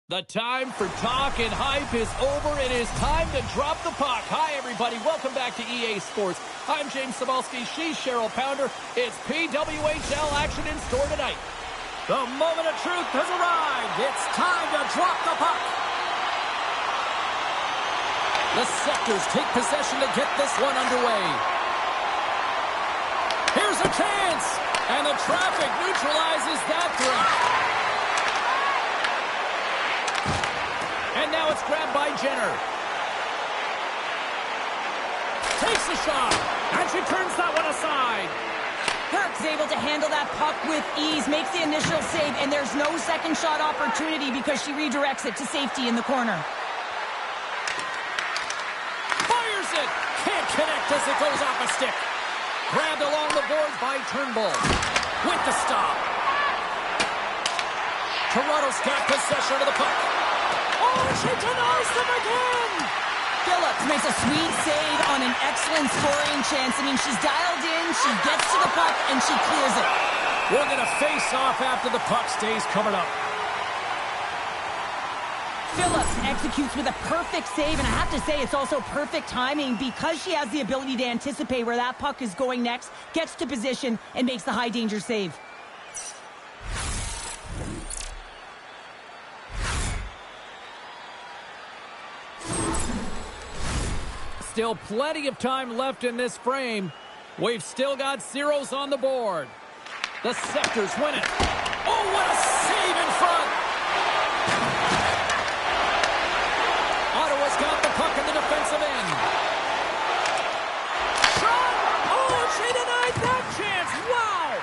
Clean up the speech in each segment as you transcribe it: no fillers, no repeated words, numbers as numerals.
The time for talk and hype is over. It is time to drop the puck. Hi, everybody. Welcome back to EA Sports. I'm James Cebulski. She's Cheryl Pounder. It's PWHL action in store tonight. The moment of truth has arrived. It's time to drop the puck. The Sectors take possession to get this one underway. Here's a chance, and the traffic neutralizes that threat. And now it's grabbed by Jenner. Takes a shot, and she turns that one aside. Kirk's able to handle that puck with ease, makes the initial save, and there's no second shot opportunity because she redirects it to safety in the corner. Fires it! Can't connect as it goes off a stick. Grabbed along the boards by Turnbull. With the stop. Toronto's got possession of the puck. Oh, she denies them again! Phillips makes a sweet save on an excellent scoring chance. I mean, she's dialed in, she gets to the puck, and she clears it. We're going to face off after the puck stays covered up. Phillips executes with a perfect save, and I have to say it's also perfect timing because she has the ability to anticipate where that puck is going next, gets to position, and makes the high-danger save. Still plenty of time left in this frame. We've still got zeros on the board. The Sectors win it. Oh, what a save in front! Ottawa's got the puck in the defensive end. Shot! Oh, she denied that chance! Wow!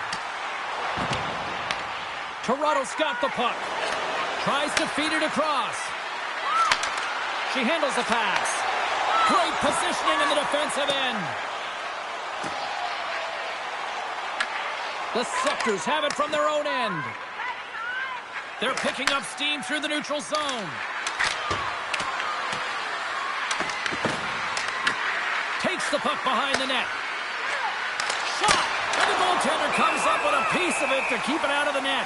Toronto's got the puck. Tries to feed it across. She handles the pass. Great positioning in the defensive end. The Sectors have it from their own end. They're picking up steam through the neutral zone. Takes the puck behind the net. Shot! And the goaltender comes up with a piece of it to keep it out of the net.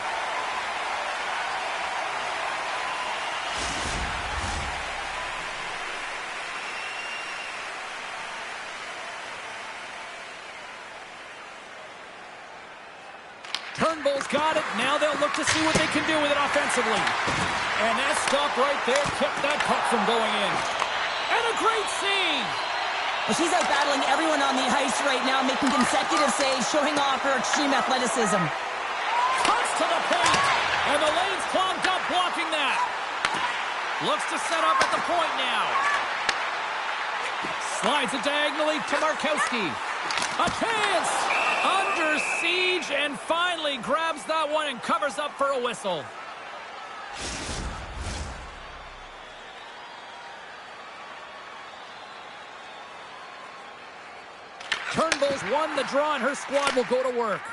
Turnbull's got it. Now they'll look to see what they can do with it offensively. And that stop right there kept that puck from going in. And a great save. Well, she's out battling everyone on the ice right now, making consecutive saves, showing off her extreme athleticism. Cuts to the point. And the lane's clogged up, blocking that. Looks to set up at the point now. Slides it diagonally to Markowski. A chance! Under siege, and finally grabs that one and covers up for a whistle. Turnbull's won the draw, and her squad will go to work.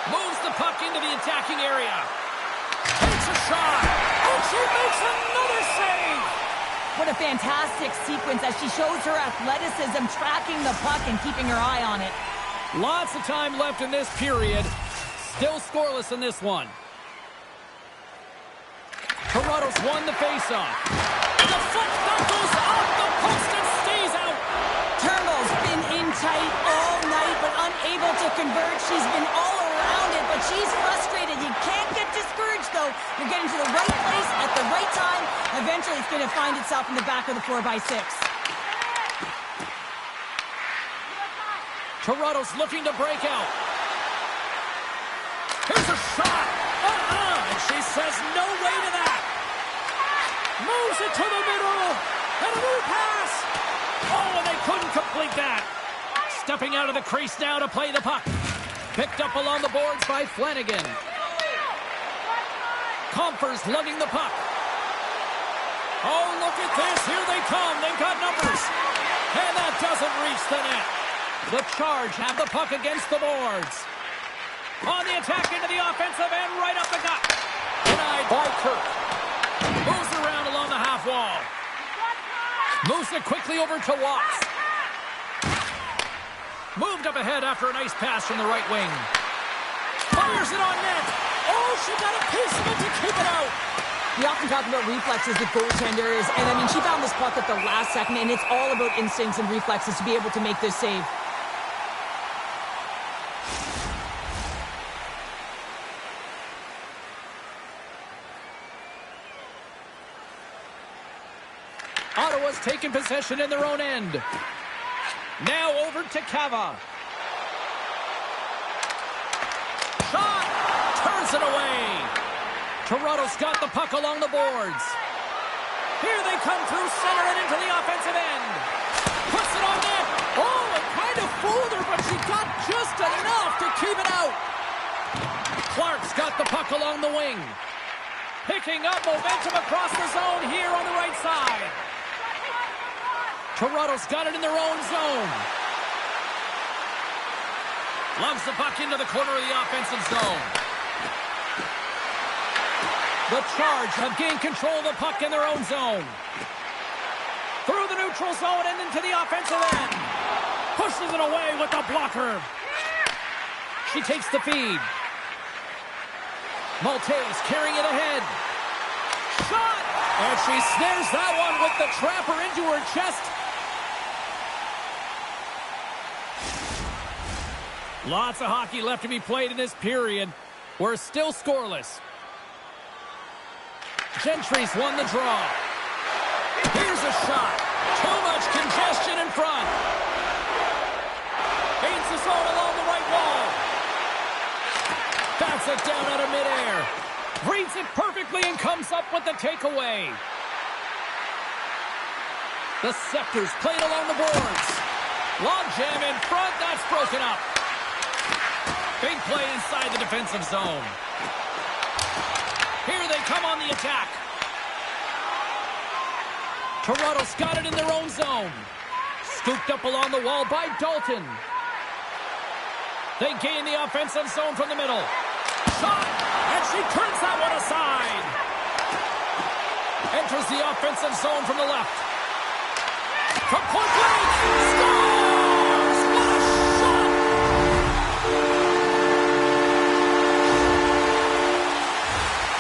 Moves the puck into the attacking area. Takes a shot. And she makes another save. What a fantastic sequence as she shows her athleticism, tracking the puck and keeping her eye on it. Lots of time left in this period. Still scoreless in this one. Toronto's won the faceoff. The foot that goes off the post and stays out. Turnbull's been in tight convert. She's been all around it, but she's frustrated. You can't get discouraged, though. You're getting to the right place at the right time. Eventually, it's going to find itself in the back of the 4x6. Toronto's looking to break out. Here's a shot. And she says no way to that. Moves it to the middle. And a new pass. Oh, and they couldn't complete that. Stepping out of the crease now to play the puck. Picked up along the boards by Flanagan. Compher's lugging the puck. Oh, look at this. Here they come. They've got numbers. And that doesn't reach the net. The Charge have the puck against the boards. On the attack into the offensive end, right up the gut. Denied by Kirk. Moves around along the half wall. Moves it quickly over to Watts. Moved up ahead after a nice pass from the right wing. Fires it on net. Oh, she got a piece of it to keep it out. We often talk about reflexes with goaltenders, and I mean, she found this puck at the last second, and it's all about instincts and reflexes to be able to make this save. Ottawa's taken possession in their own end. Now over to Cava. Shot! Turns it away. Toronto's got the puck along the boards. Here they come through center and into the offensive end. Puts it on net. Oh, it kind of fooled her, but she got just enough to keep it out. Clark's got the puck along the wing. Picking up momentum across the zone here on the right side. Toronto's got it in their own zone. Lugs the puck into the corner of the offensive zone. The Charge have gained control of the puck in their own zone. Through the neutral zone and into the offensive end. Pushes it away with the blocker. She takes the feed. Maltese carrying it ahead. Shot! And she snares that one with the trapper into her chest. Lots of hockey left to be played in this period. We're still scoreless. Gentry's won the draw. Here's a shot. Too much congestion in front. Paints the zone along the right wall. Bats it down out of midair. Reads it perfectly and comes up with the takeaway. The Scepters played along the boards. Long jam in front. That's broken up. Big play inside the defensive zone. Here they come on the attack. Toronto's got it in their own zone. Scooped up along the wall by Dalton. They gain the offensive zone from the middle. Shot! And she turns that one aside. Enters the offensive zone from the left. From point blank. Scores! What a shot!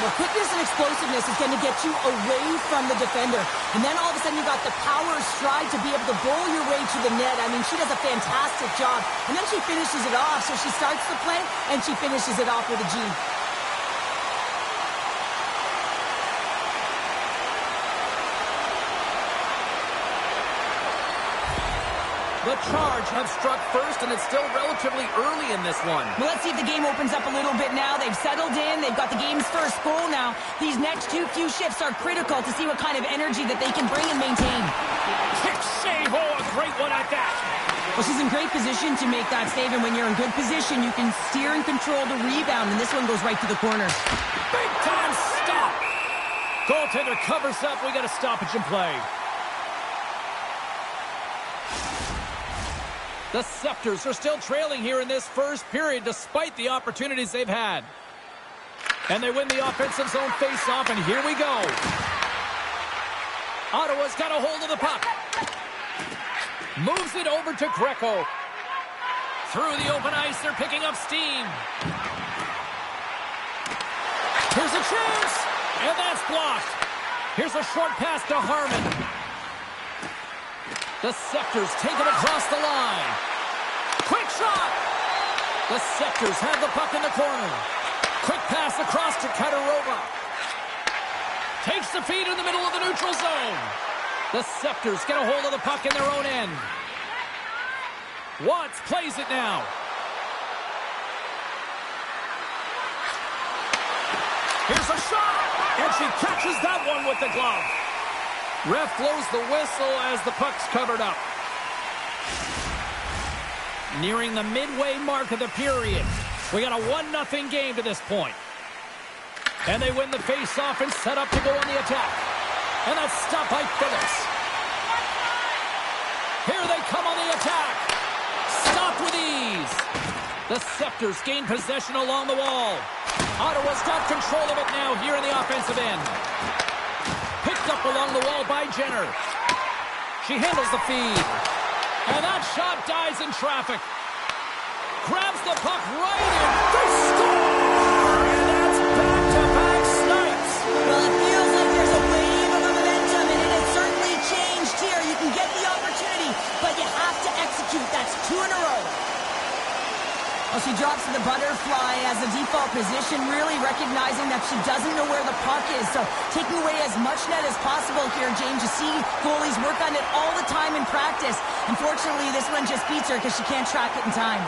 Well, quickness and explosiveness is going to get you away from the defender. And then all of a sudden you got the power stride to be able to bowl your way to the net. I mean, she does a fantastic job. And then she finishes it off. So she starts the play and she finishes it off with a G. The Charge have struck first, and it's still relatively early in this one. Well, let's see if the game opens up a little bit now. They've settled in. They've got the game's first goal now. These next few shifts are critical to see what kind of energy that they can bring and maintain. Kick save. Oh, a great one at that. Well, she's in great position to make that save, and when you're in good position, you can steer and control the rebound, and this one goes right to the corner. Big time stop. Goaltender covers up. We got a stoppage in play. The Scepters are still trailing here in this first period despite the opportunities they've had. And they win the offensive zone face-off, and here we go. Ottawa's got a hold of the puck. Moves it over to Greco. Through the open ice, they're picking up steam. Here's a chance, and that's blocked. Here's a short pass to Harmon. The Scepters take it across the line. Quick shot! The Scepters have the puck in the corner. Quick pass across to Katarova. Takes the feed in the middle of the neutral zone. The Scepters get a hold of the puck in their own end. Watts plays it now. Here's a shot, and she catches that one with the glove. Ref blows the whistle as the puck's covered up. Nearing the midway mark of the period. We got a 1-0 game to this point. And they win the face-off and set up to go on the attack. And that's stopped by Phillips. Here they come on the attack. Stopped with ease. The Scepters gain possession along the wall. Ottawa's got control of it now here in the offensive end. Picked up along the wall by Jenner. She handles the feed. And that shot dies in traffic. Grabs the puck right in. They score! And that's back-to-back snipes. Well, it feels like there's a wave of momentum, and it has certainly changed here. You can get the opportunity, but you have to execute. That's 2 in a row. Well, she drops to the butterfly as a default position, really recognizing that she doesn't know where the puck is. So taking away as much net as possible here, James. You see goalies work on it all the time in practice. Unfortunately, this one just beats her because she can't track it in time.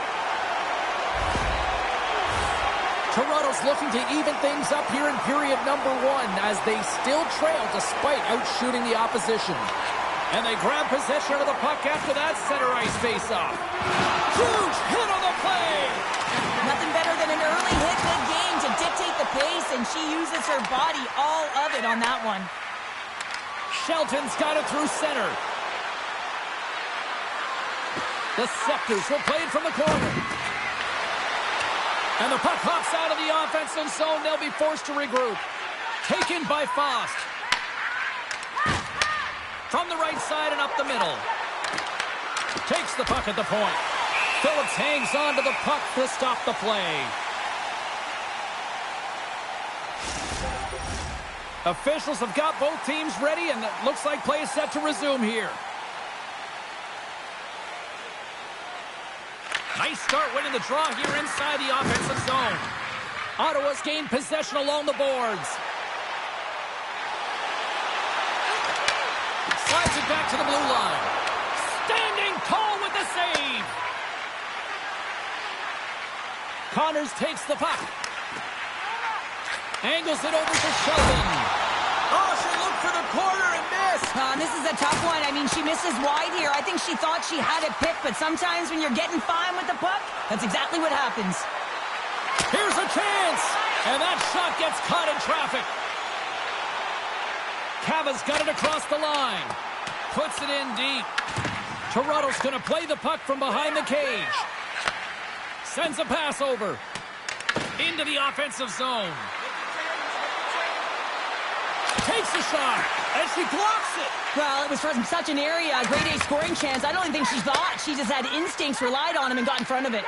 Toronto's looking to even things up here in period number 1 as they still trail despite outshooting the opposition. And they grab possession of the puck after that center ice face-off. Huge hit on the play! Nothing better than an early hit mid-game to dictate the pace, and she uses her body, all of it, on that one. Shelton's got it through center. The Scepters will play it from the corner. And the puck hops out of the offensive zone. They'll be forced to regroup. Taken by Faust. From the right side and up the middle. Takes the puck at the point. Phillips hangs on to the puck to stop the play. Officials have got both teams ready, and it looks like play is set to resume here. Nice start winning the draw here inside the offensive zone. Ottawa's gained possession along the boards. Slides it back to the blue line. Standing tall with the save. Connors takes the puck. Angles it over to Sheldon. Oh, she looked for the corner and missed. This is a tough one. I mean, she misses wide here. I think she thought she had it picked, but sometimes when you're getting fine with the puck, that's exactly what happens. Here's a chance. And that shot gets caught in traffic. Cava's got it across the line. Puts it in deep. Toronto's going to play the puck from behind the cage. Sends a pass over. Into the offensive zone. Takes a shot. And she blocks it. Well, it was from such an area, a grade A scoring chance. I don't even think she thought. She just had instincts, relied on him, and got in front of it.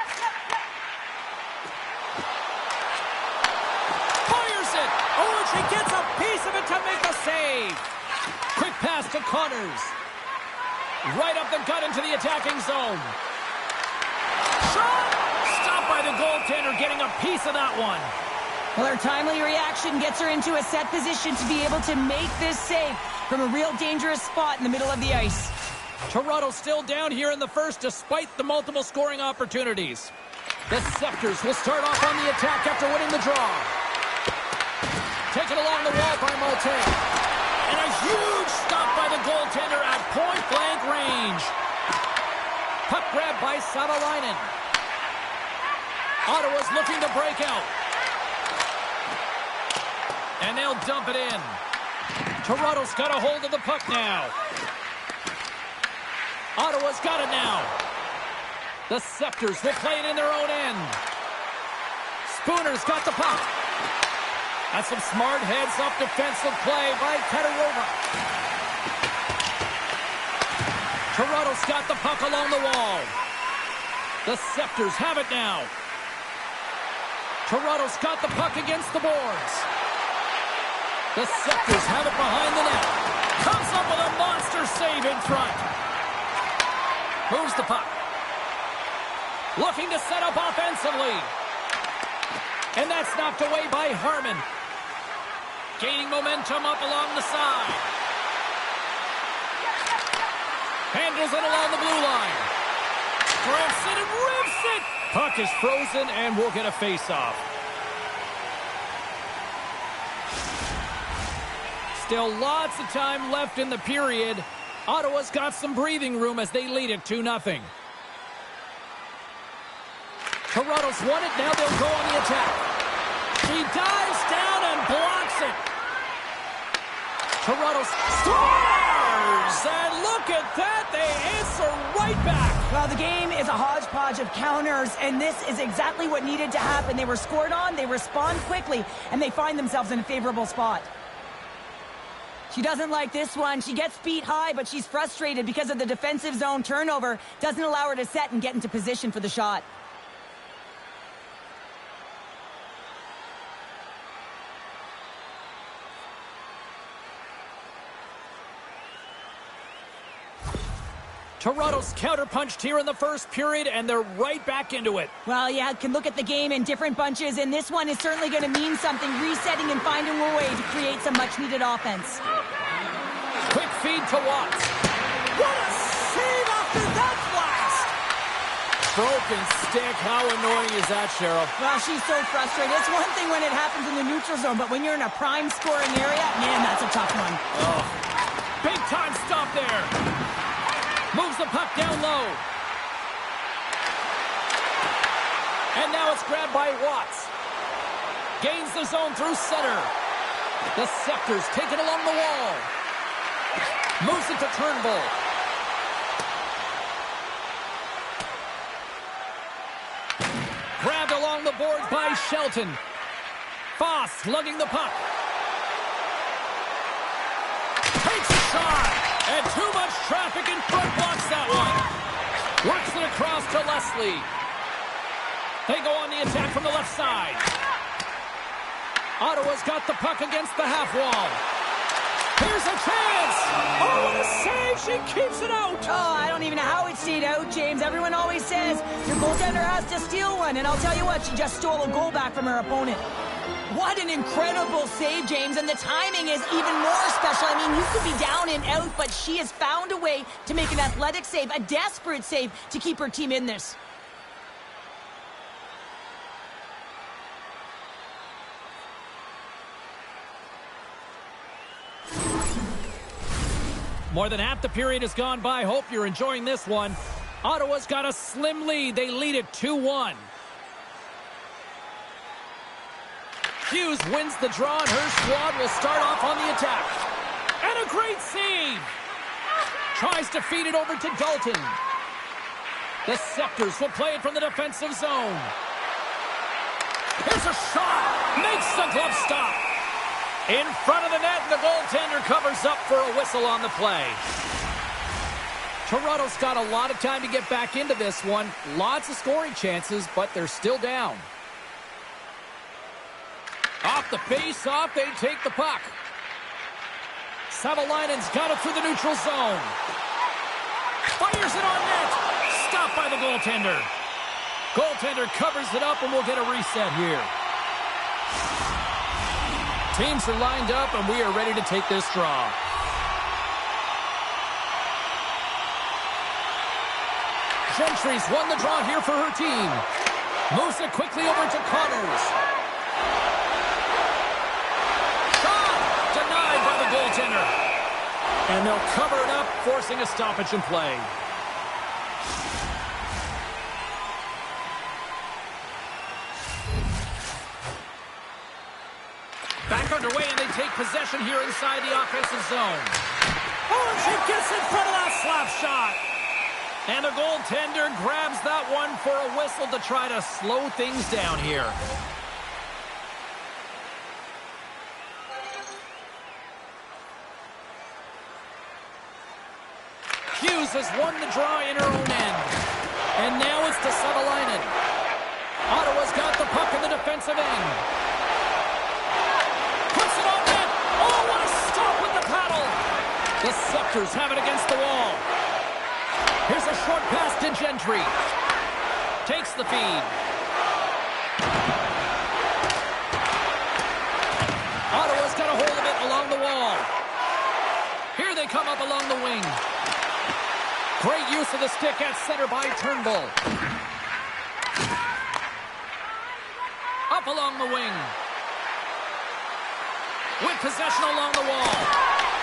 Fires it. Oh, and she gets a piece of it to make the save. Quick pass to Connors. Right up the gut into the attacking zone. Shot! Stopped by the goaltender, getting a piece of that one. Well, her timely reaction gets her into a set position to be able to make this save from a real dangerous spot in the middle of the ice. Toronto still down here in the first despite the multiple scoring opportunities. The Scepters will start off on the attack after winning the draw. Taken along the wall by Malte. And a huge stop by the goaltender at point-blank range. Puck grab by Savalainen. Ottawa's looking to break out. And they'll dump it in. Toronto's got a hold of the puck now. Ottawa's got it now. The Scepters will play it in their own end. Spooner's got the puck. That's some smart heads-up defensive play by Katarova. Toronto's got the puck along the wall. The Scepters have it now. Toronto's got the puck against the boards. The Scepters have it behind the net. Comes up with a monster save in front. Moves the puck. Looking to set up offensively. And that's knocked away by Harmon. Gaining momentum up along the side. Handles it along the blue line. Grips it and rips it. Puck is frozen and we'll get a face-off. Still lots of time left in the period. Ottawa's got some breathing room as they lead it 2-0. Toronto's won it. Now they'll go on the attack. He dives down and blocks it. Toronto scores! And look at that. They answer right back. Well, the game is a hodgepodge of counters, and this is exactly what needed to happen. They were scored on, they respond quickly, and they find themselves in a favorable spot. She doesn't like this one. She gets beat high, but she's frustrated because of the defensive zone turnover. Doesn't allow her to set and get into position for the shot. Toronto's counterpunched here in the first period, and they're right back into it. Well, yeah, can look at the game in different bunches, and this one is certainly going to mean something, resetting and finding a way to create some much-needed offense. Quick feed to Watts. What a save after that blast! Broken stick. How annoying is that, Cheryl? Well, she's so frustrated. It's one thing when it happens in the neutral zone, but when you're in a prime scoring area, man, that's a tough one. Oh. Big time stop there. Moves the puck down low. And now it's grabbed by Watts. Gains the zone through center. The Scepters take it along the wall. Moves it to Turnbull. Grabbed along the boards by Shelton. Foss lugging the puck. Takes a shot. And too much traffic in front blocks that one. Works it across to Leslie. They go on the attack from the left side. Ottawa's got the puck against the half wall. Here's a chance. Oh, what a save. She keeps it out. Oh, I don't even know how it stayed out, James. Everyone always says your goaltender has to steal one. And I'll tell you what, she just stole a goal back from her opponent. What an incredible save, James, and the timing is even more special. I mean, you could be down and out, but she has found a way to make an athletic save, a desperate save to keep her team in this. More than half the period has gone by. Hope you're enjoying this one. Ottawa's got a slim lead. They lead it 2-1. Hughes wins the draw, and her squad will start off on the attack. And a great save! Tries to feed it over to Dalton. The Scepters will play it from the defensive zone. Here's a shot! Makes the glove stop! In front of the net, and the goaltender covers up for a whistle on the play. Toronto's got a lot of time to get back into this one. Lots of scoring chances, but they're still down. Off the face-off, they take the puck. Savalainen's got it through the neutral zone. Fires it on net. Stopped by the goaltender. Goaltender covers it up, and we'll get a reset here. Teams are lined up, and we are ready to take this draw. Gentry's won the draw here for her team. Moves it quickly over to Connors. Denied by the goaltender. And they'll cover it up, forcing a stoppage in play. Back underway, and they take possession here inside the offensive zone. Oh, and she gets in front of that slap shot. And the goaltender grabs that one for a whistle to try to slow things down here. Hughes has won the draw in her own end. And now it's to Savalainen. Ottawa's got the puck in the defensive end. Puts it on net. Oh, what a stop with the paddle. The Scepters have it against the wall. Here's a short pass to Gentry. Takes the feed. Ottawa's got a hold of it along the wall. Here they come up along the wing. Great use of the stick at center by Turnbull. Up along the wing. With possession along the wall.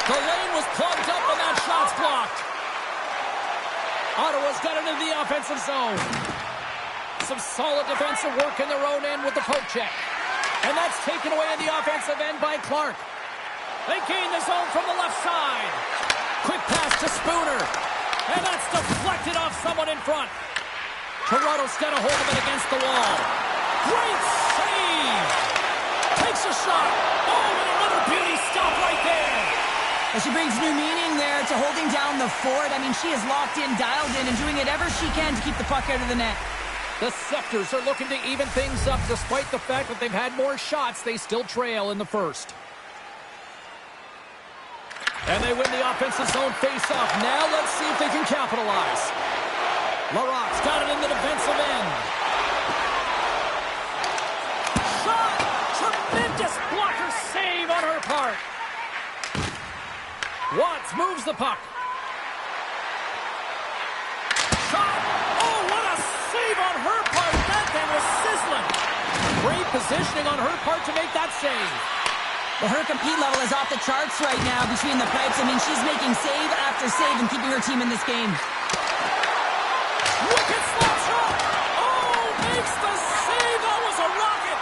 The lane was plugged up and that shot's blocked. Ottawa's got it into the offensive zone. Some solid defensive work in their own end with the poke check. And that's taken away in the offensive end by Clark. They gain the zone from the left side. Quick pass to Spooner. And that's deflected off someone in front. Toronto's got a hold of it against the wall. Great save! Takes a shot. Oh, and another beauty stop right there. Well, she brings new meaning there to holding down the fort. I mean, she is locked in, dialed in, and doing whatever she can to keep the puck out of the net. The Scepters are looking to even things up. Despite the fact that they've had more shots, they still trail in the first. And they win the offensive zone face-off. Now let's see if they can capitalize. Larocque's got it in the defensive end. Shot! Tremendous blocker save on her part. Watts moves the puck. Shot! Oh, what a save on her part. That thing was sizzling. Great positioning on her part to make that save. Well, her compete level is off the charts right now between the pipes. I mean, she's making save after save and keeping her team in this game. Wicked slap shot! Oh, makes the save! That was a rocket!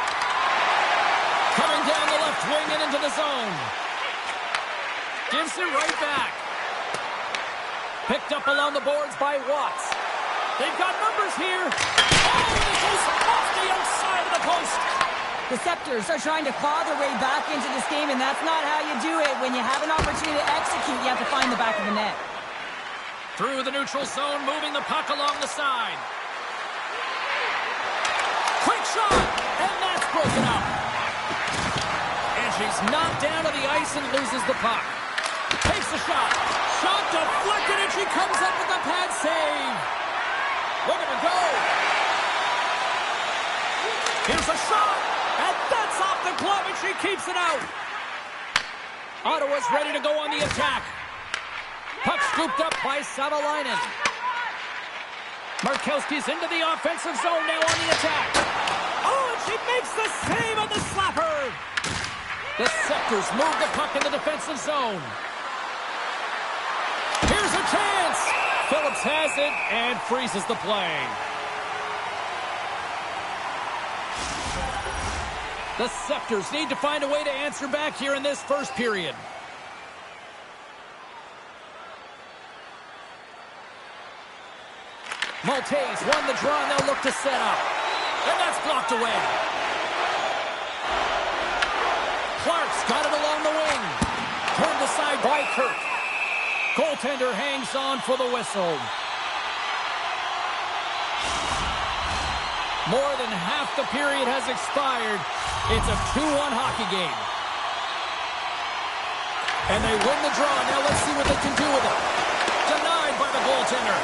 Coming down the left wing and into the zone. Gives it right back. Picked up along the boards by Watts. They've got numbers here. Oh, and it goes off the outside of the post. The Scepters are trying to claw their way back into this game, and that's not how you do it. When you have an opportunity to execute, you have to find the back of the net. Through the neutral zone, moving the puck along the side. Quick shot, and that's broken up. And she's knocked down to the ice and loses the puck. Takes the shot. Shot deflected, and she comes up with the pad save. Look at her go. Here's a shot. And that's off the glove, and she keeps it out. Ottawa's ready to go on the attack. Puck scooped up by Savalainen. Markowski's into the offensive zone now on the attack. Oh, and she makes the save on the slapper. The Scepters move the puck in the defensive zone. Here's a chance. Phillips has it and freezes the play. The Scepters need to find a way to answer back here in this first period. Maltese won the draw, and they'll look to set up. And that's blocked away. Clark's got it along the wing. Turned aside by Kirk. Goaltender hangs on for the whistle. More than half the period has expired. It's a 2-1 hockey game. And they win the draw. Now let's see what they can do with it. Denied by the goaltender.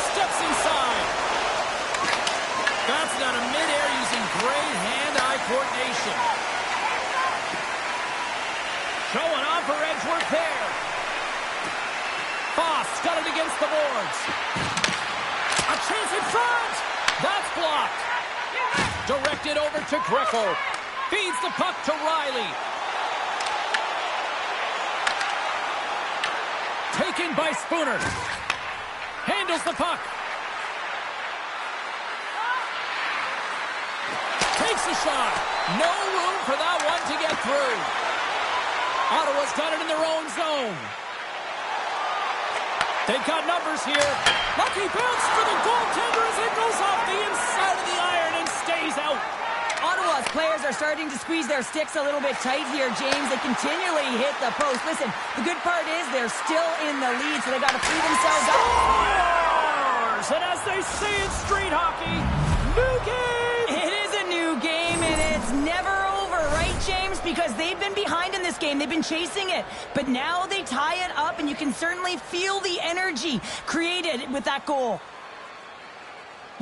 Steps inside. That's out of midair using great hand-eye coordination. Showing off her edge work there. Foss got it against the boards. A chance in front. That's blocked. Directed over to Greco. Feeds the puck to Riley. Taken by Spooner. Handles the puck. Takes a shot. No room for that one to get through. Ottawa's got it in their own zone. They've got numbers here. Lucky bounce for the goaltender as it goes off the inside of the iron and stays out. Ottawa's players are starting to squeeze their sticks a little bit tight here, James. They continually hit the post. Listen, the good part is they're still in the lead, so they got to free themselves up. Scores! And as they say in street hockey, new game! It is a new game, and it's never over, right, James? Because they've been behind in this game. They've been chasing it. But now they tie it up, and you can certainly feel the energy created with that goal.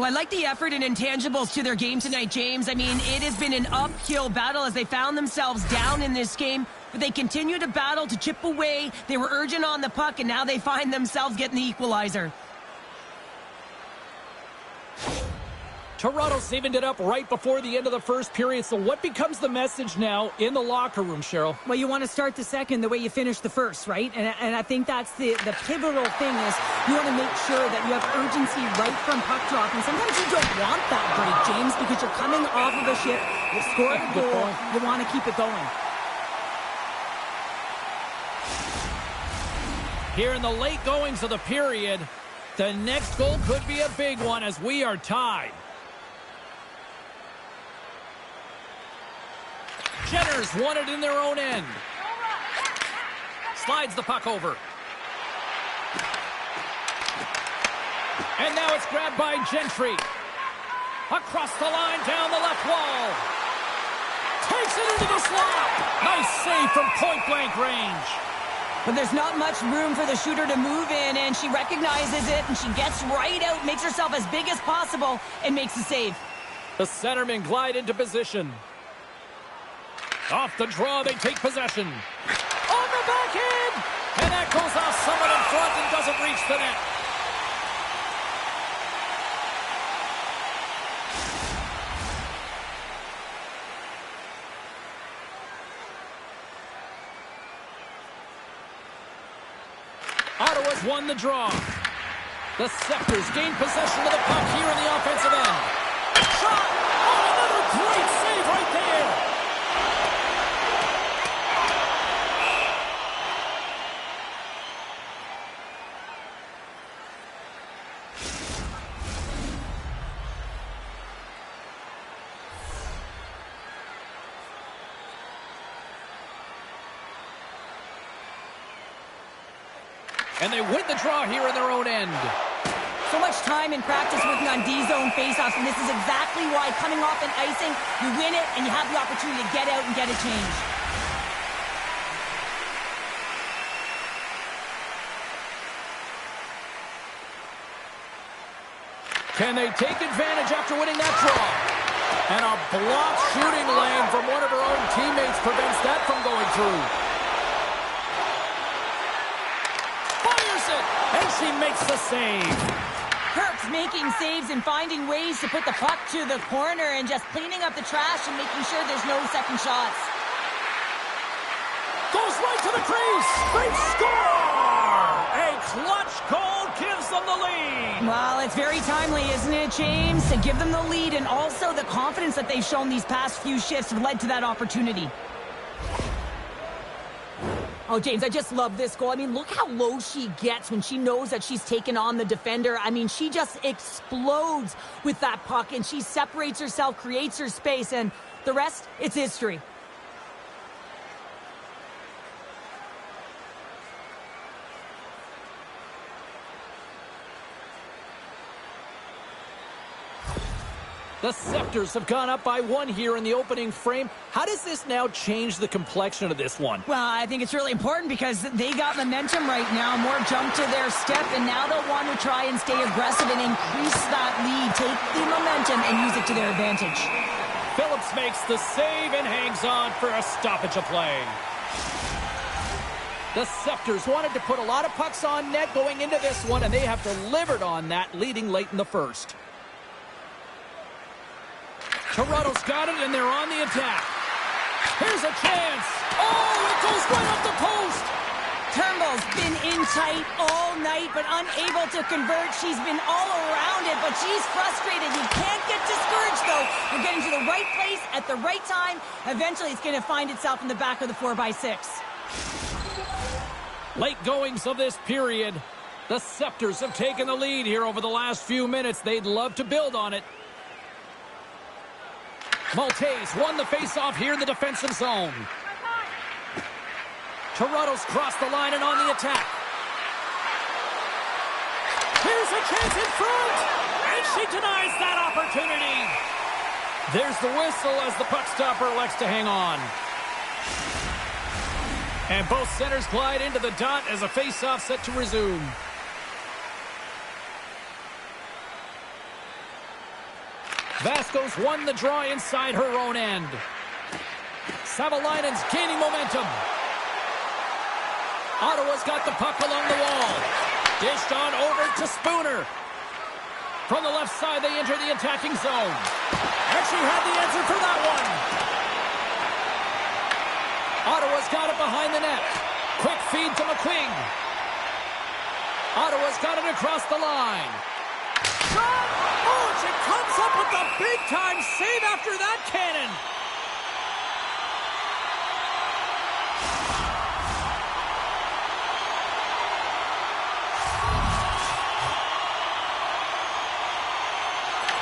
Well, I like the effort and intangibles to their game tonight, James. I mean, it has been an uphill battle as they found themselves down in this game, but they continue to battle to chip away. They were urgent on the puck, and now they find themselves getting the equalizer. Toronto's evened it up right before the end of the first period. So what becomes the message now in the locker room, Cheryl? Well, you want to start the second the way you finish the first, right? And I think that's the pivotal thing is you want to make sure that you have urgency right from puck drop. And sometimes you don't want that break, James, because you're coming off of a shift. You scored a goal. You want to keep it going. Here in the late goings of the period, the next goal could be a big one as we are tied. Jenners won it in their own end. Slides the puck over. And now it's grabbed by Gentry. Across the line, down the left wall. Takes it into the slot. Nice save from point-blank range. But there's not much room for the shooter to move in, and she recognizes it, and she gets right out, makes herself as big as possible, and makes the save. The centermen glide into position. Off the draw, they take possession. On the backhand! And that goes off someone in front and doesn't reach the net. Ottawa's won the draw. The Scepters gain possession of the puck here in the offensive end. Shot! Oh, another great save right there! And they win the draw here in their own end. So much time in practice working on D-zone faceoffs, and this is exactly why coming off an icing, you win it, and you have the opportunity to get out and get a change. Can they take advantage after winning that draw? And a blocked shooting lane from one of her own teammates prevents that from going through. And she makes the save. Kirk's making saves and finding ways to put the puck to the corner and just cleaning up the trash and making sure there's no second shots. Goes right to the crease. They score! A clutch goal gives them the lead. Well, it's very timely, isn't it, James? To give them the lead, and also the confidence that they've shown these past few shifts have led to that opportunity. Oh, James, I just love this goal. I mean, look how low she gets when she knows that she's taken on the defender. I mean, she just explodes with that puck, and she separates herself, creates her space, and the rest, it's history. The Scepters have gone up by one here in the opening frame. How does this now change the complexion of this one? Well, I think it's really important because they got momentum right now. More jump to their step, and now they'll want to try and stay aggressive and increase that lead, take the momentum, and use it to their advantage. Phillips makes the save and hangs on for a stoppage of play. The Scepters wanted to put a lot of pucks on net going into this one, and they have delivered on that, leading late in the first. Toronto's got it, and they're on the attack. Here's a chance. Oh, it goes right off the post. Turnbull's been in tight all night, but unable to convert. She's been all around it, but she's frustrated. You can't get discouraged, though. You're getting to the right place at the right time. Eventually, it's going to find itself in the back of the 4x6. Late goings of this period. The Scepters have taken the lead here over the last few minutes. They'd love to build on it. Maltese won the faceoff here in the defensive zone. Toronto's crossed the line and on the attack. Here's a chance in front, and she denies that opportunity. There's the whistle as the puck stopper elects to hang on. And both centers glide into the dot as a faceoff set to resume. Vasco's won the draw inside her own end. Savalainen's gaining momentum. Ottawa's got the puck along the wall. Dished on over to Spooner. From the left side, they enter the attacking zone. And she had the answer for that one. Ottawa's got it behind the net. Quick feed to McQueen. Ottawa's got it across the line. Shot! Oh, she comes up with the big-time save after that cannon.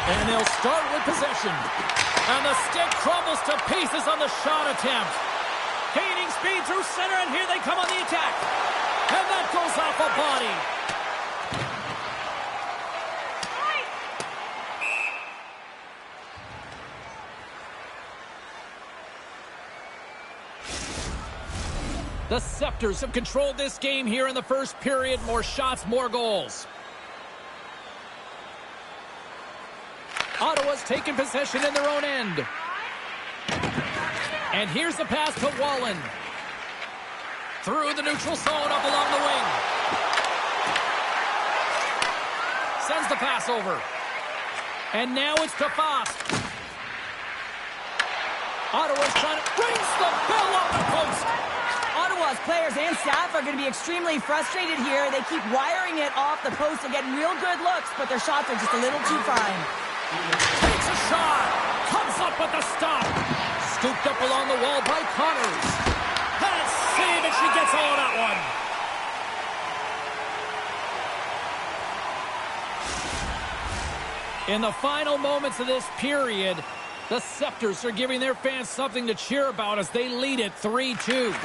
And they'll start with possession. And the stick crumbles to pieces on the shot attempt. Gaining speed through center, and here they come on the attack. And that goes off a body. The Scepters have controlled this game here in the first period. More shots, more goals. Ottawa's taken possession in their own end. And here's the pass to Wallen. Through the neutral zone, up along the wing. Sends the pass over. And now it's to Foss. Ottawa's trying to brings the bell off the post. Ottawa's players and staff are going to be extremely frustrated here. They keep wiring it off the post and getting real good looks, but their shots are just a little too fine. Takes a shot. Comes up with the stop. Scooped up along the wall by Connors. And a save, and she gets all of that one. In the final moments of this period, the Scepters are giving their fans something to cheer about as they lead it 3-2.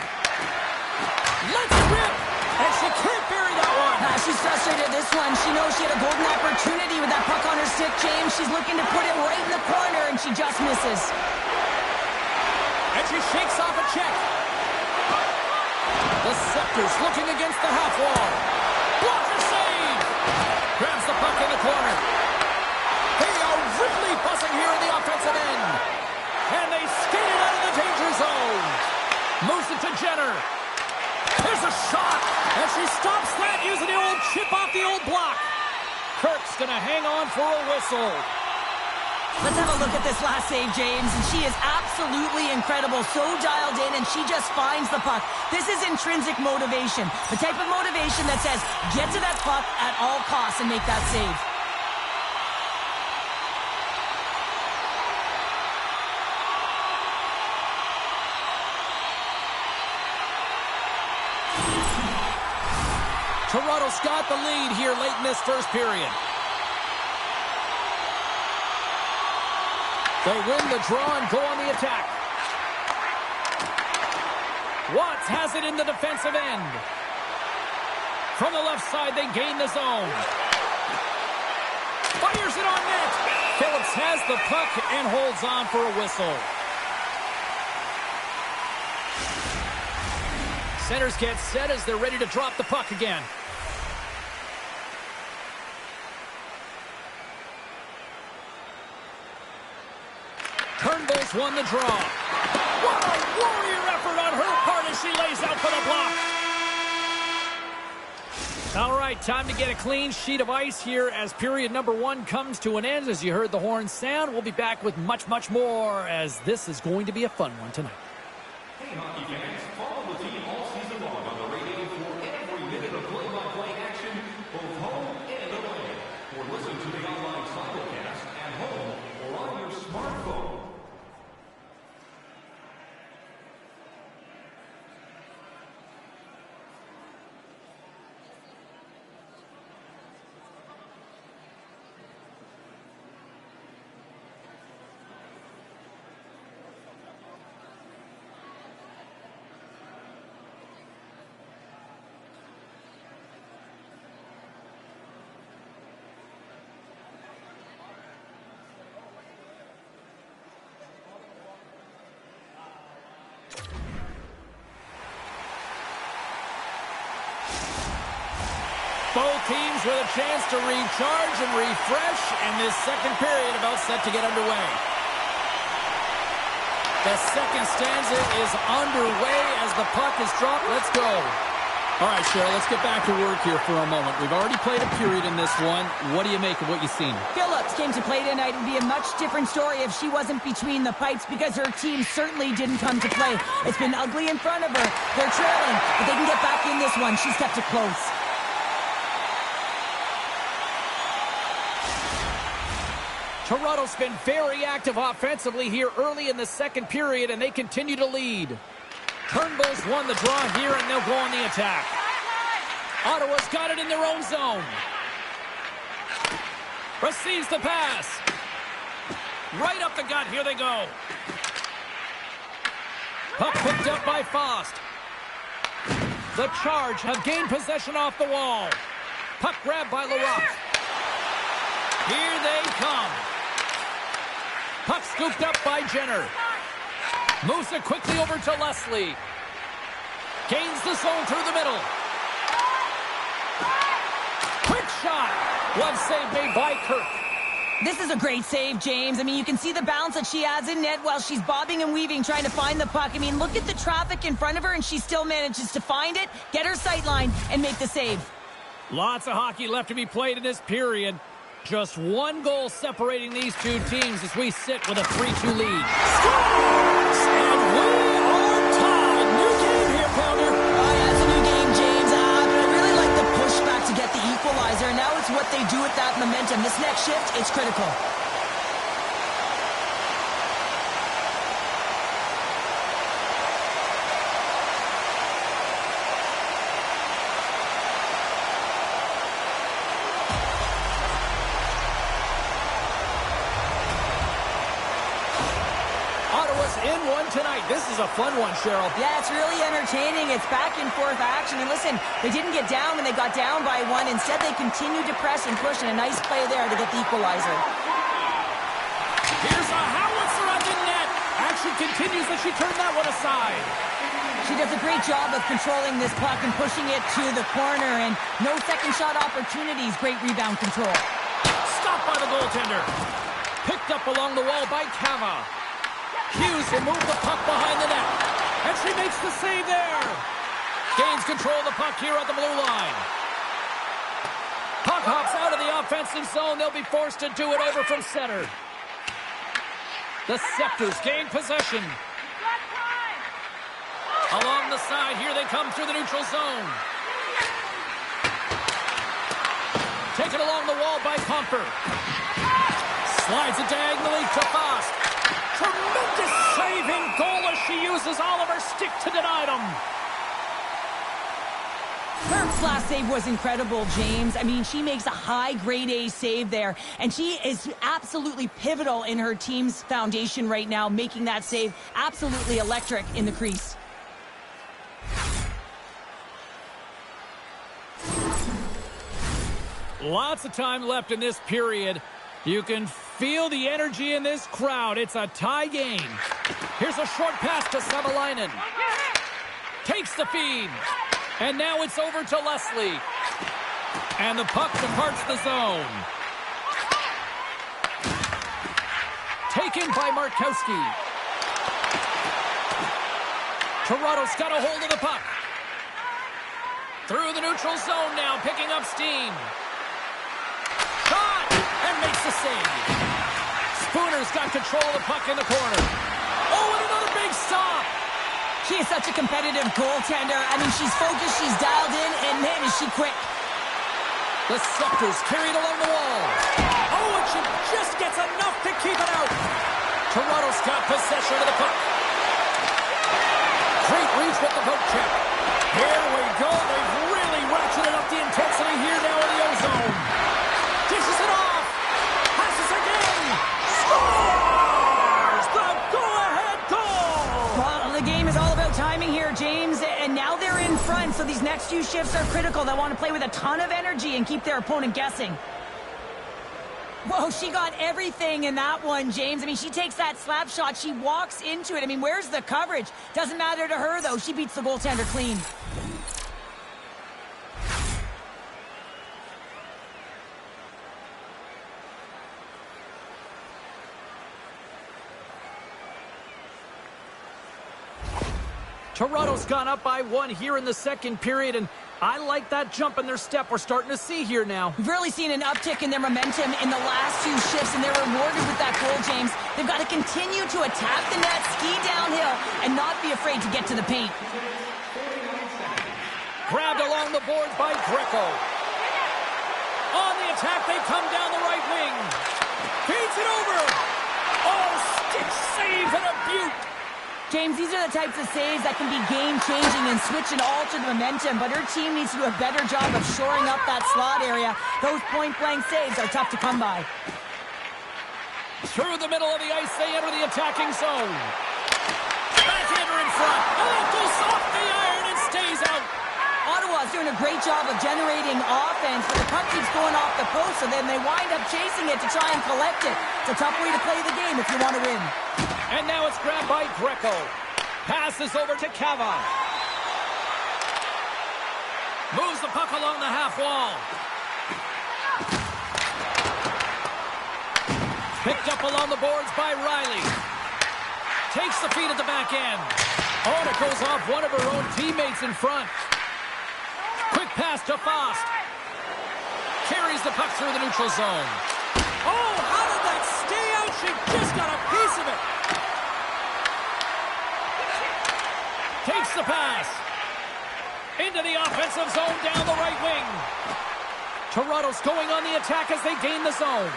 Let's rip! And she can't bury that one. She's frustrated this one. She knows she had a golden opportunity with that puck on her stick, James. She's looking to put it right in the corner, and she just misses. And she shakes off a check. The Scepters looking against the half wall. Blocker save! Grabs the puck in the corner. They are really buzzing here in the offensive end. And they skate it out of the danger zone. Moves it to Jenner. There's a shot, and she stops that using the old chip off the old block. Kirk's going to hang on for a whistle. Let's have a look at this last save, James. And she is absolutely incredible. So dialed in, and she just finds the puck. This is intrinsic motivation. The type of motivation that says, get to that puck at all costs and make that save. Toronto's got the lead here late in this first period. They win the draw and go on the attack. Watts has it in the defensive end. From the left side, they gain the zone. Fires it on net. Phillips has the puck and holds on for a whistle. Centers get set as they're ready to drop the puck again. Turnbull's won the draw. What a warrior effort on her part as she lays out for the block. All right, time to get a clean sheet of ice here as period number 1 comes to an end. As you heard the horn sound, we'll be back with much, much more as this is going to be a fun one tonight. Hey, hockey fans, follow the team all season long on the radio for every minute of play-by-play action, both home and away. Or listen to the online simulcast at home or on your smartphone. Both teams with a chance to recharge and refresh, and this second period about set to get underway. The second stanza is underway as the puck is dropped. Let's go. All right, Cheryl, let's get back to work here for a moment. We've already played a period in this one. What do you make of what you've seen? Phillips came to play tonight. It would be a much different story if she wasn't between the pipes because her team certainly didn't come to play. It's been ugly in front of her. They're trailing, but they can get back in this one. She's kept it close. Toronto's been very active offensively here early in the second period, and they continue to lead. Turnbull's won the draw here, and they'll go on the attack. Ottawa's got it in their own zone. Receives the pass. Right up the gut. Here they go. Puck picked up by Fost. The Charge have gained possession off the wall. Puck grabbed by Leroux. Here they come. Puck scooped up by Jenner. Moves it quickly over to Leslie. Gains the zone through the middle. Quick shot. One save made by Kirk. This is a great save, James. I mean, you can see the balance that she has in net while she's bobbing and weaving, trying to find the puck. I mean, look at the traffic in front of her, and she still manages to find it, get her sight line, and make the save. Lots of hockey left to be played in this period. Just one goal separating these two teams as we sit with a 3-2 lead. Scores! And we are tied. New game here, Pounder. Oh, yeah, it's a new game, James. But I really like the pushback to get the equalizer. And now it's what they do with that momentum. This next shift, it's critical. In one tonight. This is a fun one, Cheryl. Yeah, it's really entertaining. It's back and forth action. And listen, they didn't get down when they got down by one. Instead, they continued to press and push, and a nice play there to get the equalizer. Here's a howitzer on the net. Action continues as she turned that one aside. She does a great job of controlling this puck and pushing it to the corner. And no second shot opportunities. Great rebound control. Stopped by the goaltender. Picked up along the wall by Cava. Hughes will move the puck behind the net. And she makes the save there. Gains control of the puck here at the blue line. Puck hops out of the offensive zone. They'll be forced to do it over from center. The Scepters gain possession. Along the side, here they come through the neutral zone. Taken along the wall by Comper. Slides it diagonally to Fost. Tremendous saving goal as she uses all of her stick to deny them. Kirk's last save was incredible, James. I mean, she makes a high grade A save there, and she is absolutely pivotal in her team's foundation right now, making that save absolutely electric in the crease. Lots of time left in this period. You can feel the energy in this crowd. It's a tie game. Here's a short pass to Savalainen. Takes the feed. And now it's over to Leslie. And the puck departs the zone. Taken by Markowski. Toronto's got a hold of the puck. Through the neutral zone now, picking up steam. Shot! And makes the save. Spooner's got control of the puck in the corner. Oh, and another big stop. She is such a competitive goaltender. I mean, she's focused, she's dialed in, and man, is she quick. The Scepters carried along the wall. Oh, and she just gets enough to keep it out. Toronto's got possession of the puck. Great reach with the poke check. Here we go. They've really ratcheted up the intensity here now in the O-zone. Dishes it off. Passes again. Scores! The go-ahead goal! Well, the game is all about timing here, James, and now they're in front, so these next few shifts are critical. They want to play with a ton of energy and keep their opponent guessing. Whoa, she got everything in that one, James. I mean, she takes that slap shot. She walks into it. I mean, where's the coverage? Doesn't matter to her, though. She beats the goaltender clean. Toronto's gone up by 1 here in the second period, and I like that jump in their step we're starting to see here now. We've really seen an uptick in their momentum in the last 2 shifts, and they're rewarded with that goal, James. They've got to continue to attack the net, ski downhill, and not be afraid to get to the paint. Grabbed along the boards by Greco. On the attack, they come down the right wing. Feeds it over. Oh, stick save and a beaut. James, these are the types of saves that can be game-changing and switch and alter the momentum, but her team needs to do a better job of shoring up that slot area. Those point-blank saves are tough to come by. Through the middle of the ice, they enter the attacking zone. Backhander in front. Oh, goes off the iron and stays out. Ottawa's doing a great job of generating offense, but the puck keeps going off the post, so then they wind up chasing it to try and collect it. It's a tough way to play the game if you want to win. And now it's grabbed by Greco. Passes over to Cava. Moves the puck along the half wall. Picked up along the boards by Riley. Takes the feed at the back end. Oh, and it goes off one of her own teammates in front. Quick pass to Fost. Carries the puck through the neutral zone. Oh, how did that stay out? She just got a piece of it. Takes the pass. Into the offensive zone down the right wing. Toronto's going on the attack as they gain the zone.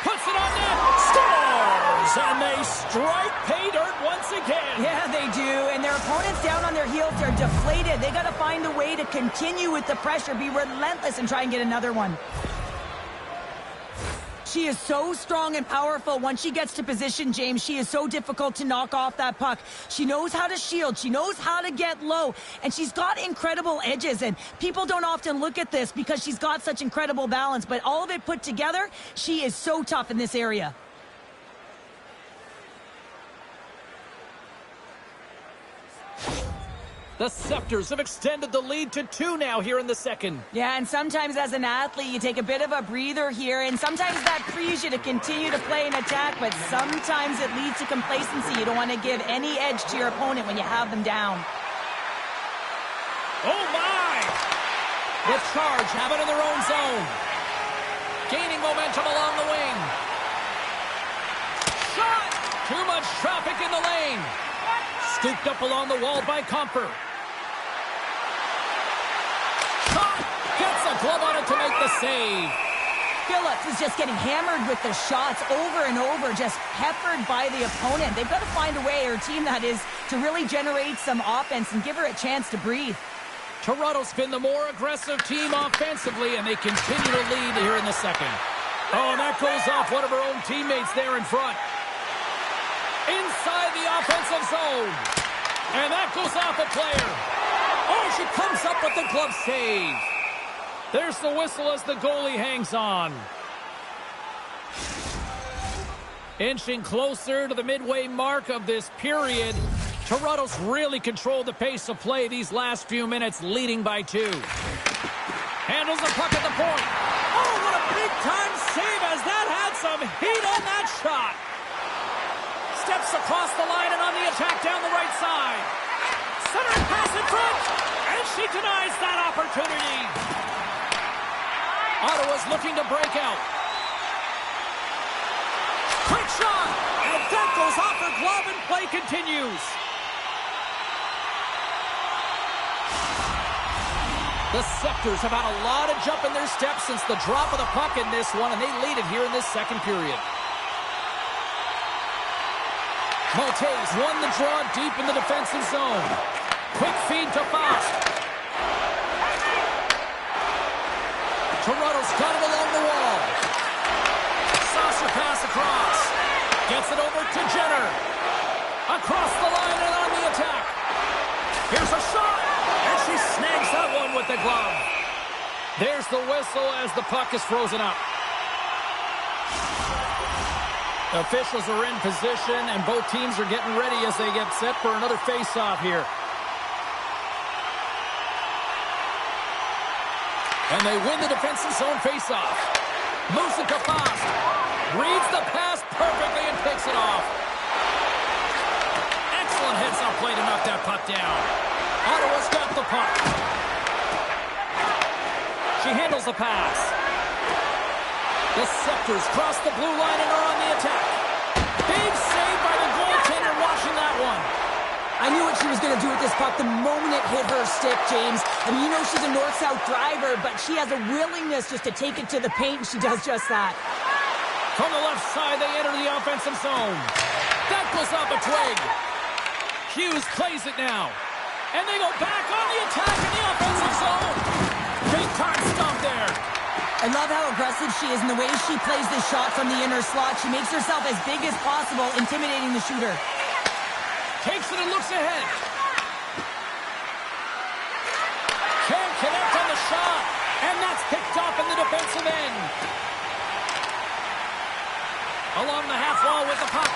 Puts it on net. Scores! And they strike pay dirt once again. Yeah, they do. And their opponents down on their heels, they're deflated. They got to find a way to continue with the pressure, be relentless, and try and get another one. She is so strong and powerful. Once she gets to position, James, she is so difficult to knock off that puck. She knows how to shield. She knows how to get low. And she's got incredible edges. And people don't often look at this because she's got such incredible balance. But all of it put together, she is so tough in this area. The Scepters have extended the lead to 2 now here in the second. Yeah, and sometimes as an athlete, you take a bit of a breather here, and sometimes that frees you to continue to play an attack, but sometimes it leads to complacency. You don't want to give any edge to your opponent when you have them down. Oh, my! The Charge have it in their own zone. Gaining momentum along the wing. Shot! Too much traffic in the lane. Scooped up along the wall by Comfer. Gets a glove on it to make the save. Phillips is just getting hammered with the shots over and over, just peppered by the opponent. They've got to find a way, or team that is, to really generate some offense and give her a chance to breathe. Toronto's been the more aggressive team offensively, and they continue to lead here in the second. Oh, and that goes off one of her own teammates there in front. Inside the offensive zone. And that goes off a player. Oh, she comes up with the glove save. There's the whistle as the goalie hangs on. Inching closer to the midway mark of this period. Toronto's really controlled the pace of play these last few minutes, leading by 2. Handles the puck at the point. Oh, what a big-time save as that had some heat on that shot. Steps across the line and on the attack down the right side. Centering pass in front. And she denies that opportunity. Ottawa's looking to break out. Quick shot. And that goes off her glove and play continues. The Scepters have had a lot of jump in their steps since the drop of the puck in this one, and they lead it here in this second period. Maltese won the draw deep in the defensive zone. Quick feed to Fost. Toronto's got it along the wall. Saucer pass across. Gets it over to Jenner. Across the line and on the attack. Here's a shot. And she snags that one with the glove. There's the whistle as the puck is frozen up. Officials are in position, and both teams are getting ready as they get set for another face-off here. And they win the defensive zone face-off. Moves it to Fost. Reads the pass perfectly and takes it off. Excellent heads-up play to knock that puck down. Ottawa's got the puck. She handles the pass. The Scepters cross the blue line and are on the attack. Big save by the goaltender watching that one. I knew what she was going to do with this puck the moment it hit her stick, James. I mean, you know she's a north-south driver, but she has a willingness just to take it to the paint, and she does just that. From the left side, they enter the offensive zone. That goes off a twig. Hughes plays it now. And they go back on the attack in the offensive zone. Big time stop there. I love how aggressive she is and the way she plays this shot from the inner slot. She makes herself as big as possible, intimidating the shooter. Takes it and looks ahead. Can't connect on the shot. And that's picked up in the defensive end. Along the half wall with the puck.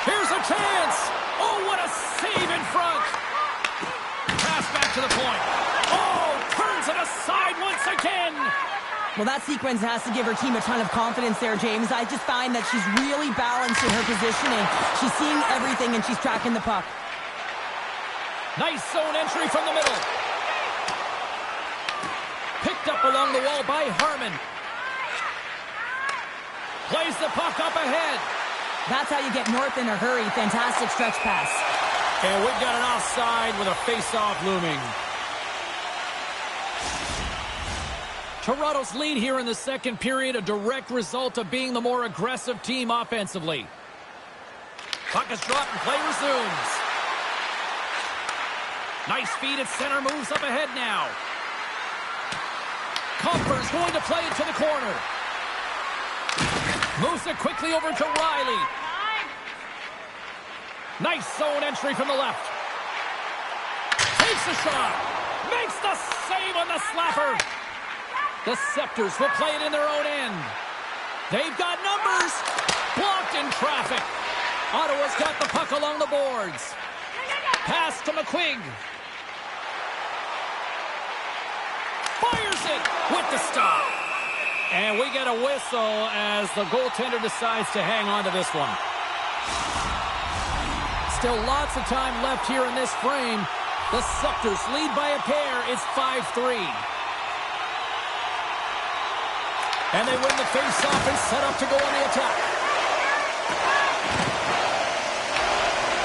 Here's a chance. Oh, what a save in front. Pass back to the point. Oh, turns it aside once again. Well, that sequence has to give her team a ton of confidence there, James. I just find that she's really balanced in her positioning. She's seeing everything, and she's tracking the puck. Nice zone entry from the middle. Picked up along the wall by Harmon. Plays the puck up ahead. That's how you get north in a hurry. Fantastic stretch pass. And we've got an offside with a face-off looming. Toronto's lead here in the second period, a direct result of being the more aggressive team offensively. Puck is dropped and play resumes. Nice feed at center, moves up ahead now. Comfer's going to play it to the corner. Moves it quickly over to Riley. Nice zone entry from the left. Takes the shot. Makes the save on the slapper. The Scepters will play it in their own end. They've got numbers. Blocked in traffic. Ottawa's got the puck along the boards. Pass to McQuigg. Fires it with the stop. And we get a whistle as the goaltender decides to hang on to this one. Still lots of time left here in this frame. The Scepters lead by a pair. It's 5-3. And they win the face-off and set up to go on the attack.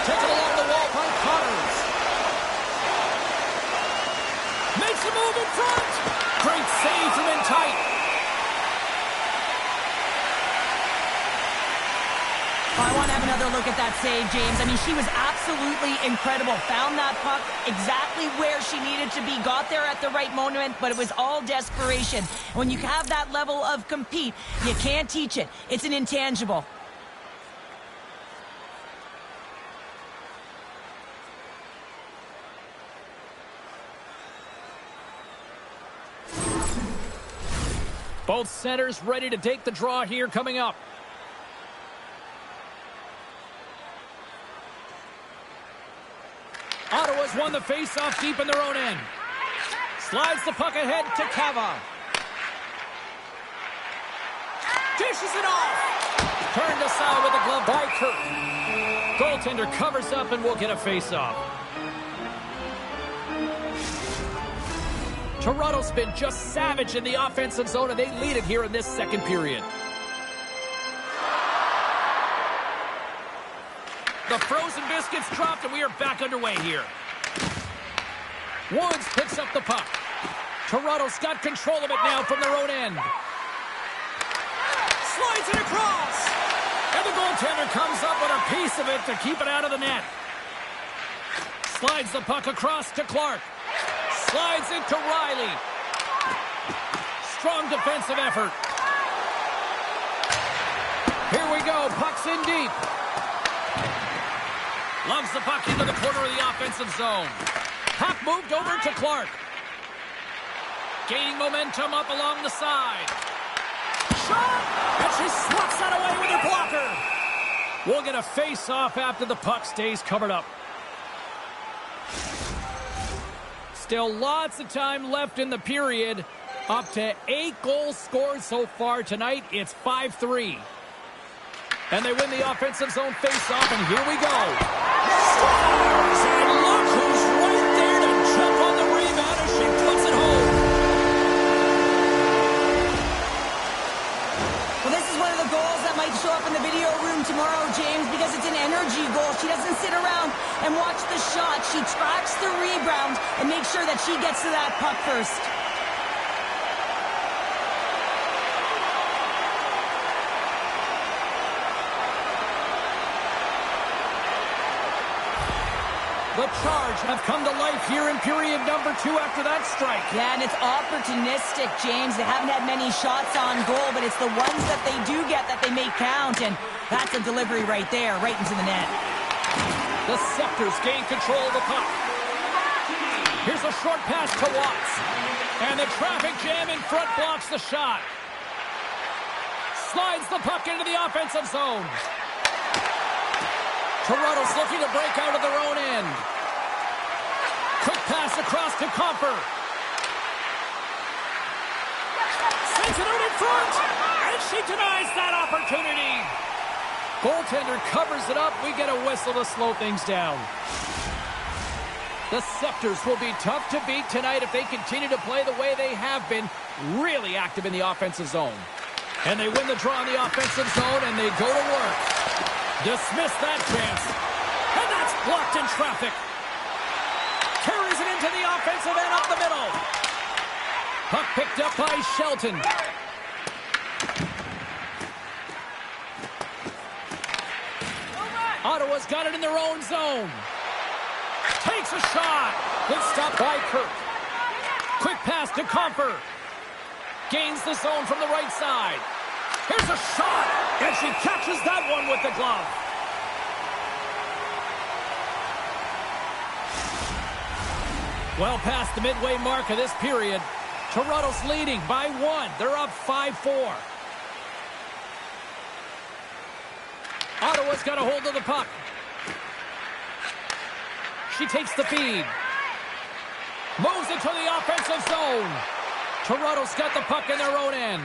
Taken along the wall by Connors. Makes a move in front. Great save from in tight. I want to have another look at that save, James. I mean, she was absolutely incredible. Found that puck exactly where she needed to be. Got there at the right moment, but it was all desperation. When you have that level of compete, you can't teach it. It's an intangible. Both centers ready to take the draw here coming up. Ottawa's won the face-off deep in their own end. Slides the puck ahead to Cava. Dishes it off. Turned aside with a glove by Kirk. Goaltender covers up and will get a face-off. Toronto's been just savage in the offensive zone, and they lead it here in this second period. The frozen biscuits dropped, and we are back underway here. Woods picks up the puck. Toronto's got control of it now from their own end. Slides it across. And the goaltender comes up with a piece of it to keep it out of the net. Slides the puck across to Clark. Slides it to Riley. Strong defensive effort. Here we go. Puck's in deep. Loves the puck into the corner of the offensive zone. Puck moved over to Clark. Gaining momentum up along the side. Shot! And she swats that away with her blocker. We'll get a face-off after the puck stays covered up. Still lots of time left in the period. Up to 8 goals scored so far tonight. It's 5-3. And they win the offensive zone face-off, and here we go. Stars, and look who's right there to jump on the rebound as she puts it home. Well, this is one of the goals that might show up in the video room tomorrow, James, because it's an energy goal. She doesn't sit around and watch the shot. She tracks the rebound and makes sure that she gets to that puck first. The Charge have come to life here in period number 2 after that strike. Yeah, and it's opportunistic, James. They haven't had many shots on goal, but it's the ones that they do get that they make count, and that's a delivery right there, right into the net. The Scepters gain control of the puck. Here's a short pass to Watts. And the traffic jam in front blocks the shot. Slides the puck into the offensive zone. Toronto's looking to break out of their own end. Quick pass across to Comper. Sends it out in front. And she denies that opportunity. Goaltender covers it up. We get a whistle to slow things down. The Scepters will be tough to beat tonight if they continue to play the way they have been, really active in the offensive zone. And they win the draw in the offensive zone, and they go to work. Dismiss that chance. And that's blocked in traffic. Carries it into the offensive end up the middle. Puck picked up by Shelton. Ottawa's got it in their own zone. Takes a shot. Good stop by Kirk. Quick pass to Comper. Gains the zone from the right side. Here's a shot. And she catches that one with the glove. Well past the midway mark of this period. Toronto's leading by 1. They're up 5-4. Ottawa's got a hold of the puck. She takes the feed. Moves it to the offensive zone. Toronto's got the puck in their own end.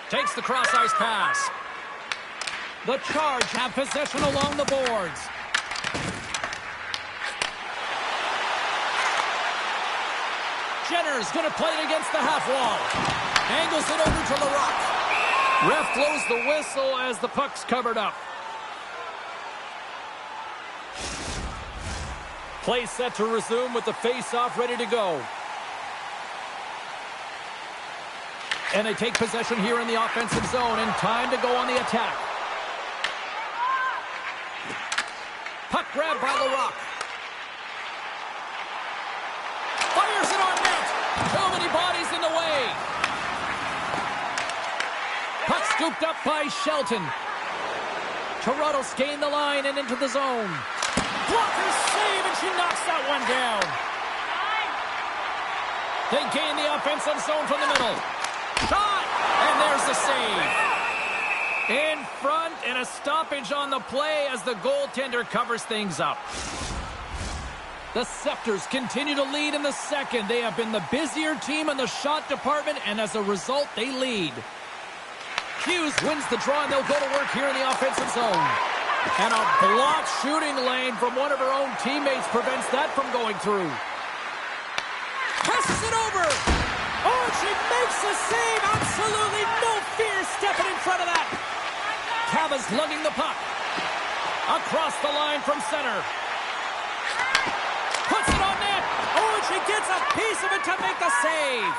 Takes the cross-ice pass. The Charge have possession along the boards. Jenner's going to play it against the half wall. Angles it over to LaRock. Ref blows the whistle as the puck's covered up. Play set to resume with the face-off ready to go. And they take possession here in the offensive zone, and time to go on the attack. Puck grab by LaRock. Fires it on net. Too many bodies in the way. Puck scooped up by Shelton. Toronto's gained the line and into the zone. Blocker save, and she knocks that one down. They gain the offensive zone from the middle. Shot! And there's the save. In front, and a stoppage on the play as the goaltender covers things up. The Scepters continue to lead in the second. They have been the busier team in the shot department, and as a result, they lead. Hughes wins the draw, and they'll go to work here in the offensive zone. And a blocked shooting lane from one of her own teammates prevents that from going through. Passes it over. Oh, she makes the save. Absolutely no fear stepping in front of that. Cava's lugging the puck. Across the line from center. Puts it on net. Oh, and she gets a piece of it to make the save.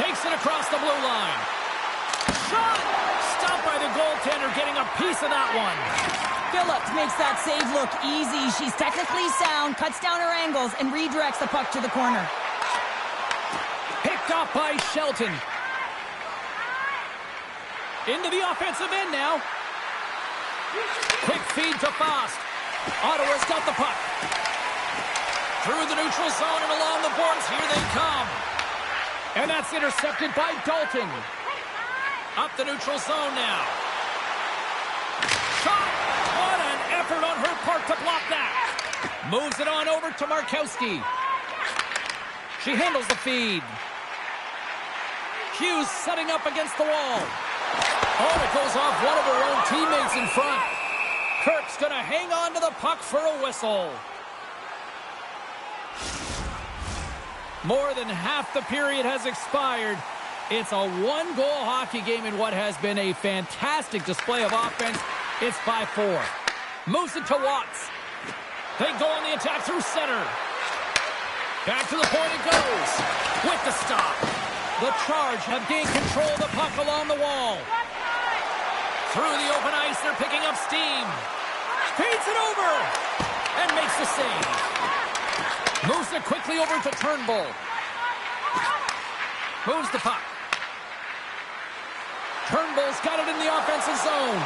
Takes it across the blue line. Shot! Stopped by the goaltender, getting a piece of that one. Phillips makes that save look easy. She's technically sound, cuts down her angles, and redirects the puck to the corner. Picked off by Shelton. Into the offensive end now. Quick feed to Fost. Ottawa's got the puck. Through the neutral zone and along the boards. Here they come. And that's intercepted by Dalton. Up the neutral zone now. Shot! What an effort on her part to block that. Moves it on over to Markowski. She handles the feed. Hughes setting up against the wall. Oh, it goes off one of her own teammates in front. Kirk's going to hang on to the puck for a whistle. More than half the period has expired. It's a one-goal hockey game in what has been a fantastic display of offense. It's by 4. Moves it to Watts. They go on the attack through center. Back to the point it goes. With the stop. The Charge have gained control of the puck along the wall. Through the open ice, they're picking up steam. Feeds it over. And makes the save. Moves it quickly over to Turnbull. Moves the puck. Turnbull's got it in the offensive zone.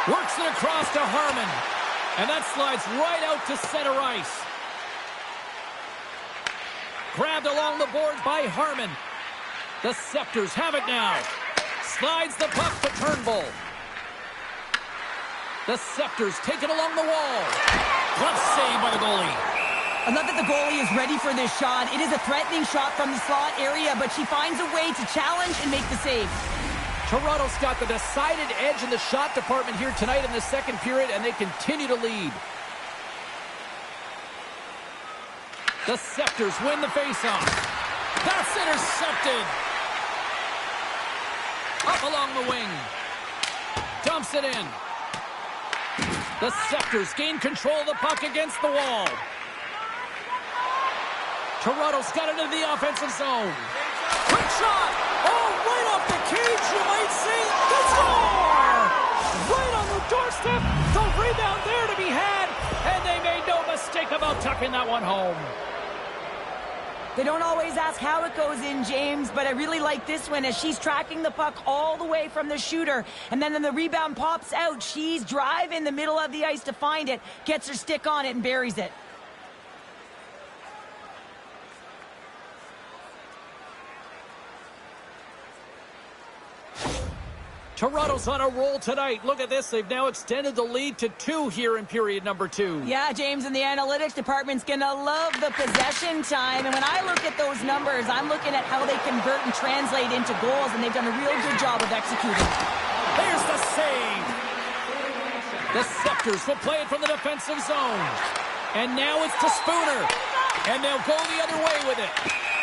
Works it across to Harmon. And that slides right out to center ice. Grabbed along the boards by Harmon. The Scepters have it now. Slides the puck to Turnbull. The Scepters take it along the wall. Glove save by the goalie. I love that the goalie is ready for this shot. It is a threatening shot from the slot area, but she finds a way to challenge and make the save. Toronto's got the decided edge in the shot department here tonight in the second period, and they continue to lead. The Scepters win the faceoff. That's intercepted. Up along the wing. Dumps it in. The Scepters gain control of the puck against the wall. Toronto's got it into the offensive zone. Quick shot. Oh, right off the cage, you might say. The score! Right on the doorstep. The rebound there to be had. And they made no mistake about tucking that one home. They don't always ask how it goes in, James, but I really like this one as she's tracking the puck all the way from the shooter. And then when the rebound pops out, she's driving the middle of the ice to find it, gets her stick on it, and buries it. Toronto's on a roll tonight. Look at this. They've now extended the lead to 2 here in period number 2. Yeah, James, and the analytics department's going to love the possession time. And when I look at those numbers, I'm looking at how they convert and translate into goals, and they've done a real good job of executing. There's the save. The Scepters will play it from the defensive zone. And now it's to Spooner. And they'll go the other way with it.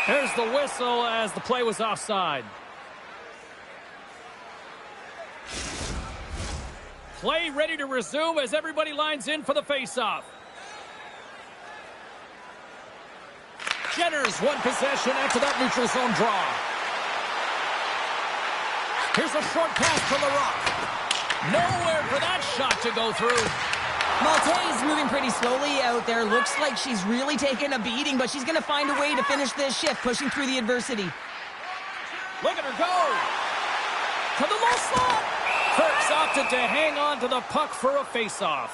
There's the whistle as the play was offside. Play ready to resume as everybody lines in for the faceoff. Jenner's won possession after that neutral zone draw. Here's a short pass to LaRock. Nowhere for that shot to go through. Maltese moving pretty slowly out there. Looks like she's really taking a beating, but she's going to find a way to finish this shift, pushing through the adversity. Look at her go. To the low slot. Kirk's opted to hang on to the puck for a faceoff.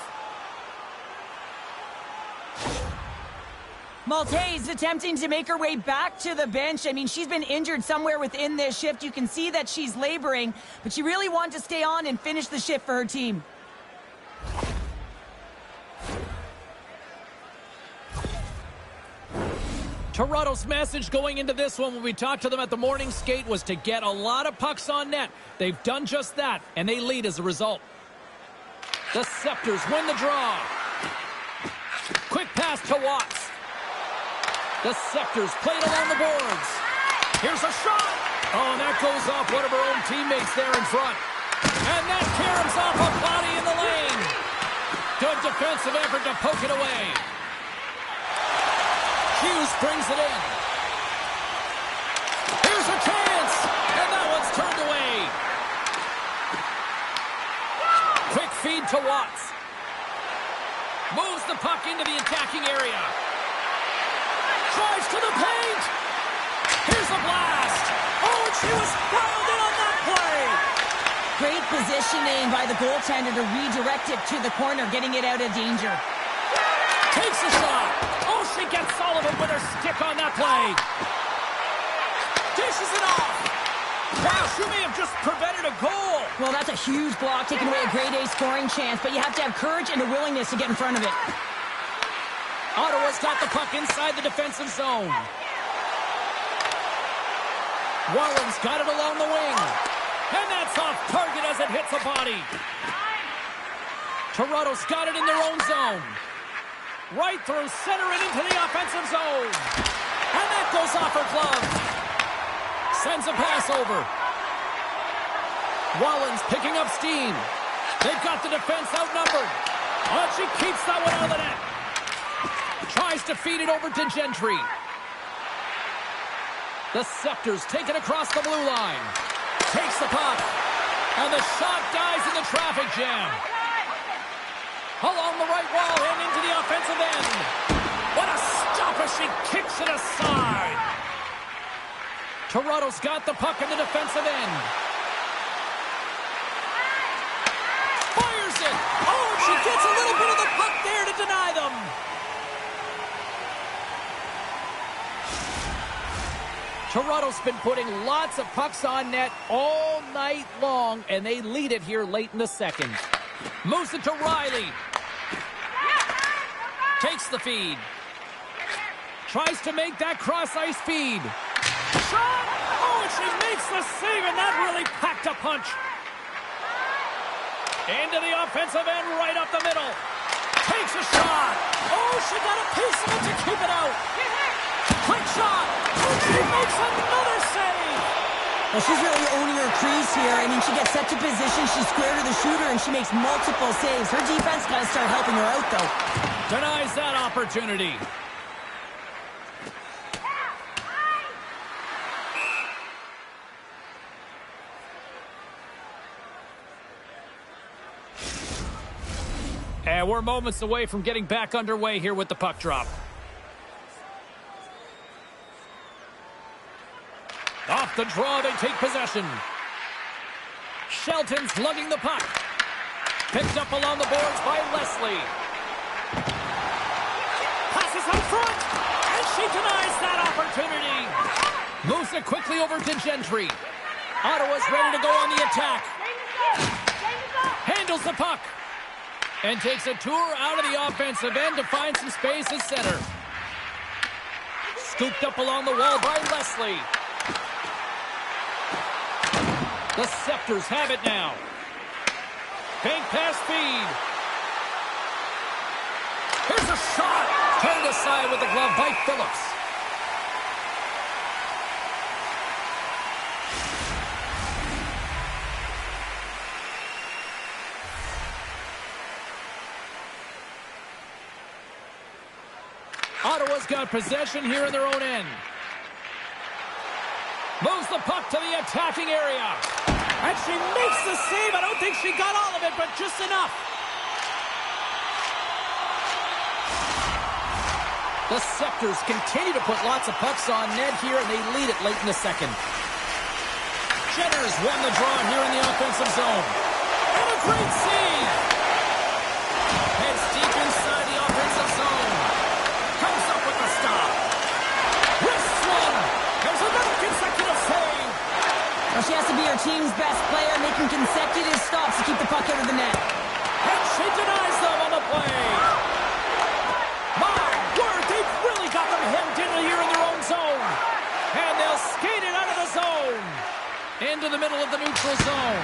Maltese attempting to make her way back to the bench. I mean, she's been injured somewhere within this shift. You can see that she's laboring, but she really wants to stay on and finish the shift for her team. Toronto's message going into this one when we talked to them at the morning skate was to get a lot of pucks on net. They've done just that, and they lead as a result. The Scepters win the draw. Quick pass to Watts. The Scepters played along the boards. Here's a shot. Oh, and that goes off one of her own teammates there in front. And that caroms off a body in the lane. Good defensive effort to poke it away. Hughes brings it in. Here's a chance, and that one's turned away. Quick feed to Watts. Moves the puck into the attacking area. Drives to the paint. Here's a blast. Oh, and she was fouled in on that play. Great positioning by the goaltender to redirect it to the corner, getting it out of danger. Takes a shot. Oh, she gets Sullivan with her stick on that play. Dishes it off. Wow, she may have just prevented a goal. Well, that's a huge block, taking away a grade A scoring chance, but you have to have courage and a willingness to get in front of it. Ottawa's got the puck inside the defensive zone. Warren's got it along the wing. And that's off target as it hits a body. Toronto's got it in their own zone. Right through center and into the offensive zone. And that goes off her glove. Sends a pass over. Wallen's picking up steam. They've got the defense outnumbered. Oh, she keeps that one out of the net. Tries to feed it over to Gentry. The Scepters take it across the blue line. Takes the puck. And the shot dies in the traffic jam. Along the right wall and into the offensive end. What a stop as she kicks it aside. Toronto's got the puck in the defensive end. Fires it. Oh, she gets a little bit of the puck there to deny them. Toronto's been putting lots of pucks on net all night long, and they lead it here late in the second. Moves it to Riley. Takes the feed. Tries to make that cross-ice feed. Shot! Oh, and she makes the save, and that really packed a punch. Into the offensive end, right up the middle. Takes a shot. Oh, she got a piece of it to keep it out. Quick shot. Oh, she makes another save. Well, she's really owning her crease here. I mean, she gets set to position, she's square to the shooter, and she makes multiple saves. Her defense got to start helping her out, though. Denies that opportunity. And we're moments away from getting back underway here with the puck drop. Off the draw, they take possession. Shelton's lugging the puck. Picked up along the boards by Leslie. Passes out front, and she denies that opportunity. Moves it quickly over to Gentry. Ottawa's ready to go on the attack. Handles the puck. And takes a tour out of the offensive end to find some space at center. Scooped up along the wall by Leslie. The Scepters have it now. Bank pass feed. Here's a shot. Turned aside with the glove by Phillips. Ottawa's got possession here in their own end. Moves the puck to the attacking area. And she makes the save. I don't think she got all of it, but just enough. The Scepters continue to put lots of pucks on net here, and they lead it late in the second. Jenner's won the draw here in the offensive zone. And a great save. Heads deep inside the offensive zone. Comes up with the stop. Wrists one. There's another consecutive save. Well, she has to be her team's best player, making consecutive stops to keep the puck out of the net. And she denies them on the play. My word, they've really got them hemmed in here in their own zone. And they'll skate it out of the zone. Into the middle of the neutral zone.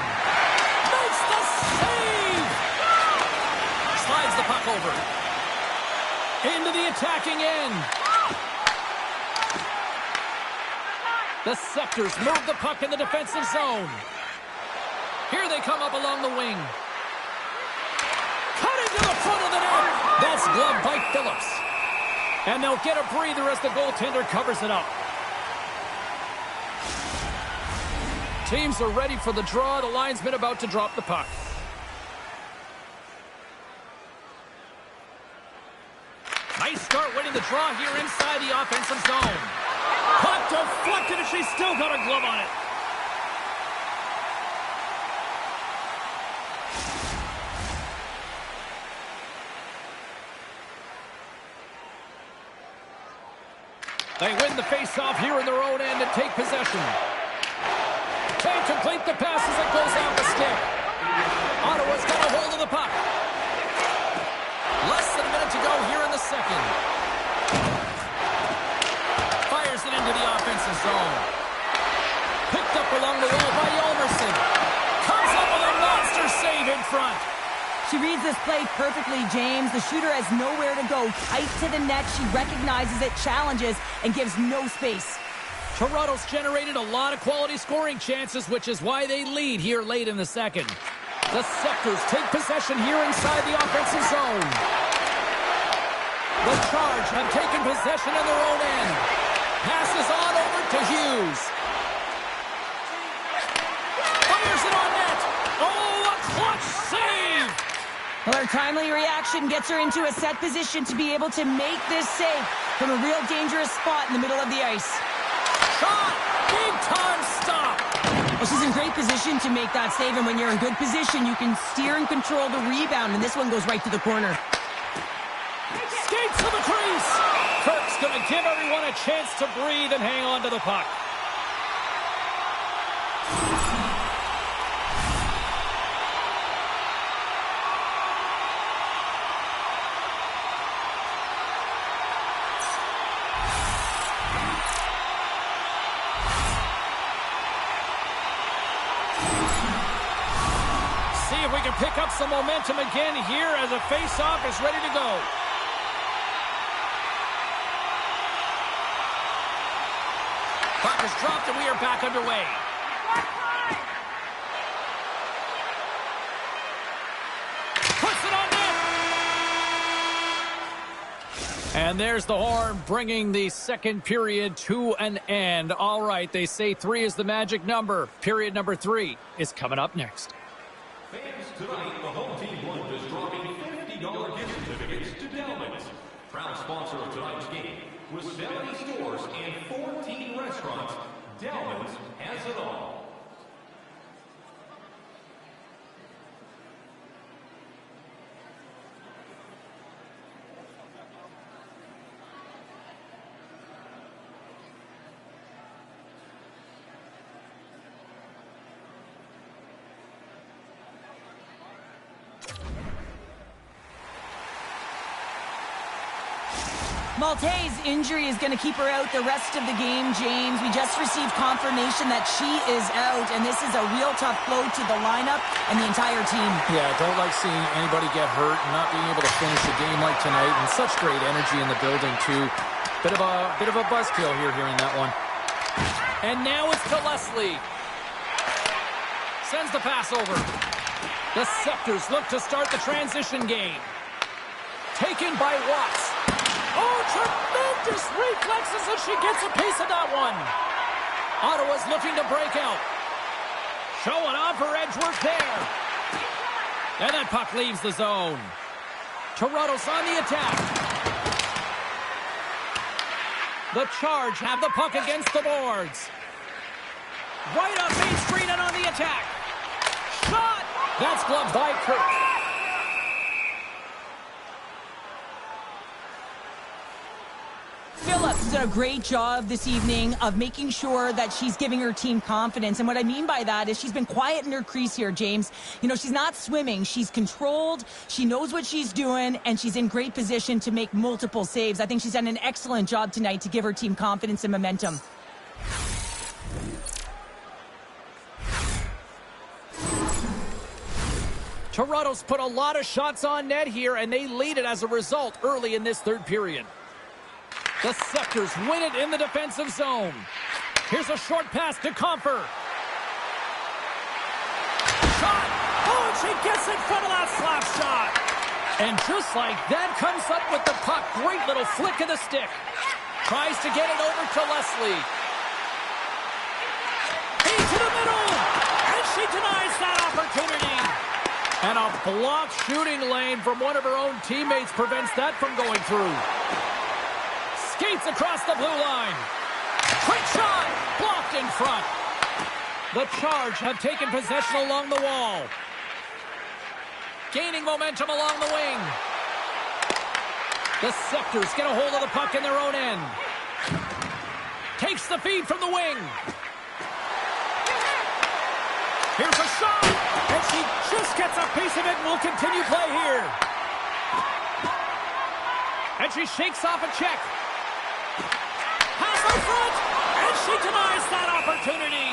Makes the save. Slides the puck over. Into the attacking end. The Scepters move the puck in the defensive zone. Here they come up along the wing. Cutting to the front of the net. That's gloved by Phillips. And they'll get a breather as the goaltender covers it up. Teams are ready for the draw. The linesman about to drop the puck. Nice start winning the draw here inside the offensive zone. Puck deflected, and she's still got a glove on it. They win the face-off here in their own end and take possession. Can't complete the pass as it goes off the stick. Ottawa's got a hold of the puck. Less than a minute to go here in the second. Fires it into the offensive zone. Picked up along the wall by Yolmerson. She reads this play perfectly, James. The shooter has nowhere to go. Tight to the net. She recognizes it, challenges, and gives no space. Toronto's generated a lot of quality scoring chances, which is why they lead here late in the second. The Scepters take possession here inside the offensive zone. The Charge have taken possession in their own end. Passes on over to Hughes. Fires it on net. Oh, a clutch save! Well, her timely reaction gets her into a set position to be able to make this save from a real dangerous spot in the middle of the ice. Shot! Big time stop! Well, she's in great position to make that save, and when you're in good position, you can steer and control the rebound, and this one goes right to the corner. Skates to the crease! Kirk's going to give everyone a chance to breathe and hang on to the puck. See if we can pick up some momentum again here as a face-off is ready to go. Puck is dropped and we are back underway. Puts it on net. And there's the horn bringing the second period to an end. All right, they say 3 is the magic number. Period number 3 is coming up next. Fans, tonight the home team Blunt is dropping $50 gift certificates to Delvin's. Proud sponsor of tonight's game. With 70 stores and 14 restaurants, Delvin's has it all. Maltese injury is going to keep her out the rest of the game, James. We just received confirmation that she is out, and this is a real tough blow to the lineup and the entire team. Yeah, I don't like seeing anybody get hurt and not being able to finish a game like tonight, and such great energy in the building, too. Bit of a buzzkill here hearing that one. And now it's to Leslie. Sends the pass over. The Scepters look to start the transition game. Taken by Watts. Oh, tremendous reflexes as she gets a piece of that one. Ottawa's looking to break out. Showing off her edge work there. And that puck leaves the zone. Toronto's on the attack. The Charge have the puck against the boards. Right on Main Street and on the attack. Shot! That's gloved by Kirk. Phillips did a great job this evening of making sure that she's giving her team confidence. And what I mean by that is she's been quiet in her crease here, James. You know, she's not swimming. She's controlled. She knows what she's doing, and she's in great position to make multiple saves. I think she's done an excellent job tonight to give her team confidence and momentum. Toronto's put a lot of shots on net here, and they lead it as a result early in this third period. The Scepters win it in the defensive zone. Here's a short pass to Comfer. Shot! Oh, and she gets in front of that slap shot. And just like that, comes up with the puck. Great little flick of the stick. Tries to get it over to Leslie. Into the middle! And she denies that opportunity. And a blocked shooting lane from one of her own teammates prevents that from going through. Skates across the blue line. Quick shot! Blocked in front. The Charge have taken possession along the wall. Gaining momentum along the wing. The Scepters get a hold of the puck in their own end. Takes the feed from the wing. Here's a shot! And she just gets a piece of it and will continue play here. And she shakes off a check. Pass in front! And she denies that opportunity.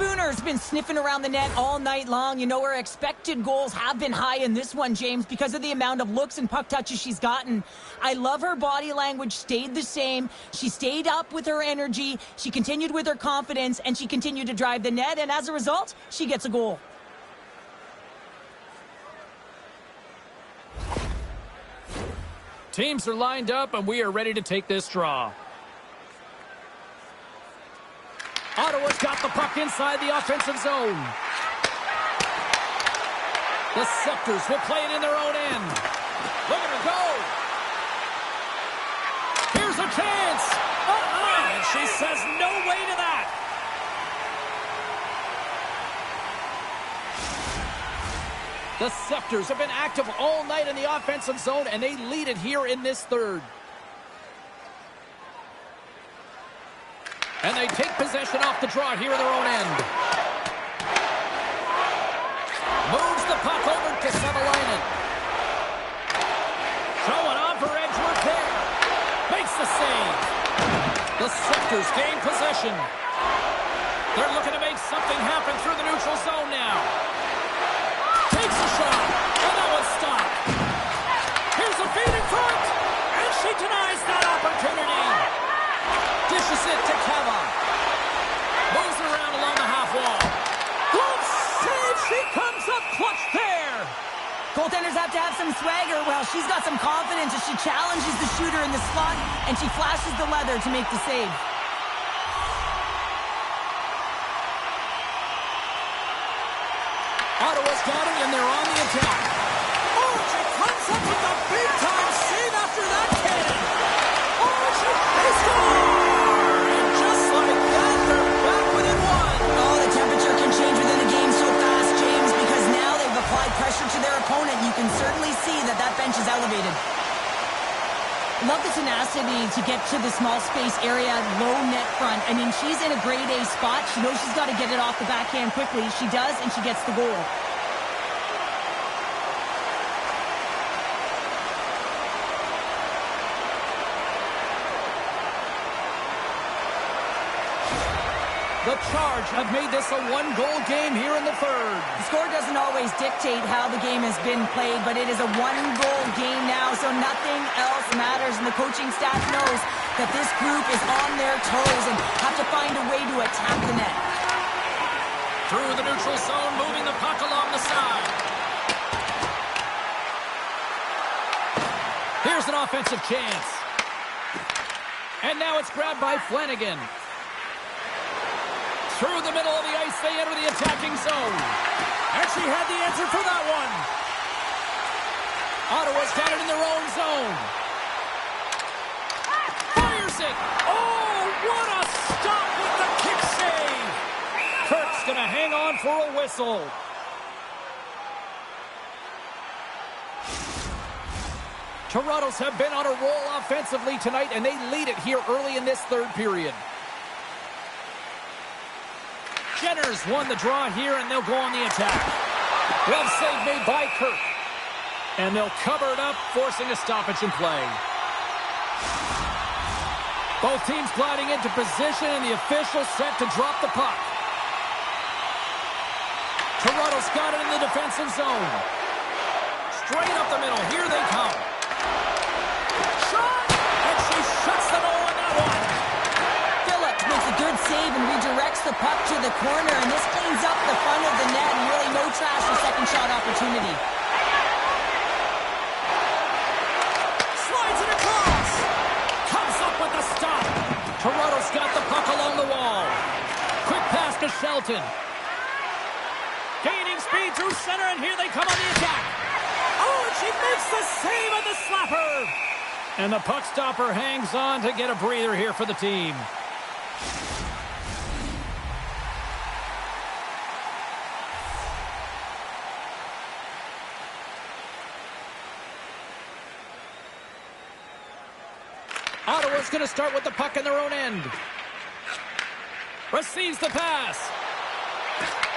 Spooner's been sniffing around the net all night long. You know, her expected goals have been high in this one, James, because of the amount of looks and puck touches she's gotten. I love her body language stayed the same. She stayed up with her energy. She continued with her confidence, and she continued to drive the net, and as a result, she gets a goal. Teams are lined up, and we are ready to take this draw. Ottawa's got the puck inside the offensive zone. The Scepters will play it in their own end. Look at her go. Here's a chance. And she says no way to that. The Scepters have been active all night in the offensive zone, and they lead it here in this third. And they take possession off the draw here in their own end. Moves the puck over to Savalainen. Showing off her edge work there. Makes the save. The Scepters gain possession. They're looking to make something happen through the neutral zone now. Takes a shot. And that one's stopped. Here's a feed in front. And she denies that opportunity. Dishes it to Kava. Moves around along the half wall. Glove save. She comes up clutch there. Goaltenders have to have some swagger. Well, she's got some confidence as she challenges the shooter in the slot, and she flashes the leather to make the save. Ottawa's got it, and they're on the attack. Oh, she comes up with a big-time save after that cannon. Oh, she scored! And just like that, they're back within one. Oh, the temperature can change within the game so fast, James, because now they've applied pressure to their opponent. You can certainly see that that bench is elevated. Love the tenacity to get to the small space area, low net front. I mean, she's in a grade A spot. She knows she's got to get it off the backhand quickly. She does, and she gets the goal. The Charge have made this a one-goal game here in the third. The score doesn't always dictate how the game has been played, but it is a one-goal game now, so nothing else matters. And the coaching staff knows that this group is on their toes and have to find a way to attack the net. Through the neutral zone, moving the puck along the side. Here's an offensive chance. And now it's grabbed by Flanagan. Through the middle of the ice, they enter the attacking zone. And she had the answer for that one. Ottawa's got it in their own zone. Fires it. Oh, what a stop with the kick save. Kirk's going to hang on for a whistle. Toronto's have been on a roll offensively tonight, and they lead it here early in this third period. Jenner's won the draw here, and they'll go on the attack. Glove save made by Kirk. And they'll cover it up, forcing a stoppage in play. Both teams gliding into position, and the official set to drop the puck. Toronto's got it in the defensive zone. Straight up the middle. Here they come. Shot! And she shuts the door on that one. Phillips makes a good save and redirects the puck to the corner, and this cleans up the front of the net, and really no trash for second shot opportunity. Slides it across. Comes up with a stop. Toronto's got the puck along the wall. Quick pass to Shelton. Gaining speed through center, and here they come on the attack. Oh, and she makes the save on the slapper. And the puck stopper hangs on to get a breather here for the team. Ottawa's going to start with the puck in their own end. Receives the pass.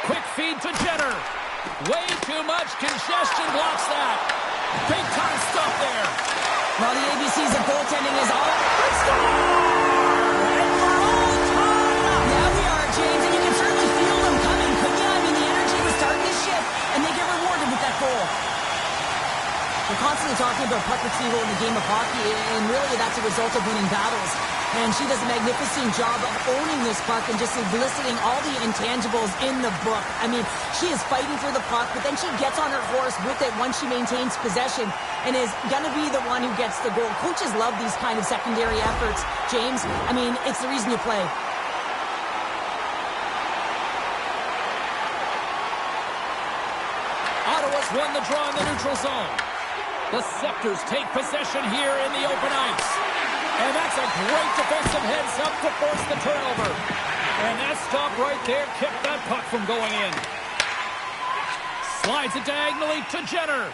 Quick feed to Jenner. Way too much congestion blocks that. Big time stuff there. Well, the ABCs of goaltending is all... And we're all tied up. Yeah, we are, James, and you can certainly feel them obviously that's a result of winning battles. And she does a magnificent job of owning this puck and just eliciting all the intangibles in the book. I mean, she is fighting for the puck, but then she gets on her horse with it once she maintains possession and is going to be the one who gets the goal. Coaches love these kind of secondary efforts, James. I mean, it's the reason you play. Ottawa's won the draw in the neutral zone. The Scepters take possession here in the open ice. And that's a great defensive heads-up to force the turnover. And that stop right there kept that puck from going in. Slides it diagonally to Jenner.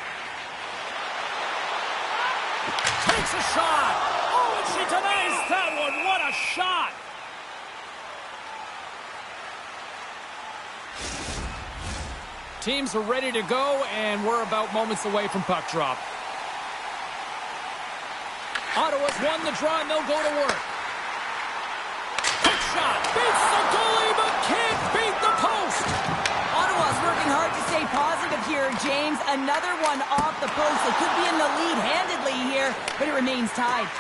Takes a shot. Oh, and she denies that one. What a shot. Teams are ready to go, and we're about moments away from puck drop. Ottawa's won the draw, and they'll go to work. Quick shot. Beats the goalie, but can't beat the post. Ottawa's working hard to stay positive here, James. Another one off the post. They could be in the lead handedly here, but it remains tied.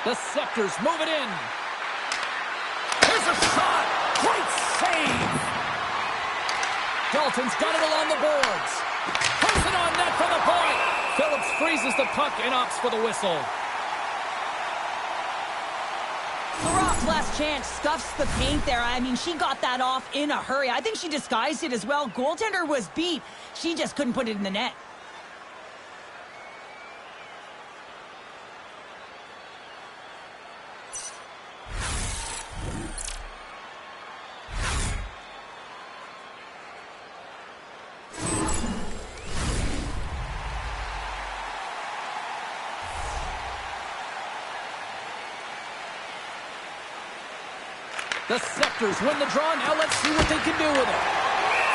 The Scepters move it in. Here's a shot. Great save. Dalton's got it along the boards. Puts it on net for the point. Phillips freezes the puck and opts for the whistle. Larock's last chance scuffs the paint there. I mean, she got that off in a hurry. I think she disguised it as well. Goaltender was beat. She just couldn't put it in the net. The Scepters win the draw. Now let's see what they can do with it.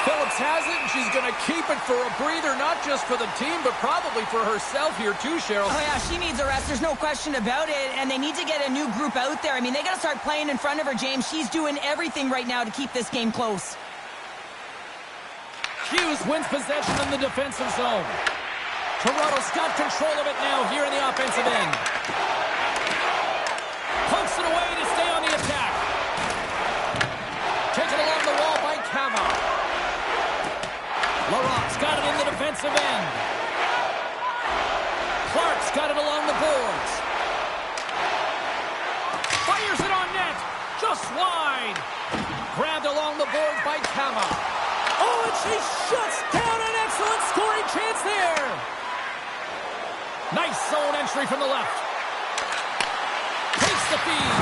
Phillips has it, and she's going to keep it for a breather, not just for the team, but probably for herself here too, Cheryl. Oh, yeah, she needs a rest. There's no question about it, and they need to get a new group out there. I mean, they got to start playing in front of her, James. She's doing everything right now to keep this game close. Hughes wins possession in the defensive zone. Toronto's got control of it now here in the offensive end. Pumps it away to stay on the attack. Taken along the wall by Kama. Larock's got it in the defensive end. Clark's got it along the boards. Fires it on net. Just wide. Grabbed along the boards by Kama. Oh, and she shuts down an excellent scoring chance there. Nice zone entry from the left. Takes the feed.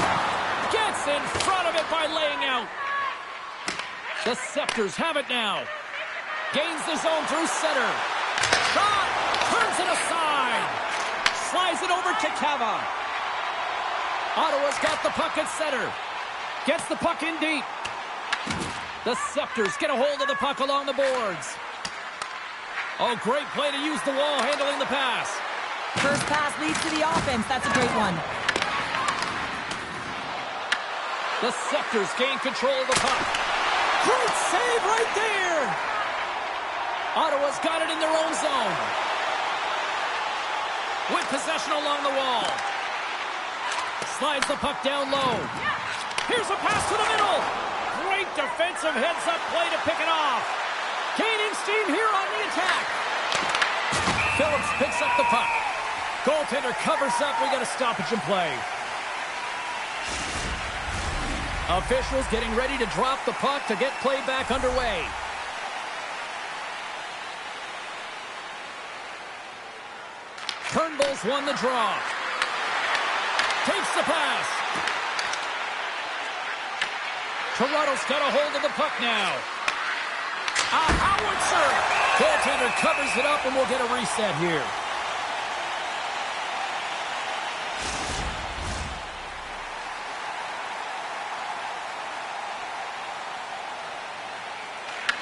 Gets in front of it by laying out. The Scepters have it now. Gains the zone through center. Shot! Turns it aside. Slides it over to Kava. Ottawa's got the puck at center. Gets the puck in deep. The Scepters get a hold of the puck along the boards. Oh, great play to use the wall handling the pass. First pass leads to the offense. That's a great one. The Scepters gain control of the puck. Great save right there! Ottawa's got it in their own zone. With possession along the wall. Slides the puck down low. Here's a pass to the middle. Great defensive heads-up play to pick it off. Gaining steam here on the attack. Phillips picks up the puck. Goaltender covers up. We got a stoppage in play. Officials getting ready to drop the puck to get play back underway. Turnbull's won the draw. Takes the pass. Toronto's got a hold of the puck now. A howitzer. Goaltender covers it up, and we'll get a reset here.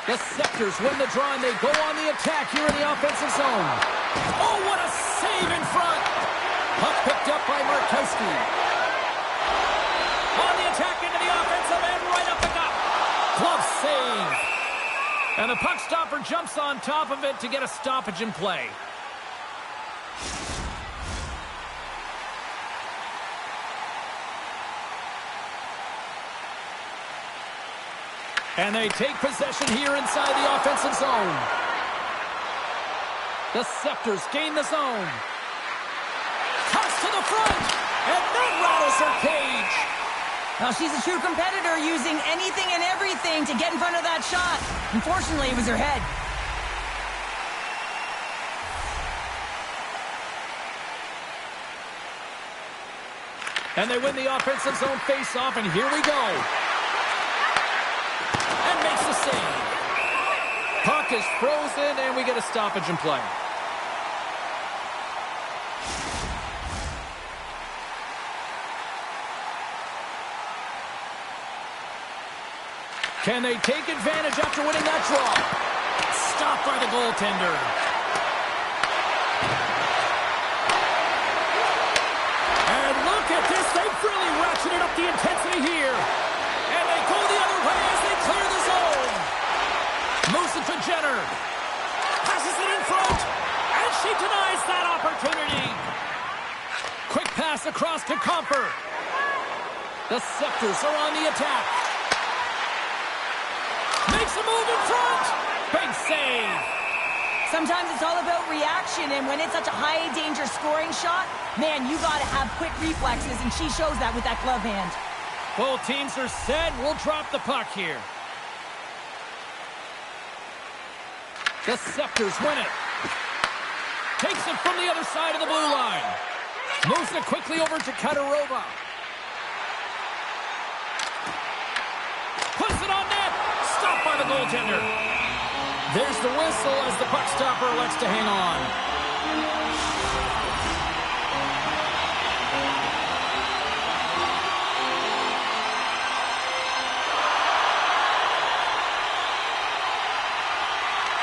The Scepters win the draw, and they go on the attack here in the offensive zone. Oh, what a save in front! Puck picked up by Markowski. On the attack into the offensive end, right up the gut. Glove save. And the puck stopper jumps on top of it to get a stoppage in play. And they take possession here inside the offensive zone. The Scepters gain the zone. Toss to the front. And that rattles her cage. Well, she's a true competitor, using anything and everything to get in front of that shot. Unfortunately, it was her head. And they win the offensive zone face-off, and here we go. And makes the save. Puck is frozen, and we get a stoppage in play. Can they take advantage after winning that draw? Stopped by the goaltender. And look at this. They've really ratcheted up the intensity here. And they go the other way as they clear the zone. Moves it to Jenner. Passes it in front. And she denies that opportunity. Quick pass across to Comper. The Scepters are on the attack. Makes a move in front. Big save. Sometimes it's all about reaction, and when it's such a high-danger scoring shot, man, you got to have quick reflexes, and she shows that with that glove hand. Both teams are set. We'll drop the puck here. The Scepters win it. Takes it from the other side of the blue line. Moves it quickly over to Katarova. Puts it on net. Stopped by the goaltender. There's the whistle as the puck stopper elects to hang on.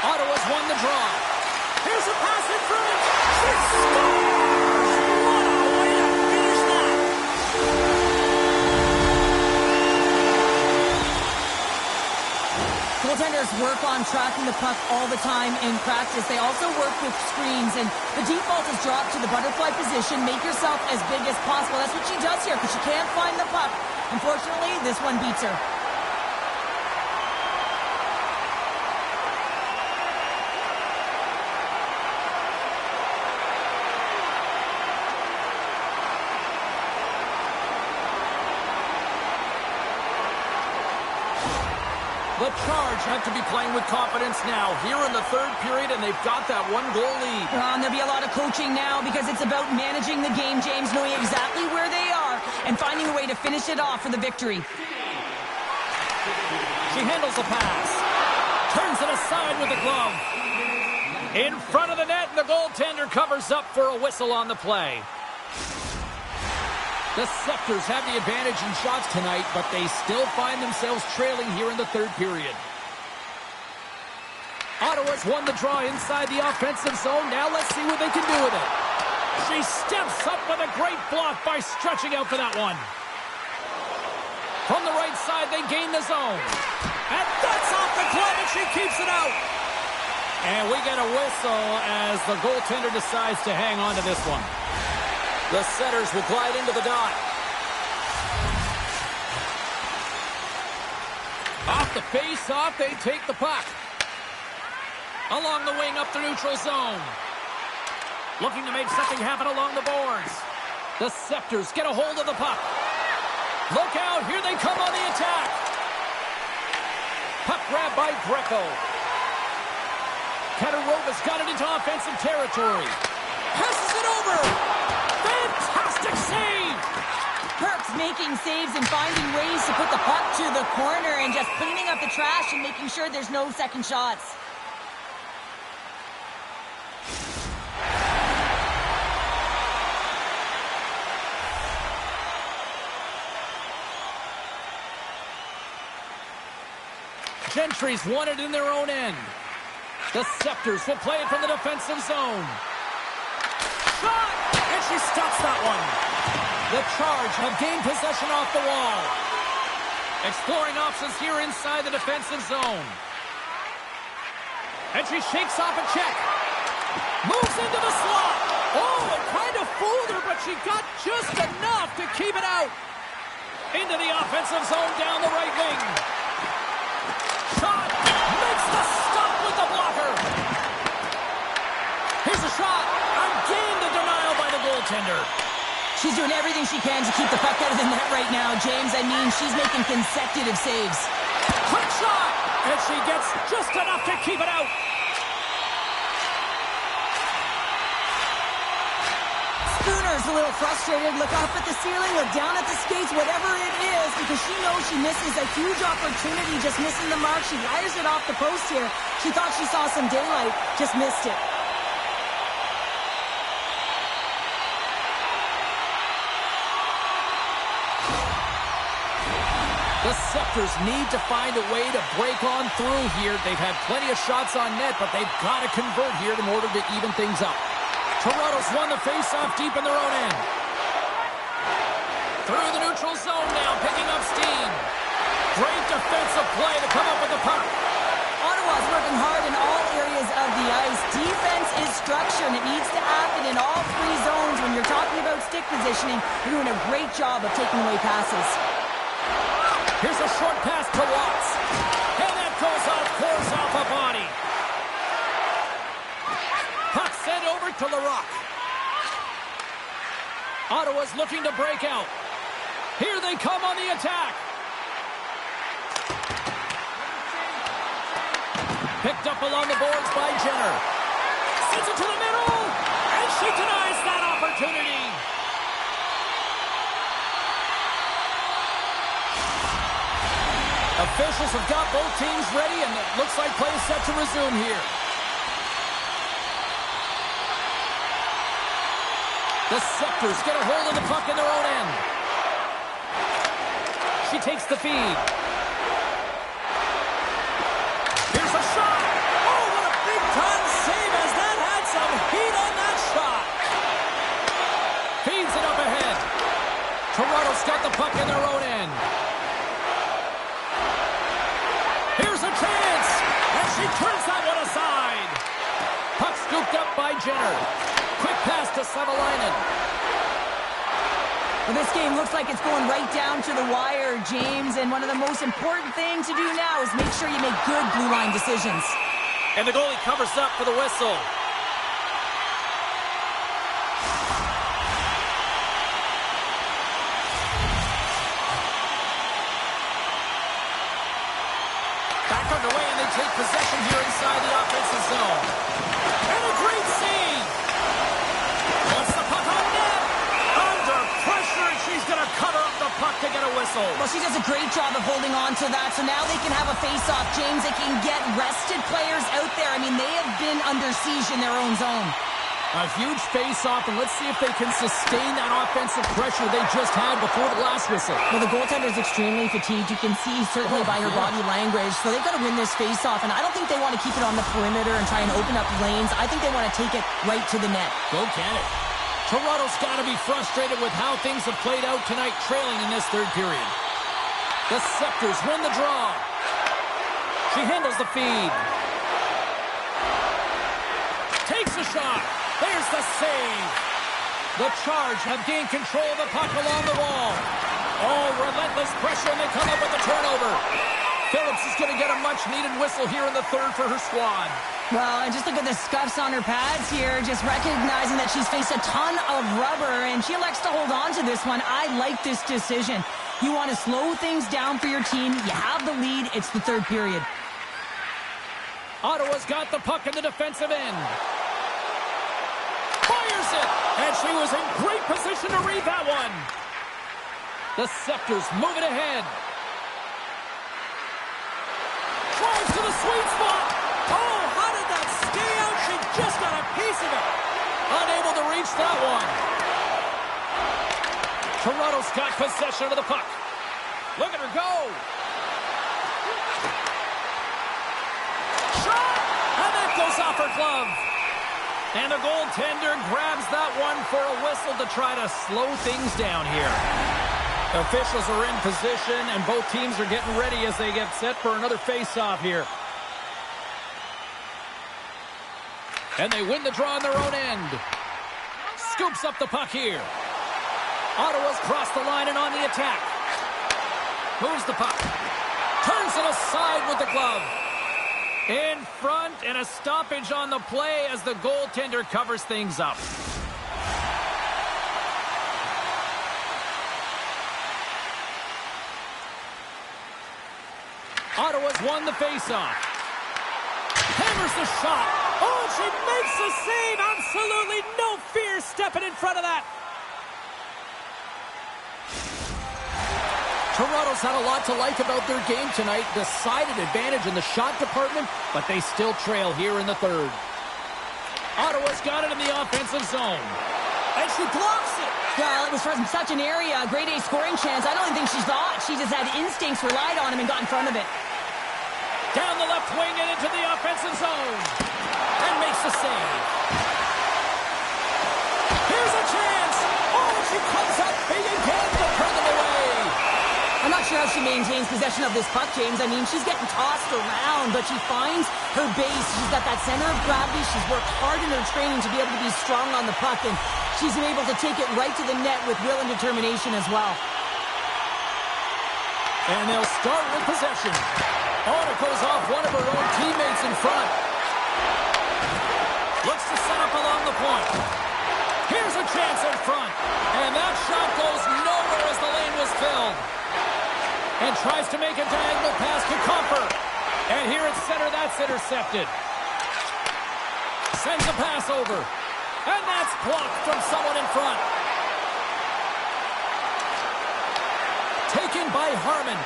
Ottawa's won the draw. Here's a pass in front. She scores! What a way to finish that! Goaltenders work on tracking the puck all the time in practice. They also work with screens, and the default is drop to the butterfly position. Make yourself as big as possible. That's what she does here because she can't find the puck. Unfortunately, this one beats her. The Charge have to be playing with confidence now here in the third period, and they've got that one-goal lead. And there'll be a lot of coaching now because it's about managing the game, James, knowing exactly where they are and finding a way to finish it off for the victory. She handles the pass. Turns it aside with the glove. In front of the net, and the goaltender covers up for a whistle on the play. The Scepters have the advantage in shots tonight, but they still find themselves trailing here in the third period. Ottawa's won the draw inside the offensive zone. Now let's see what they can do with it. She steps up with a great block by stretching out for that one. From the right side, they gain the zone. And that's off the glove, and she keeps it out. And we get a whistle as the goaltender decides to hang on to this one. The Setters will glide into the dot. Off the face-off, they take the puck. Along the wing up the neutral zone. Looking to make something happen along the boards. The Scepters get a hold of the puck. Look out, here they come on the attack. Puck grab by Greco. Katarova's got it into offensive territory. Passes it over. Fantastic save! Perks making saves and finding ways to put the puck to the corner and just cleaning up the trash and making sure there's no second shots. Gentry's won it in their own end. The Scepters will play it from the defensive zone. Shot! And she stops that one. The Charge have gained possession off the wall. Exploring options here inside the defensive zone. And she shakes off a check. Moves into the slot. Oh, it kind of fooled her, but she got just enough to keep it out. Into the offensive zone down the right wing. She's doing everything she can to keep the puck out of the net right now, James. I mean, she's making consecutive saves. Quick shot! And she gets just enough to keep it out. Spooner's a little frustrated. Look up at the ceiling, look down at the skates, whatever it is, because she knows she misses a huge opportunity, just missing the mark. She wires it off the post here. She thought she saw some daylight, just missed it. The Scepters need to find a way to break on through here. They've had plenty of shots on net, but they've got to convert here in order to even things up. Toronto's won the faceoff deep in their own end. Through the neutral zone now, picking up steam. Great defensive play to come up with the puck. Ottawa's working hard in all areas of the ice. Defense is structure, and it needs to happen in all three zones. When you're talking about stick positioning, you're doing a great job of taking away passes. Here's a short pass to Watts. And that goes off course off a body. Puck sent over to Larocque. Ottawa's looking to break out. Here they come on the attack. Picked up along the boards by Jenner. Sends it to the middle. And she denies that opportunity. Officials have got both teams ready, and it looks like play is set to resume here. The Scepters get a hold of the puck in their own end. She takes the feed. Here's a shot. Oh, what a big-time save as that had some heat on that shot. Feeds it up ahead. Toronto's got the puck in their own end. Here's a chance, and she turns that one aside. Puck scooped up by Jenner. Quick pass to Savalainen. Well, this game looks like it's going right down to the wire, James, and one of the most important things to do now is make sure you make good blue line decisions. And the goalie covers up for the whistle. Back underway, and they take possession here inside the offensive zone. And a great save! Wants the puck on net! Under pressure, and she's going to cover up the puck to get a whistle. Well, she does a great job of holding on to that, so now they can have a face-off, James. They can get rested players out there. I mean, they have been under siege in their own zone. A huge face-off, and let's see if they can sustain that offensive pressure they just had before the last whistle. Well, the goaltender is extremely fatigued. You can see certainly by her body language. So they've got to win this face-off, and I don't think they want to keep it on the perimeter and try and open up lanes. I think they want to take it right to the net. Go get it. Toronto's got to be frustrated with how things have played out tonight, trailing in this third period. The Scepters win the draw. She handles the feed. Takes a shot. There's the save. The Charge have gained control of the puck along the wall. Oh, relentless pressure, and they come up with the turnover. Phillips is going to get a much-needed whistle here in the third for her squad. Well, and just look at the scuffs on her pads here, just recognizing that she's faced a ton of rubber, and she elects to hold on to this one. I like this decision. You want to slow things down for your team. You have the lead. It's the third period. Ottawa's got the puck in the defensive end. Fires it! And she was in great position to read that one. The Scepters moving ahead. Drives to the sweet spot. Oh, how did that stay out? She just got a piece of it. Unable to reach that one. Toronto's got possession of the puck. Look at her go. Shot! And that goes off her glove. And the goaltender grabs that one for a whistle to try to slow things down here. Officials are in position, and both teams are getting ready as they get set for another face-off here. And they win the draw on their own end. Scoops up the puck here. Ottawa's crossed the line and on the attack. Moves the puck. Turns it aside with the glove. In front, and a stoppage on the play as the goaltender covers things up. Ottawa's won the faceoff. Hammers the shot. Oh, and she makes the save. Absolutely no fear stepping in front of that. Toronto's had a lot to like about their game tonight. Decided advantage in the shot department, but they still trail here in the third. Ottawa's got it in the offensive zone. And she blocks it. Well, it was from such an area, a grade A scoring chance. I don't think she thought. She just had instincts, relied on him, and got in front of it. Down the left wing and into the offensive zone. And makes the save. Here's a chance. Oh, she comes up big again to turn them away. I'm not sure how she maintains possession of this puck, James. I mean, she's getting tossed around, but she finds her base. She's got that center of gravity. She's worked hard in her training to be able to be strong on the puck, and she's been able to take it right to the net with will and determination as well. And they'll start with possession. Ottawa goes off one of her own teammates in front. Looks to set up along the point. Here's a chance in front. And that shot goes nowhere as the lane was filled. And tries to make a diagonal pass to Comfort. And here at center, that's intercepted. Sends a pass over. And that's blocked from someone in front. Taken by Harmon.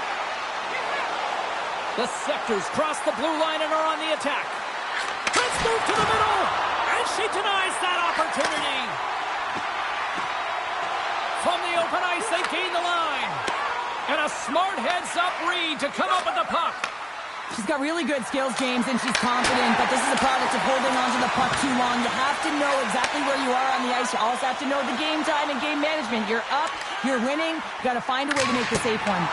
The Scepters cross the blue line and are on the attack. Let's move to the middle. And she denies that opportunity. From the open ice, they gain the line. And a smart heads-up read to come up with the puck. She's got really good skills, James, and she's confident, but this is a product of holding on to the puck too long. You have to know exactly where you are on the ice. You also have to know the game time and game management. You're up, you're winning, you got to find a way to make the safe one.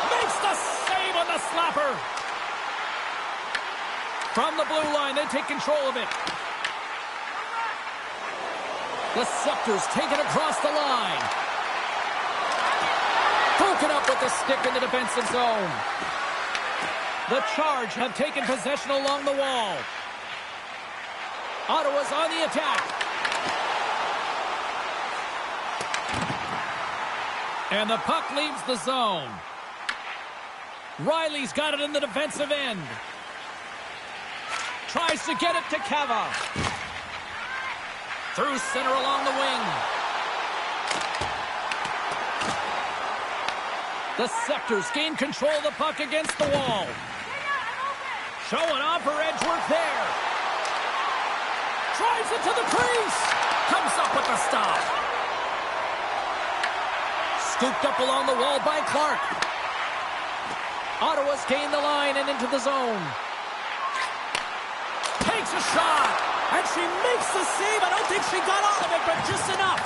Makes the save on the slapper. From the blue line, they take control of it. The Scepters take it across the line. Broken up with the stick in the defensive zone. The Charge have taken possession along the wall. Ottawa's on the attack. And the puck leaves the zone. Riley's got it in the defensive end. Tries to get it to Cava. Through center along the wing. The Scepters gain control of the puck against the wall. Showing off her edge work there. Drives it to the crease. Comes up with the stop. Scooped up along the wall by Clark. Ottawa's gained the line and into the zone. Takes a shot. And she makes the save. I don't think she got all of it, but just enough.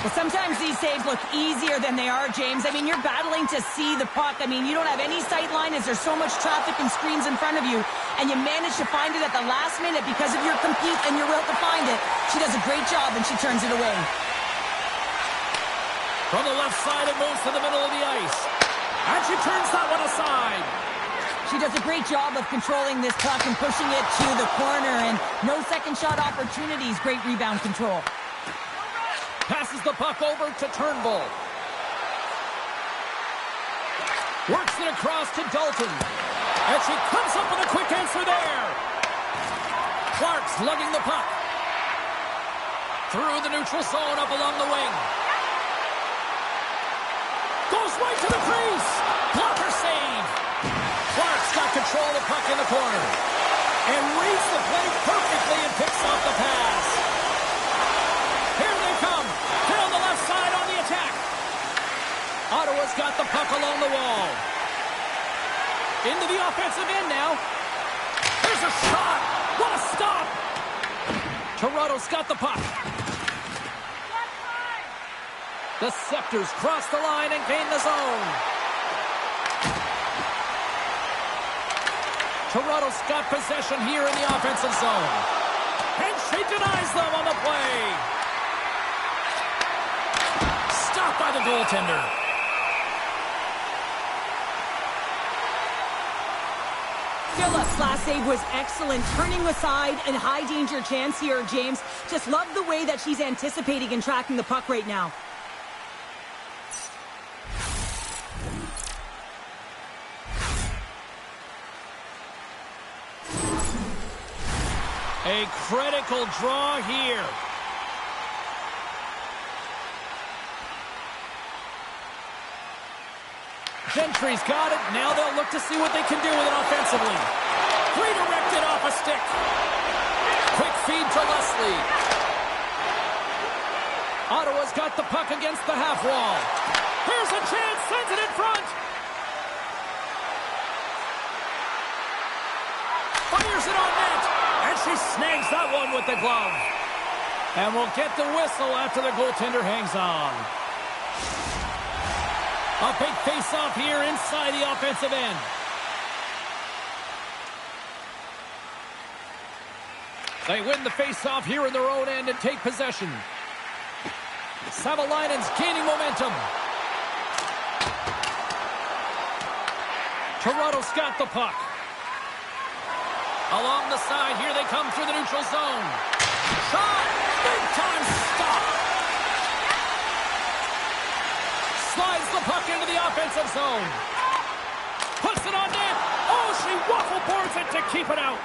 Well, sometimes these saves look easier than they are, James. I mean, you're battling to see the puck. I mean, you don't have any sight line as there's so much traffic and screens in front of you, and you manage to find it at the last minute because of your compete and your will to find it. She does a great job, and she turns it away. From the left side, it moves to the middle of the ice. And she turns that one aside. She does a great job of controlling this puck and pushing it to the corner, and no second shot opportunities. Great rebound control. Passes the puck over to Turnbull. Works it across to Dalton. And she comes up with a quick answer there. Clark's lugging the puck. Through the neutral zone up along the wing. Goes right to the crease. Blocker save. Clark's got control of the puck in the corner. And reads the play perfectly and picks off the pass. Here they come. Down the left side on the attack. Ottawa's got the puck along the wall. Into the offensive end now. There's a shot. What a stop. Toronto's got the puck. The Scepters cross the line and gain the zone. Toronto's got possession here in the offensive zone. And she denies them on the play. Stopped by the goaltender. Phillips' last save was excellent, turning aside and high danger chance here, James. Just love the way that she's anticipating and tracking the puck right now. A critical draw here. Gentry's got it. Now they'll look to see what they can do with it offensively. Redirected off a stick. Quick feed to Leslie. Ottawa's got the puck against the half wall. Here's a chance. Sends it in front. Fires it on net. And she snags that one with the glove. And we'll get the whistle after the goaltender hangs on. A big face-off here inside the offensive end. They win the face-off here in their own end and take possession. Savalainen's gaining momentum. Toronto's got the puck. Along the side, here they come through the neutral zone. Shot! Big time stop! Slides the puck into the offensive zone. Puts it on net. Oh, she waffle boards it to keep it out.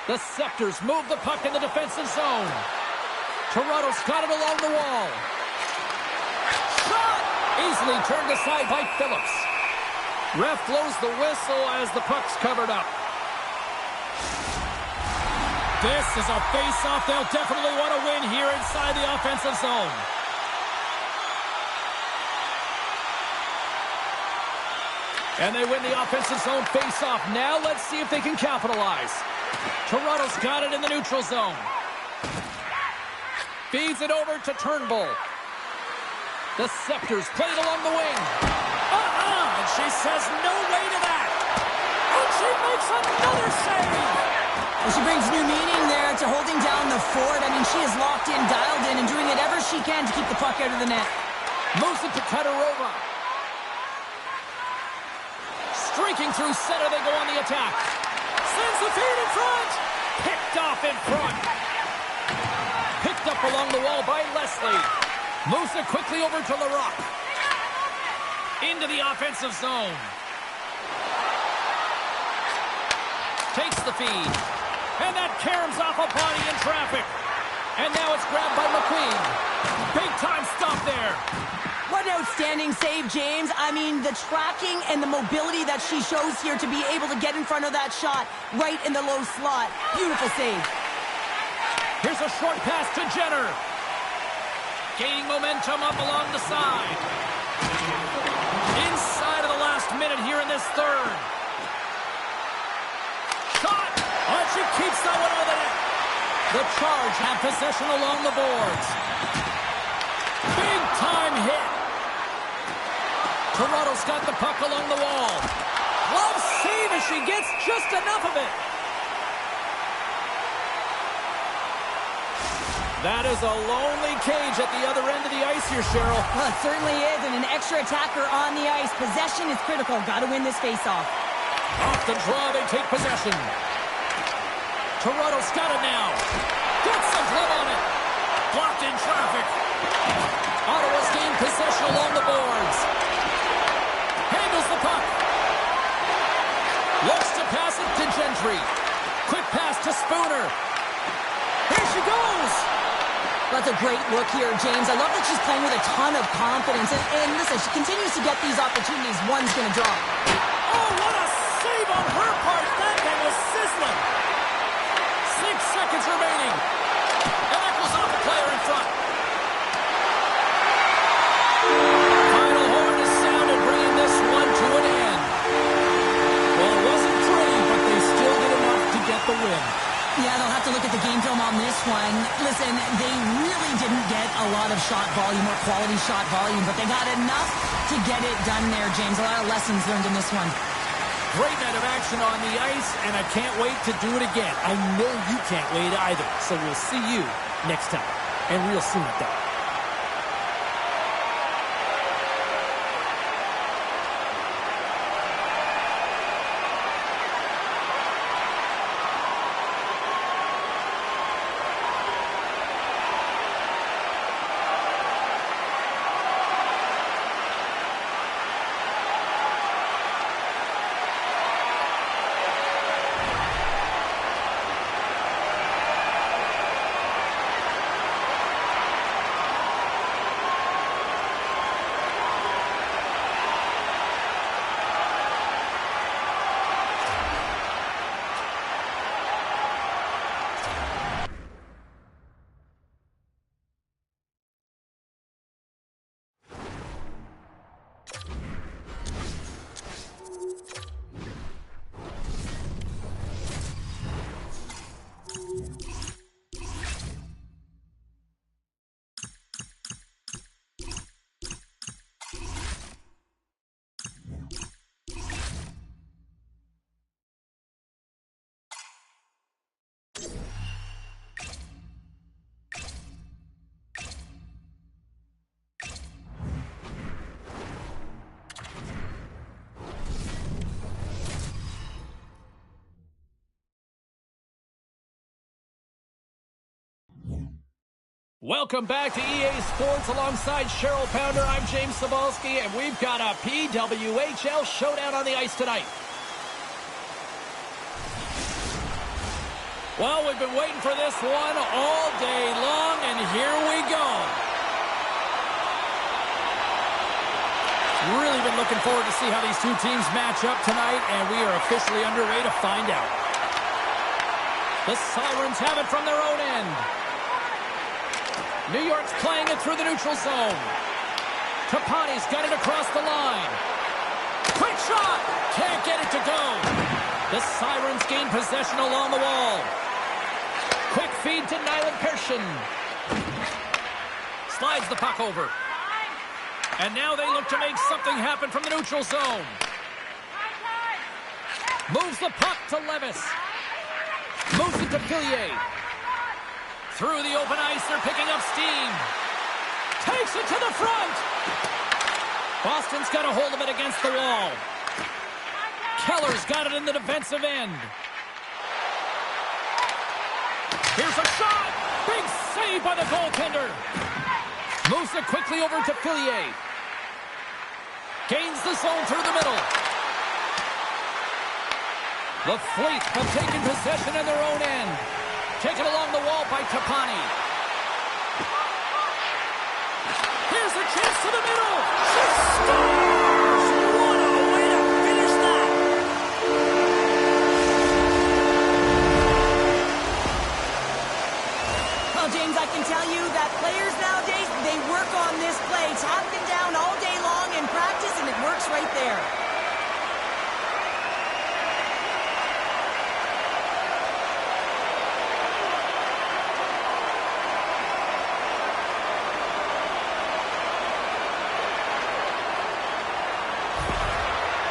The Scepters move the puck in the defensive zone. Toronto's got it along the wall. Shot! Easily turned aside by Phillips. Ref blows the whistle as the puck's covered up. This is a face-off they'll definitely want to win here inside the offensive zone. And they win the offensive zone face-off. Now let's see if they can capitalize. Toronto's got it in the neutral zone. Feeds it over to Turnbull. The Scepters play it along the wing. And she says no way to that. And she makes another save. Well, she brings new meaning there to holding down the fort. I mean, she is locked in, dialed in, and doing whatever she can to keep the puck out of the net. Moves it to Katarova. Streaking through center, they go on the attack. Sends the feed in front. Picked off in front. Picked up along the wall by Leslie. Moves it quickly over to LaRock. Into the offensive zone. Takes the feed. And that caroms off a body in traffic. And now it's grabbed by McQueen. Big time stop there. What an outstanding save, James. I mean, the tracking and the mobility that she shows here to be able to get in front of that shot right in the low slot. Beautiful save. Here's a short pass to Jenner. Gaining momentum up along the side. Inside of the last minute here in this third. Shot! Oh, she keeps that one on the net. The Charge have possession along the boards. Big time hit. Toronto's got the puck along the wall. Glove save as she gets just enough of it. That is a lonely cage at the other end of the ice here, Cheryl. Well, it certainly is, and an extra attacker on the ice. Possession is critical. Got to win this faceoff. Off the draw, they take possession. Toronto's got it now. Gets a glove on it. Blocked in traffic. Ottawa's gained possession along the boards. Handles the puck. Looks to pass it to Gentry. Quick pass to Spooner. Here she goes. That's a great look here, James. I love that she's playing with a ton of confidence. And listen, she continues to get these opportunities. One's going to drop. Oh, what a save on her part. That thing was sizzling. 6 seconds remaining. And that goes off the player in front. Final horn is sounded, bringing this one to an end. Well, it wasn't pretty, but they still did enough to get the win. Yeah, they'll have to look at the game film on this one. Listen, they really didn't get a lot of shot volume or quality shot volume, but they got enough to get it done there, James. A lot of lessons learned in this one. Great night of action on the ice, and I can't wait to do it again. I know you can't wait either, so we'll see you next time, and real soon at that. Welcome back to EA Sports alongside Cheryl Pounder. I'm James Cebulski, and we've got a PWHL showdown on the ice tonight. Well, we've been waiting for this one all day long, and here we go. Really been looking forward to see how these two teams match up tonight, and we are officially underway to find out. The Sirens have it from their own end. New York's playing it through the neutral zone. Tapani's got it across the line. Quick shot! Can't get it to go. The Sirens gain possession along the wall. Quick feed to Nyland Persson. Slides the puck over. And now they look to make something happen from the neutral zone. Moves the puck to Levis. Moves it to Fillier. Through the open ice, they're picking up steam. Takes it to the front. Boston's got a hold of it against the wall. Keller's got it in the defensive end. Here's a shot. Big save by the goaltender. Moves it quickly over to Fillier. Gains the zone through the middle. The Fleet have taken possession in their own end. Taken along the wall by Tapani. Here's a chance to the middle. She scores! What a way to finish that! Well, James, I can tell you that players nowadays, they work on this play. It's happened down all day long in practice, and it works right there.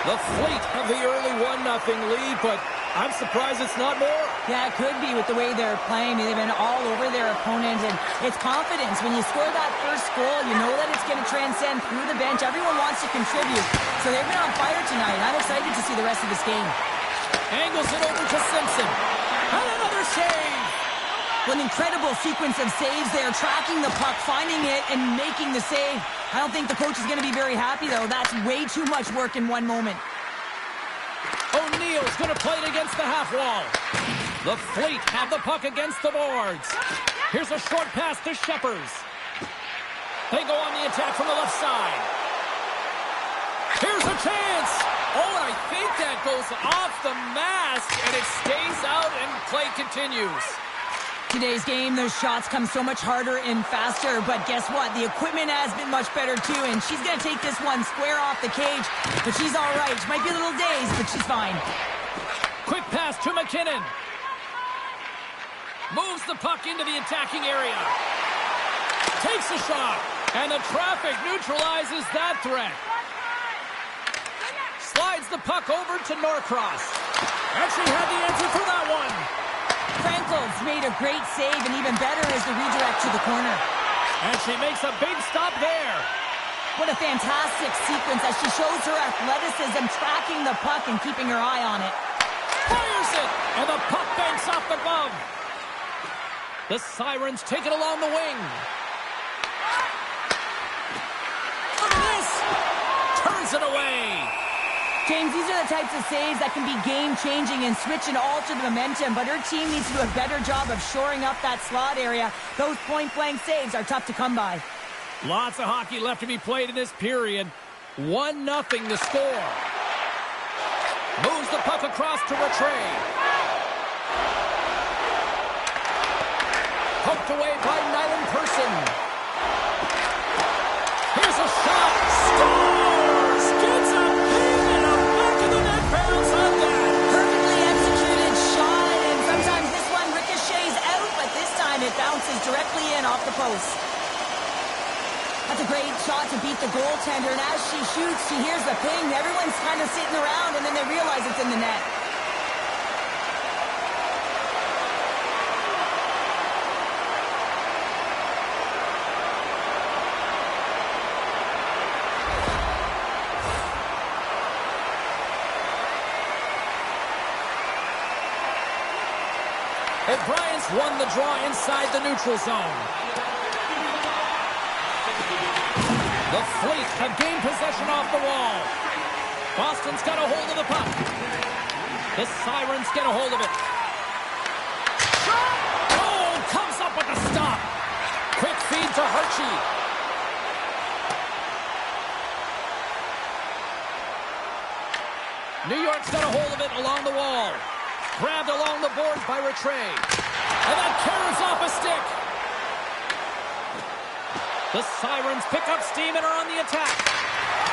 The Fleet have the early 1-0 lead, but I'm surprised it's not more. Yeah, it could be with the way they're playing. They've been all over their opponent, and it's confidence. When you score that first goal, you know that it's going to transcend through the bench. Everyone wants to contribute, so they've been on fire tonight. I'm excited to see the rest of this game. Angles it over to Simpson. And another save. An incredible sequence of saves there, tracking the puck, finding it, and making the save. I don't think the coach is going to be very happy, though. That's way too much work in one moment. O'Neill's going to play it against the half wall. The Fleet have the puck against the boards. Here's a short pass to Sheppers. They go on the attack from the left side. Here's a chance. Oh, and I think that goes off the mask, and it stays out, and play continues. Today's game, those shots come so much harder and faster, but guess what? The equipment has been much better too, and she's going to take this one square off the cage, but she's all right. She might be a little dazed, but she's fine. Quick pass to McKinnon. Moves the puck into the attacking area. Takes a shot, and the traffic neutralizes that threat. Slides the puck over to Norcross. And she had the answer for that one. Frankel's made a great save, and even better is the redirect to the corner. And she makes a big stop there. What a fantastic sequence as she shows her athleticism, tracking the puck and keeping her eye on it. Fires it, and the puck banks off the glove. The Sirens take it along the wing. Look at this. Turns it away. James, these are the types of saves that can be game-changing and switch and alter the momentum, but her team needs to do a better job of shoring up that slot area. Those point-blank saves are tough to come by. Lots of hockey left to be played in this period. 1-0 to score. Moves the puck across to Rattray. Poked away by Nyland Persson. Here's a shot. Scores! Gets a ping in the back of the net. Bounce on that. Perfectly executed shot, and sometimes this one ricochets out, but this time it bounces directly in off the post. That's a great shot to beat the goaltender, and as she shoots, she hears the ping. Everyone's kind of sitting around, and then they realize it's in the net. O'Brien's won the draw inside the neutral zone. The Fleet have gained possession off the wall. Boston's got a hold of the puck. The Sirens get a hold of it. Shot! Oh, comes up with the stop. Quick feed to Hershey. New York's got a hold of it along the wall. Grabbed along the boards by Rattray. And that carries off a stick. The Sirens pick up steam and are on the attack.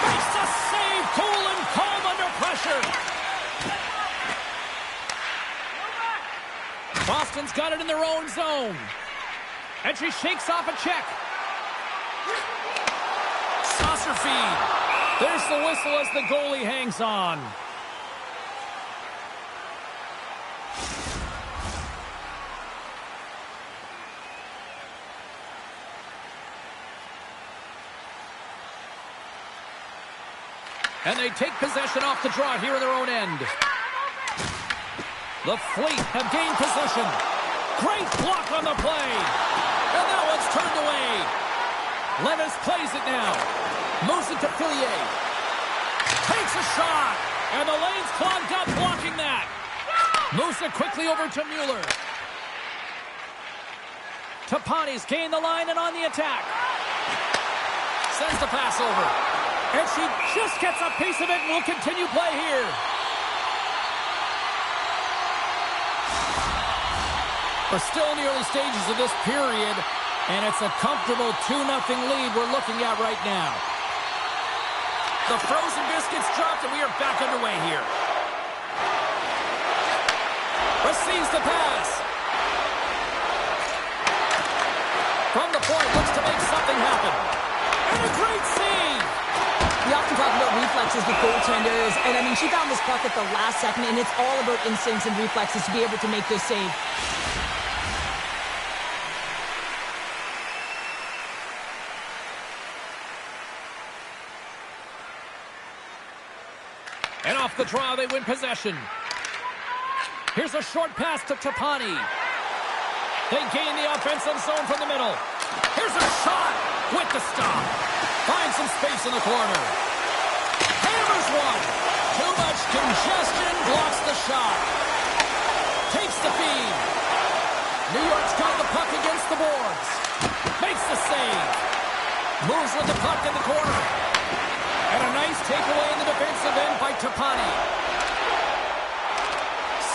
Makes a save. Cool and calm under pressure. Boston's got it in their own zone. And she shakes off a check. Saucer feed. There's the whistle as the goalie hangs on. And they take possession off the draw here in their own end. The Fleet have gained possession. Great block on the play. And that one's turned away. Levis plays it now. Moves it to Fillier. Takes a shot. And the lane's clogged up blocking that. Moves it quickly over to Mueller. Tapani's gained the line and on the attack. Sends the pass over. And she just gets a piece of it and will continue play here. We're still in the early stages of this period, and it's a comfortable 2-0 lead we're looking at right now. The frozen biscuits dropped, and we are back underway here. Receives the pass. From the point, looks to make something happen. And a great save. We often talk about reflexes with goaltenders, and I mean, she found this puck at the last second, and it's all about instincts and reflexes to be able to make this save. And off the draw, they win possession. Here's a short pass to Tapani. They gain the offensive zone from the middle. Here's a shot with the stop. Finds some space in the corner. Hammers one. Too much congestion. Blocks the shot. Takes the feed. New York's got the puck against the boards. Makes the save. Moves with the puck in the corner. And a nice takeaway in the defensive end by Tapani.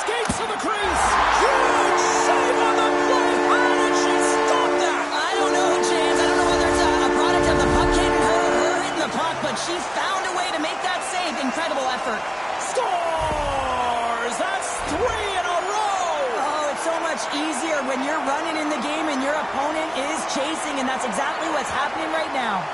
Skates to the crease. Huge save on the play. How did she stop that? I don't know, James. I don't know whether it's a product of the puck hitting her or her hitting the puck, but she found a way to make that save. Incredible effort. Scores! That's 3 in a row! Oh, it's so much easier when you're running in the game and your opponent is chasing, and that's exactly what's happening right now.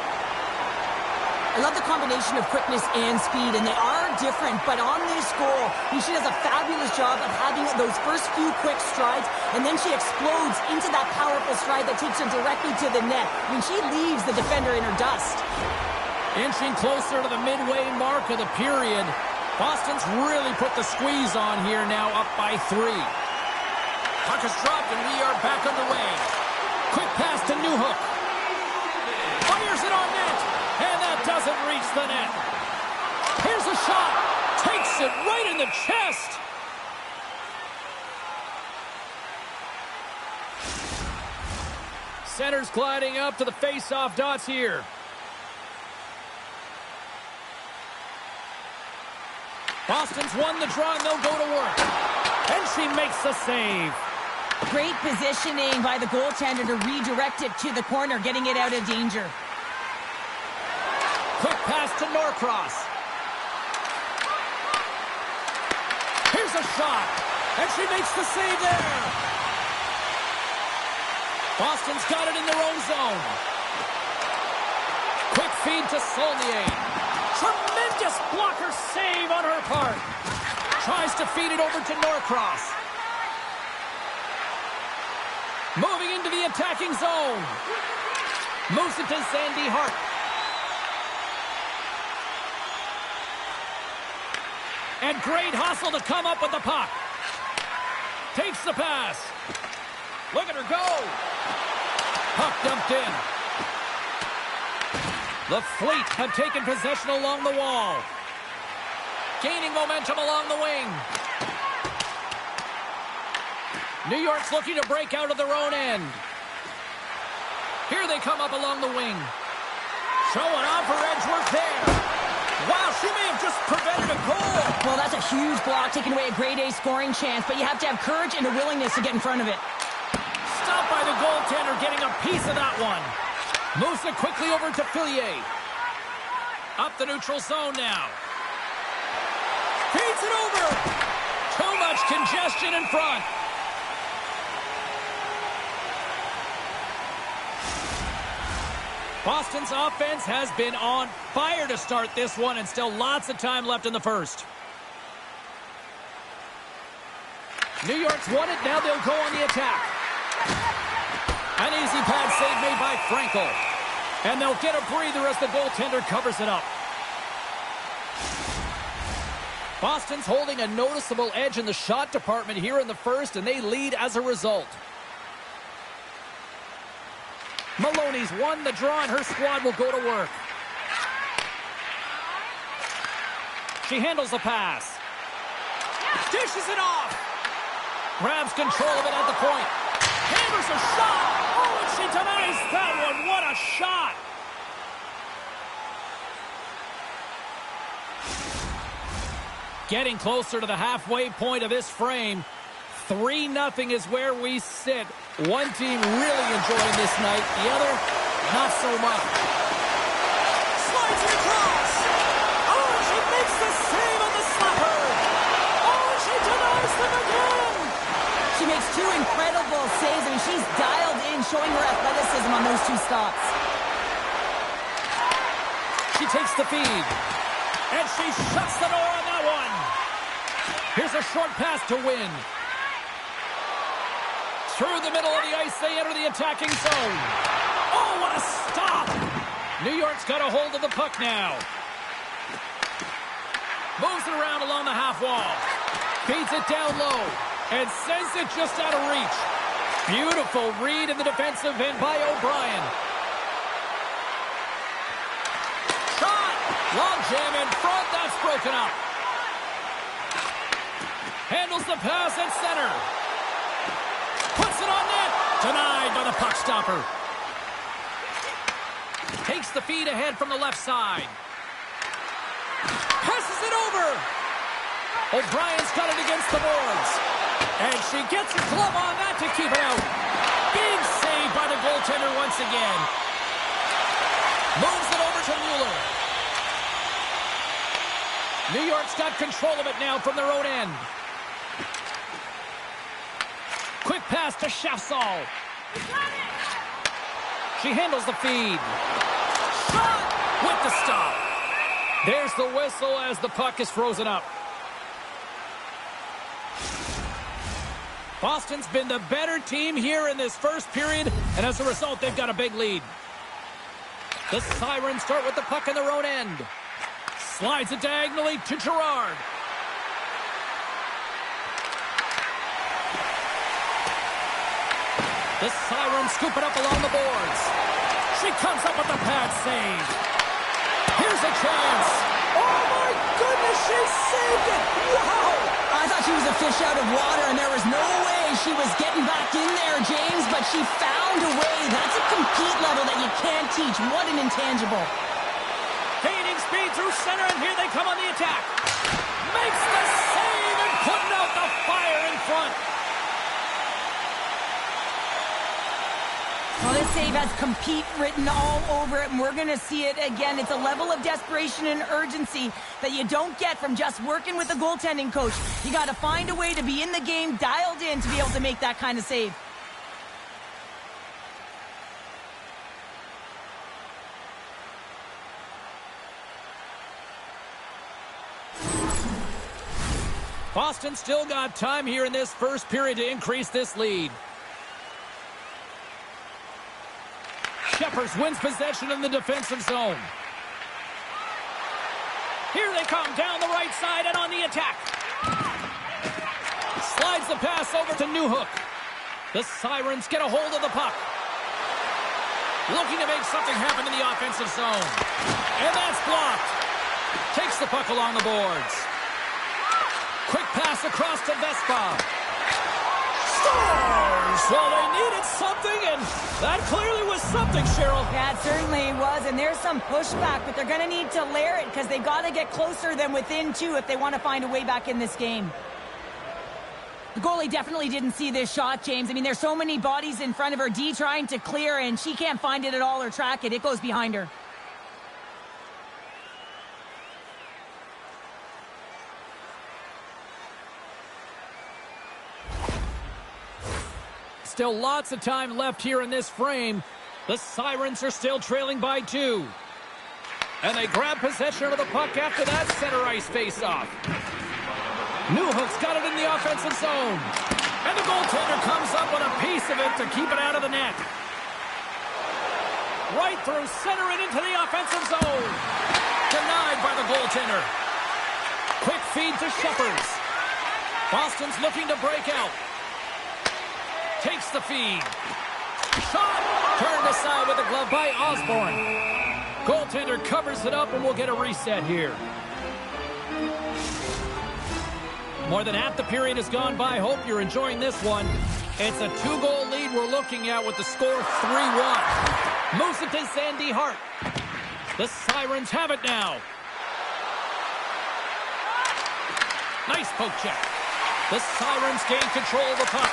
I love the combination of quickness and speed, and they are different, but on this goal, she does a fabulous job of having those first few quick strides, and then she explodes into that powerful stride that takes her directly to the net. I mean, she leaves the defender in her dust. Inching closer to the midway mark of the period, Boston's really put the squeeze on here now, up by 3. Puck is dropped, and we are back underway. Quick pass to Newhook. Fires it on net. And that doesn't reach the net. Here's a shot. Takes it right in the chest. Center's gliding up to the face-off dots here. Boston's won the draw, and they'll go to work. And she makes the save. Great positioning by the goaltender to redirect it to the corner, getting it out of danger. Quick pass to Norcross. Here's a shot. And she makes the save there. Boston's got it in their own zone. Quick feed to Saulnier. Tremendous blocker save on her part. Tries to feed it over to Norcross. Moving into the attacking zone. Moves it to Zandy Hart. And great hustle to come up with the puck. Takes the pass. Look at her go. Puck dumped in. The Fleet have taken possession along the wall. Gaining momentum along the wing. New York's looking to break out of their own end. Here they come up along the wing. Showing off her edge work there. Wow, she may have just prevented a goal. Well, that's a huge block, taking away a grade A scoring chance, but you have to have courage and a willingness to get in front of it. Stopped by the goaltender, getting a piece of that one. Moves it quickly over to Fillier. Up the neutral zone now. Feeds it over. Too much congestion in front. Boston's offense has been on fire to start this one, and still lots of time left in the first. New York's won it. Now they'll go on the attack. An easy pad save made by Frankel. And they'll get a breather as the goaltender covers it up. Boston's holding a noticeable edge in the shot department here in the first, and they lead as a result. Maloney's won the draw, and her squad will go to work. She handles the pass. Dishes it off. Grabs control of it at the point. Hammers a shot. Oh, and she denies that one. What a shot. Getting closer to the halfway point of this frame. 3-0 is where we sit. One team really enjoying this night. The other, not so much. Slides it across. Oh, she makes the save on the slapper. Oh, she denies them again. She makes two incredible saves. I mean, she's dialed in, showing her athleticism on those two stops. She takes the feed. And she shuts the door on that one. Here's a short pass to Win. Through the middle of the ice, they enter the attacking zone. Oh, what a stop! New York's got a hold of the puck now. Moves it around along the half wall. Feeds it down low. And sends it just out of reach. Beautiful read in the defensive end by O'Brien. Shot! Long jam in front. That's broken up. Handles the pass at center. Puts it on net. Denied by the puck stopper. Takes the feed ahead from the left side. Passes it over. O'Brien's got it against the boards. And she gets her glove on that to keep it out. Big save by the goaltender once again. Moves it over to Mueller. New York's got control of it now from their own end. Quick pass to Schafsall. She handles the feed. Shot with the stop. There's the whistle as the puck is frozen up. Boston's been the better team here in this first period, and as a result, they've got a big lead. The Sirens start with the puck in their own end. Slides it diagonally to Gerard. The Sirens scoop it up along the boards. She comes up with the pad save. Here's a chance. Oh, my goodness, she saved it. Wow. I thought she was a fish out of water, and there was no way she was getting back in there, James, but she found a way. That's a compete level that you can't teach. What an intangible. Gaining speed through center, and here they come on the attack. Makes the save and putting out the fire in front. Well, this save has compete written all over it, and we're going to see it again. It's a level of desperation and urgency that you don't get from just working with the goaltending coach. You got to find a way to be in the game, dialed in, to be able to make that kind of save. Boston still got time here in this first period to increase this lead. Shepard wins possession in the defensive zone. Here they come down the right side and on the attack. Slides the pass over to Newhook. The Sirens get a hold of the puck. Looking to make something happen in the offensive zone. And that's blocked. Takes the puck along the boards. Quick pass across to Vespa. Scores! Well, they needed something, and that clearly was something, Cheryl. Yeah, it certainly was, and there's some pushback, but they're going to need to layer it because they've got to get closer than within two if they want to find a way back in this game. The goalie definitely didn't see this shot, James. I mean, there's so many bodies in front of her. D trying to clear, and she can't find it at all or track it. It goes behind her. Still lots of time left here in this frame. The Sirens are still trailing by 2. And they grab possession of the puck after that center ice face-off. Newhook's got it in the offensive zone. And the goaltender comes up with a piece of it to keep it out of the net. Right through center and into the offensive zone. Denied by the goaltender. Quick feed to Shepherds. Boston's looking to break out. Takes the feed. Shot! Turned aside with a glove by Osborne. Goaltender covers it up and we'll get a reset here. More than half the period has gone by. Hope you're enjoying this one. It's a 2-goal lead we're looking at with the score 3-1. Moves it to Sandy Hart. The Sirens have it now. Nice poke check. The Sirens gain control of the puck.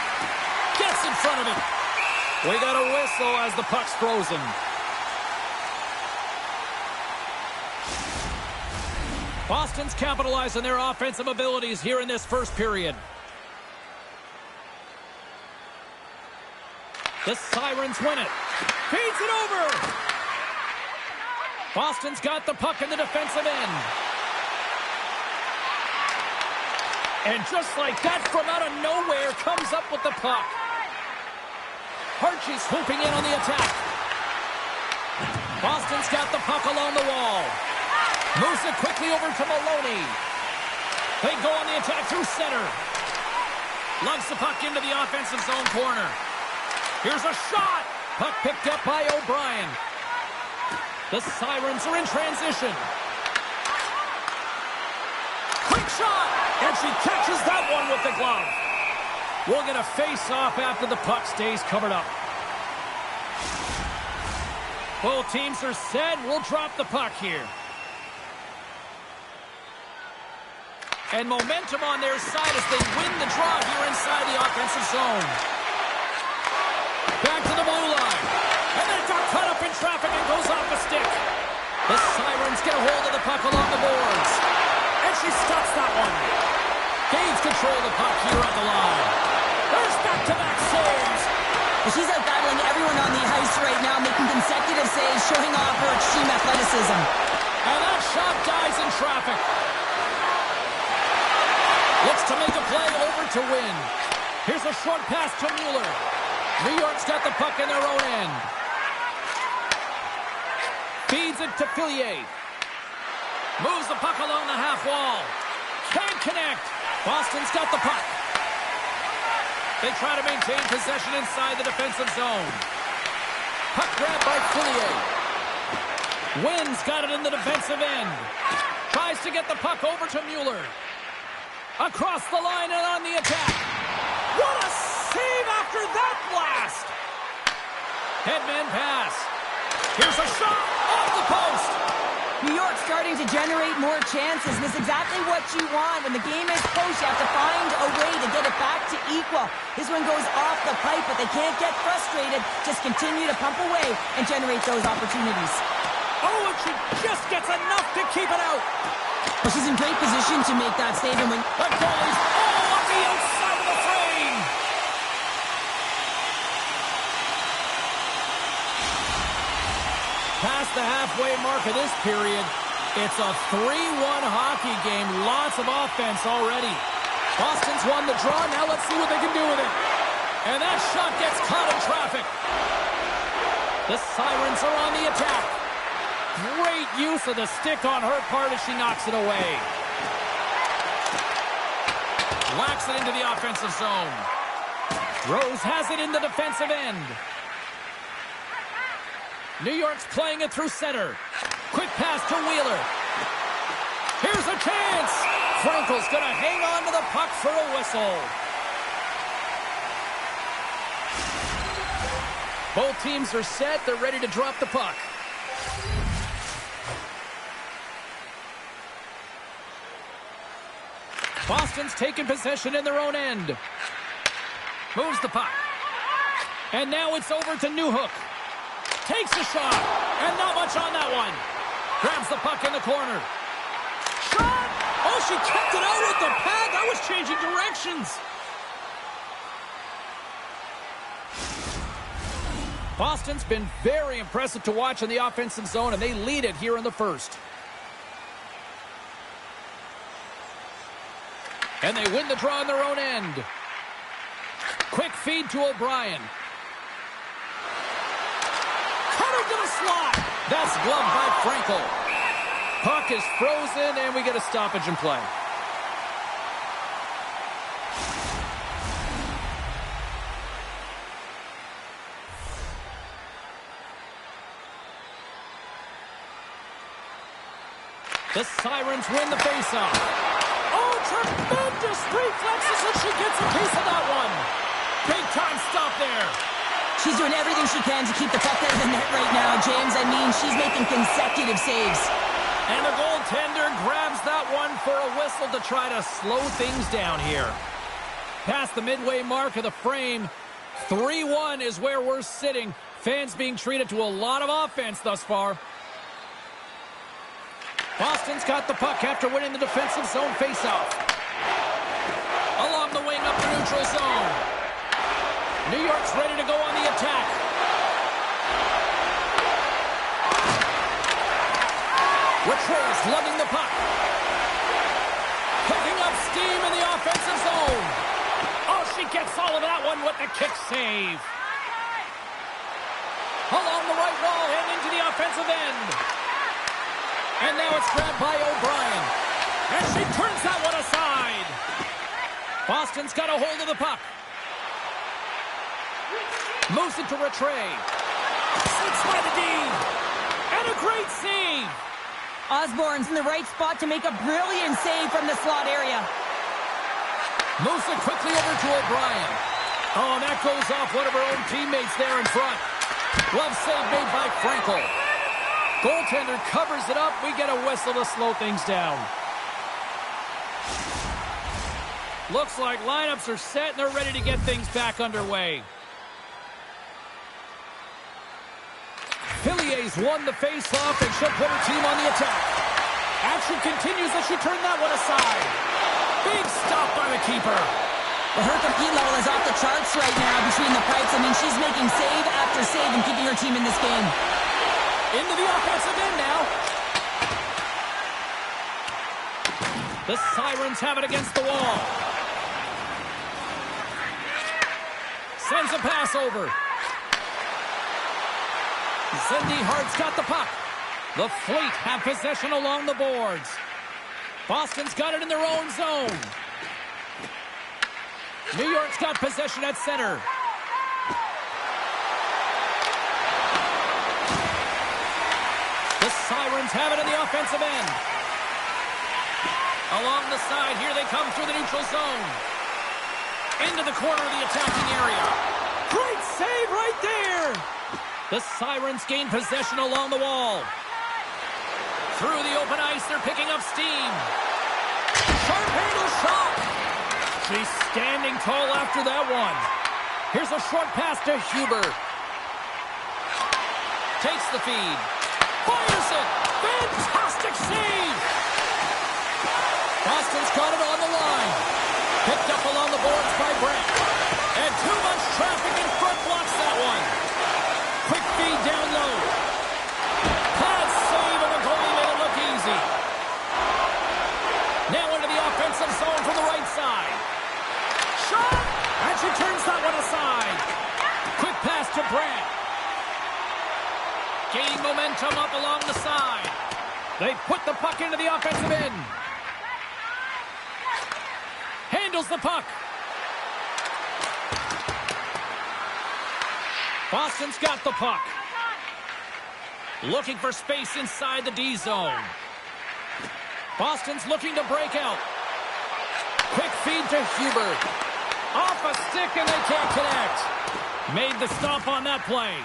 Gets in front of it. We got a whistle as the puck's frozen. Boston's capitalizing their offensive abilities here in this first period. The Sirens win it. Feeds it over. Boston's got the puck in the defensive end. And just like that, from out of nowhere, comes up with the puck. Archie's swooping in on the attack. Boston's got the puck along the wall. Moves it quickly over to Maloney. They go on the attack through center. Lugs the puck into the offensive zone corner. Here's a shot. Puck picked up by O'Brien. The Sirens are in transition. Quick shot. And she catches that one with the glove. We'll get a face-off after the puck stays covered up. Both teams are set. We'll drop the puck here. And momentum on their side as they win the draw here inside the offensive zone. Back to the blue line. And then got caught up in traffic and goes off the stick. The Sirens get a hold of the puck along the boards. And she stops that one. Gains control of the puck here at the line. There's back-to-back saves. She's out battling everyone on the ice right now, making consecutive saves, showing off her extreme athleticism. And that shot dies in traffic. Looks to make a play over to win. Here's a short pass to Mueller. New York's got the puck in their own end. Feeds it to Fillier. Moves the puck along the half wall. Can't connect. Boston's got the puck. They try to maintain possession inside the defensive zone. Puck grabbed by Fillier. Wynn's got it in the defensive end. Tries to get the puck over to Mueller. Across the line and on the attack. What a save after that blast! Headman pass. Here's a shot off the post. New York's starting to generate more chances, and it's exactly what you want. When the game is close, you have to find a way to get it back to equal. This one goes off the pipe, but they can't get frustrated. Just continue to pump away and generate those opportunities. Oh, and she just gets enough to keep it out. Well, she's in great position to make that save, and when the goalie's all off the outside of the frame. Past the halfway mark of this period, it's a 3-1 hockey game. Lots of offense already. Boston's won the draw. Now let's see what they can do with it. And that shot gets caught in traffic. The Sirens are on the attack. Great use of the stick on her part as she knocks it away. Whacks it into the offensive zone. Rose has it in the defensive end. New York's playing it through center. Quick pass to Wheeler. Here's a chance. Frankel's going to hang on to the puck for a whistle. Both teams are set. They're ready to drop the puck. Boston's taking possession in their own end. Moves the puck. And now it's over to Newhook. Takes a shot. And not much on that one. Grabs the puck in the corner. Shot! Oh, she kept it out with the pad. That was changing directions. Boston's been very impressive to watch in the offensive zone, and they lead it here in the first. And they win the draw on their own end. Quick feed to O'Brien. Cut into the slot. That's gloved by Frankel. Puck is frozen, and we get a stoppage in play. The Sirens win the faceoff. Oh, tremendous reflexes, and she gets a piece of that one. Big time stop there. She's doing everything she can to keep the puck out of the net right now, James. I mean, she's making consecutive saves. And the goaltender grabs that one for a whistle to try to slow things down here. Past the midway mark of the frame, 3-1 is where we're sitting. Fans being treated to a lot of offense thus far. Boston's got the puck after winning the defensive zone faceoff. Along the wing up the neutral zone. New York's ready to go on the attack. Retrays lugging the puck. Picking up steam in the offensive zone. Oh, she gets all of that one with the kick save. Along the right wall and into the offensive end. And now it's grabbed by O'Brien. And she turns that one aside. Boston's got a hold of the puck. Moves it to Rattray. Slips by the D. And a great save. Osborne's in the right spot to make a brilliant save from the slot area. Moves it quickly over to O'Brien. Oh, and that goes off one of her own teammates there in front. Glove save made by Frankel. Goaltender covers it up. We get a whistle to slow things down. Looks like lineups are set and they're ready to get things back underway. Pillier's won the face-off and she'll put her team on the attack. Action continues as she turned that one aside. Big stop by the keeper. Well, her compete level is off the charts right now between the pipes. I mean, she's making save after save and keeping her team in this game. Into the offensive end now. The Sirens have it against the wall. Sends a pass over. Cindy Hart's got the puck. The Fleet have possession along the boards. Boston's got it in their own zone. New York's got possession at center. The Sirens have it in the offensive end. Along the side, here they come through the neutral zone. Into the corner of the attacking area. Great save right there. The Sirens gain possession along the wall. Through the open ice, they're picking up steam. Sharp handle shot. She's standing tall after that one. Here's a short pass to Huber. Takes the feed. Fires it! Fantastic save! Boston's got it on the line. Picked up along the boards by Brent. And too much traffic in front blocks that one. Quick feed down low. Pad save and the goalie made it look easy. Now into the offensive zone from the right side. Shot! And she turns that one aside. Quick pass to Brent. Gaining momentum up along the side. They put the puck into the offensive end. Handles the puck. Boston's got the puck. Looking for space inside the D zone. Boston's looking to break out. Quick feed to Huber. Off a stick and they can't connect. Made the stop on that play.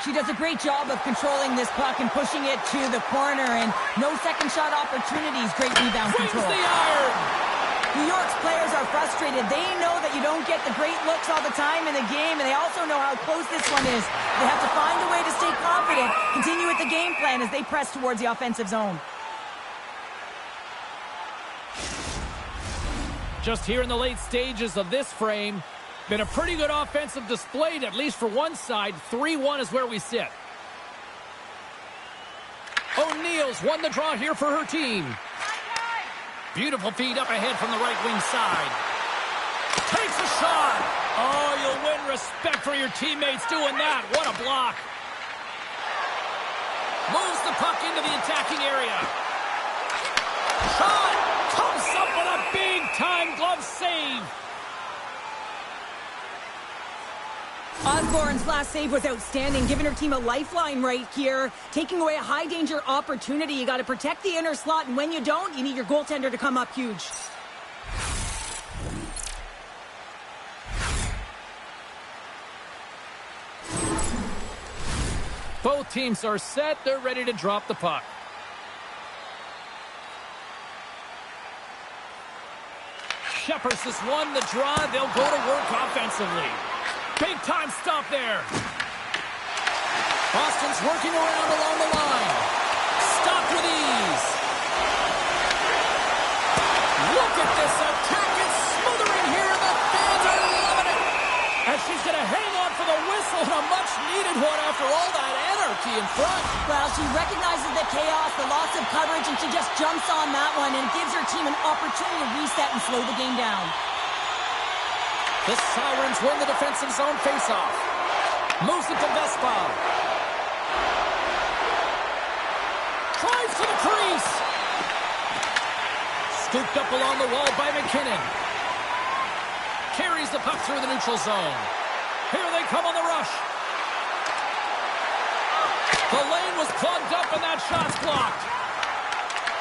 She does a great job of controlling this puck and pushing it to the corner, and no second shot opportunities. Great rebound Brings control. the iron. New York's players are frustrated. They know that you don't get the great looks all the time in the game, and they also know how close this one is. They have to find a way to stay confident, continue with the game plan as they press towards the offensive zone. Just here in the late stages of this frame, been a pretty good offensive display, at least for one side. 3-1 is where we sit. O'Neal's won the draw here for her team. Beautiful feed up ahead from the right wing side. Takes a shot. Oh, you'll win respect for your teammates doing that. What a block. Moves the puck into the attacking area. Shot. Comes up with a big-time glove save. Osborne's last save was outstanding, giving her team a lifeline right here, taking away a high-danger opportunity. You got to protect the inner slot, and when you don't, you need your goaltender to come up huge. Both teams are set. They're ready to drop the puck. Shepherd's has won the draw. They'll go to work offensively. Big time stop there. Boston's working around along the line. Stopped with ease. Look at this attack. It's smothering here, and the fans are loving it. And she's going to hang on for the whistle, and a much-needed one after all that anarchy in front. Well, she recognizes the chaos, the loss of coverage, and she just jumps on that one and gives her team an opportunity to reset and slow the game down. The Sirens win the defensive zone faceoff. Moves it to Vespa. Drives to the crease. Scooped up along the wall by McKinnon. Carries the puck through the neutral zone. Here they come on the rush. The lane was plugged up and that shot's blocked.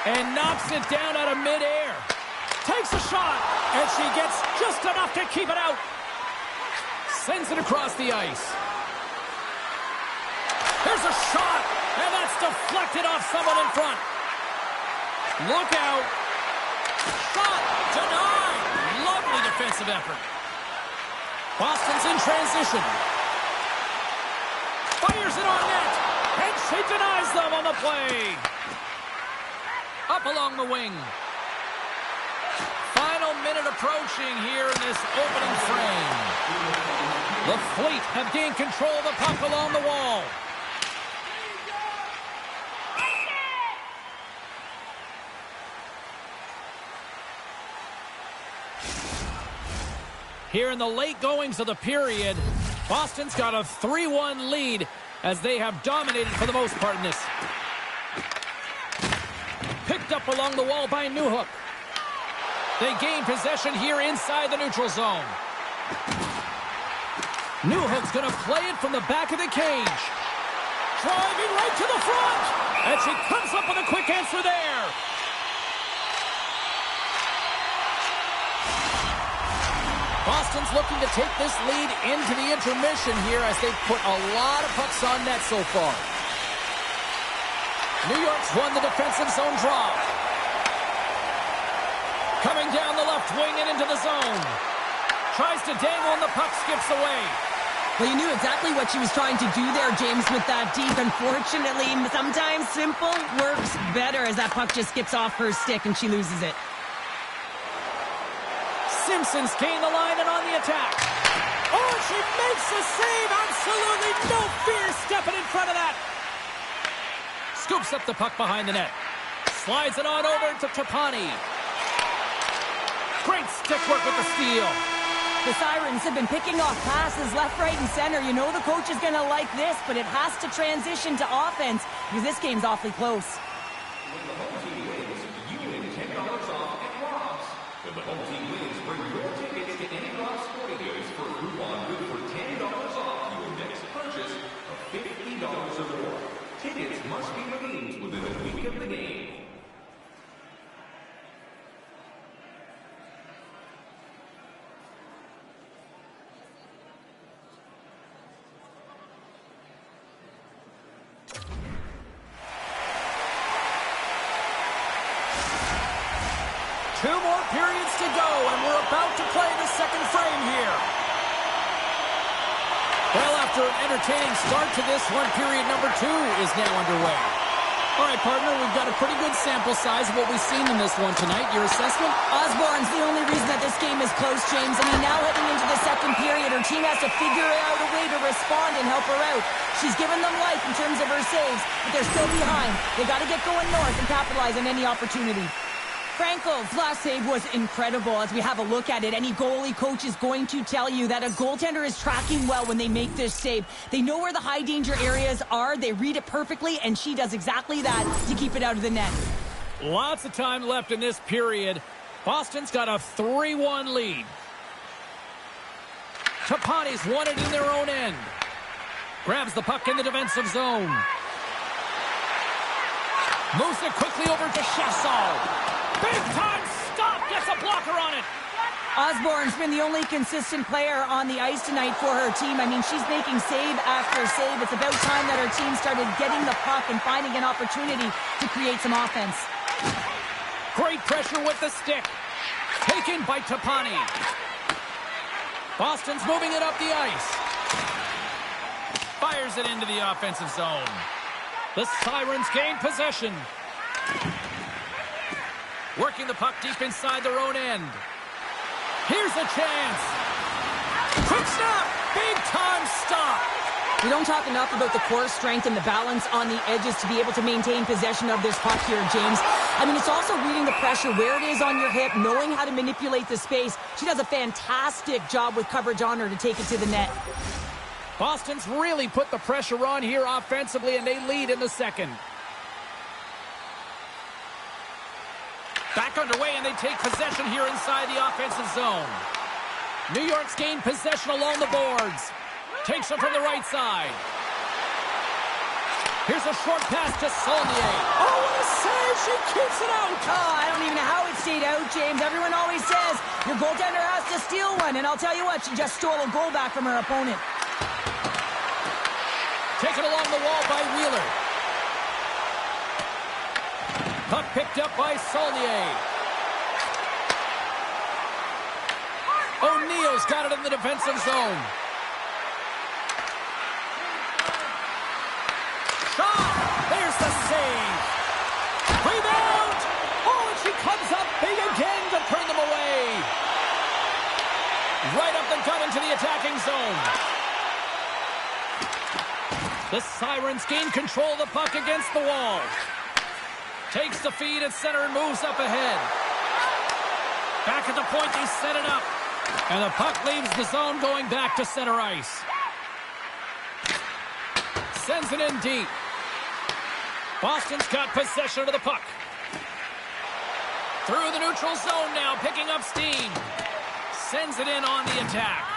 And knocks it down out of midair. Takes a shot, and she gets just enough to keep it out. Sends it across the ice. Here's a shot, and that's deflected off someone in front. Look out. Shot denied. Lovely defensive effort. Boston's in transition. Fires it on net, and she denies them on the play. Up along the wing. Final minute approaching here in this opening frame. The Fleet have gained control of the puck along the wall. Here in the late goings of the period, Boston's got a 3-1 lead as they have dominated for the most part in this. Picked up along the wall by Newhook. They gain possession here inside the neutral zone. Newhook's going to play it from the back of the cage. Driving right to the front. And she comes up with a quick answer there. Boston's looking to take this lead into the intermission here as they've put a lot of pucks on net so far. New York's won the defensive zone draw. Coming down the left wing and into the zone. Tries to dangle and the puck skips away. Well, you knew exactly what she was trying to do there, James, with that deep. Unfortunately, sometimes simple works better as that puck just skips off her stick and she loses it. Simpson's gained the line and on the attack. Oh, she makes the save. Absolutely no fear stepping in front of that. Scoops up the puck behind the net. Slides it on over to Trapani. Great stick work with the steal. The Sirens have been picking off passes left, right, and center. You know the coach is going to like this, but it has to transition to offense because this game's awfully close. When the home team wins, you win $10 off at Rob's. When the home team wins, bring your tickets to any Rob's Sporting Goods for a coupon good for $10 off your next purchase of $50 or more. Tickets of the game. Two more periods to go, and we're about to play the second frame here. Well, after an entertaining start to this one, period number 2 is now underway. All right, partner, we've got a pretty good sample size of what we've seen in this one tonight. Your assessment? Osborne's the only reason that this game is close, James. I mean, now heading into the second period, her team has to figure out a way to respond and help her out. She's given them life in terms of her saves, but they're still behind. They got to get going north and capitalize on any opportunity. Franco's last save was incredible. As we have a look at it, any goalie coach is going to tell you that a goaltender is tracking well when they make this save. They know where the high danger areas are, they read it perfectly, and she does exactly that to keep it out of the net. Lots of time left in this period. Boston's got a 3-1 lead. Tapani's won it in their own end. Grabs the puck in the defensive zone. Moves it quickly over to Chassol. Big time stop! Gets a blocker on it! Osborne's been the only consistent player on the ice tonight for her team. I mean, she's making save after save. It's about time that her team started getting the puck and finding an opportunity to create some offense. Great pressure with the stick. Taken by Tapani. Boston's moving it up the ice. Fires it into the offensive zone. The Sirens gain possession. Working the puck deep inside their own end. Here's a chance. Quick snap. Big time stop. We don't talk enough about the core strength and the balance on the edges to be able to maintain possession of this puck here, James. I mean, it's also reading the pressure where it is on your hip, knowing how to manipulate the space. She does a fantastic job with coverage on her to take it to the net. Boston's really put the pressure on here offensively, and they lead in the second. Back underway, and they take possession here inside the offensive zone. New York's gained possession along the boards. Takes it from the right side. Here's a short pass to Saulnier. Oh, what a save! She keeps it out! Oh, I don't even know how it stayed out, James. Everyone always says your goaltender has to steal one, and I'll tell you what, she just stole a goal back from her opponent. Taken along the wall by Wheeler. Puck picked up by Saulnier. O'Neill's got it in the defensive zone. Shot! There's the save. Rebound! Oh, and she comes up big again to turn them away. Right up the gut into the attacking zone. The Sirens gain control of the puck against the wall. Takes the feed at center and moves up ahead. Back at the point, they set it up. And the puck leaves the zone going back to center ice. Sends it in deep. Boston's got possession of the puck. Through the neutral zone now, picking up steam. Sends it in on the attack.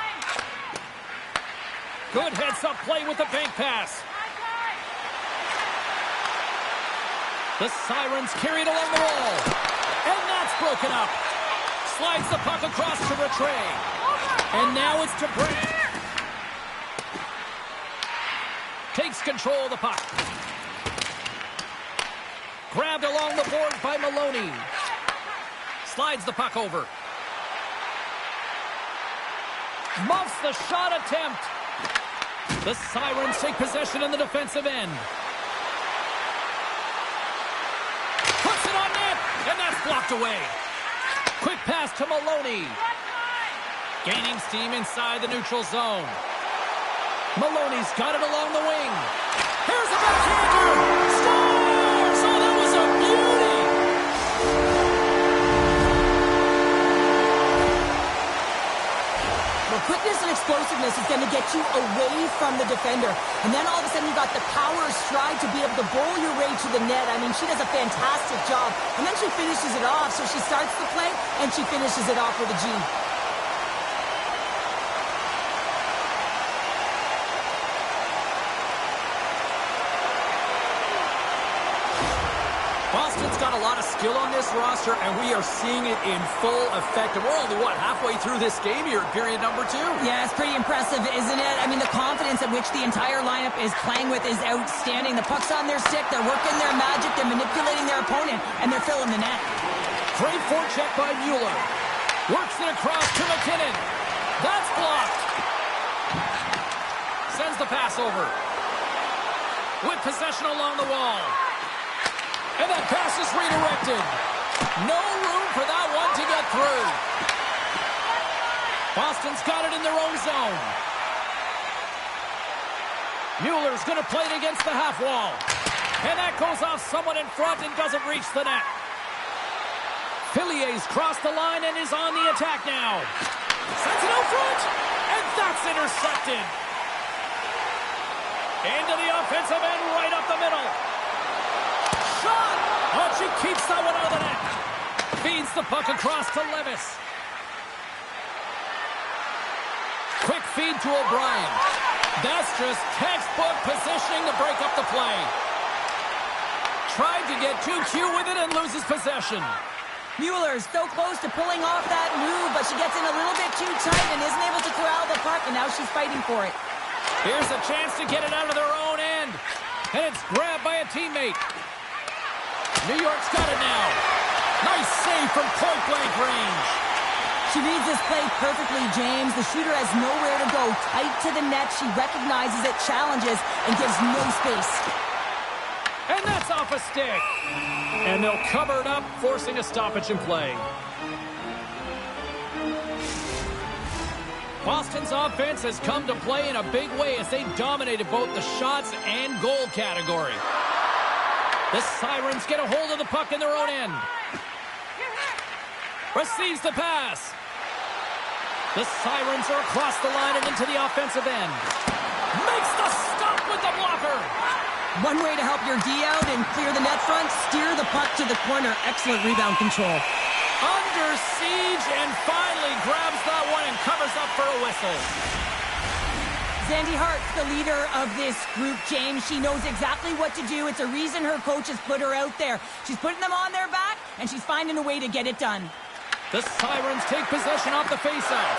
Good heads-up play with the bank pass. The Sirens carry it along the wall. And that's broken up. Slides the puck across to Rattray. And now it's to Brent. Takes control of the puck. Grabbed along the board by Maloney. Slides the puck over. Muffs the shot attempt. The Sirens take possession in the defensive end. Puts it on net, and that's blocked away. Quick pass to Maloney. Gaining steam inside the neutral zone. Maloney's got it along the wing. Here's a backhander. Scores! Oh, that was a beauty! Well, quickness and explosiveness is going to get you away from the defender. And then all of a sudden you got the power stride to be able to bowl your way to the net. I mean, she does a fantastic job. And then she finishes it off. So she starts the play and she finishes it off with a G. Boston's got a lot of skill on this roster, and we are seeing it in full effect. And we're only, halfway through this game here in period number 2? Yeah, it's pretty impressive, isn't it? I mean, the confidence at which the entire lineup is playing with is outstanding. The puck's on their stick, they're working their magic, they're manipulating their opponent, and they're filling the net. Great forecheck by Mueller. Works it across to McKinnon. That's blocked. Sends the pass over. With possession along the wall. And that pass is redirected. No room for that one to get through. Boston's got it in their own zone. Mueller's going to play it against the half wall. And that goes off someone in front and doesn't reach the net. Fillier's crossed the line and is on the attack now. Sends it out front. And that's intercepted. Into the offensive end, right up the middle. Shot! Oh, she keeps that one out of the net. Feeds the puck across to Levis. Quick feed to O'Brien. That's just textbook positioning to break up the play. Tried to get too cute with it and loses possession. Mueller's so close to pulling off that move, but she gets in a little bit too tight and isn't able to corral the puck, and now she's fighting for it. Here's a chance to get it out of their own end. And it's grabbed by a teammate. New York's got it now. Nice save from point-blank range. She reads this play perfectly, James. The shooter has nowhere to go. Tight to the net. She recognizes it, challenges, and gives no space. And that's off a stick. And they'll cover it up, forcing a stoppage in play. Boston's offense has come to play in a big way as they dominated both the shots and goal category. The Sirens get a hold of the puck in their own end. Receives the pass. The Sirens are across the line and into the offensive end. Makes the stop with the blocker. One way to help your D out and clear the net front, steer the puck to the corner. Excellent rebound control. Under siege and finally grabs that one and covers up for a whistle. Sandy Hart's the leader of this group, James. She knows exactly what to do. It's a reason her coach has put her out there. She's putting them on their back, and she's finding a way to get it done. The Sirens take possession off the faceoff.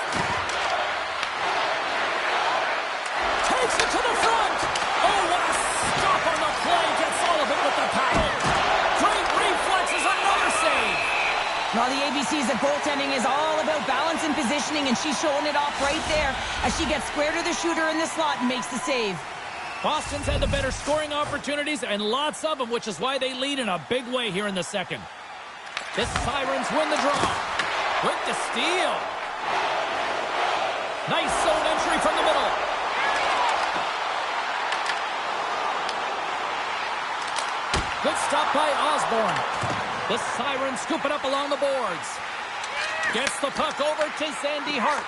Takes it to the front. Oh, what a stop on the play. Gets all of it with the paddle. Great reflexes, another save. Well, the ABC's of goaltending is all about balance and positioning, and she's showing it off right there as she gets square to the shooter in the slot and makes the save. Boston's had the better scoring opportunities and lots of them, which is why they lead in a big way here in the second. The Sirens win the draw with the steal. Nice zone entry from the middle. Good stop by Osborne. The Sirens scoop it up along the boards. Gets the puck over to Sandy Hart.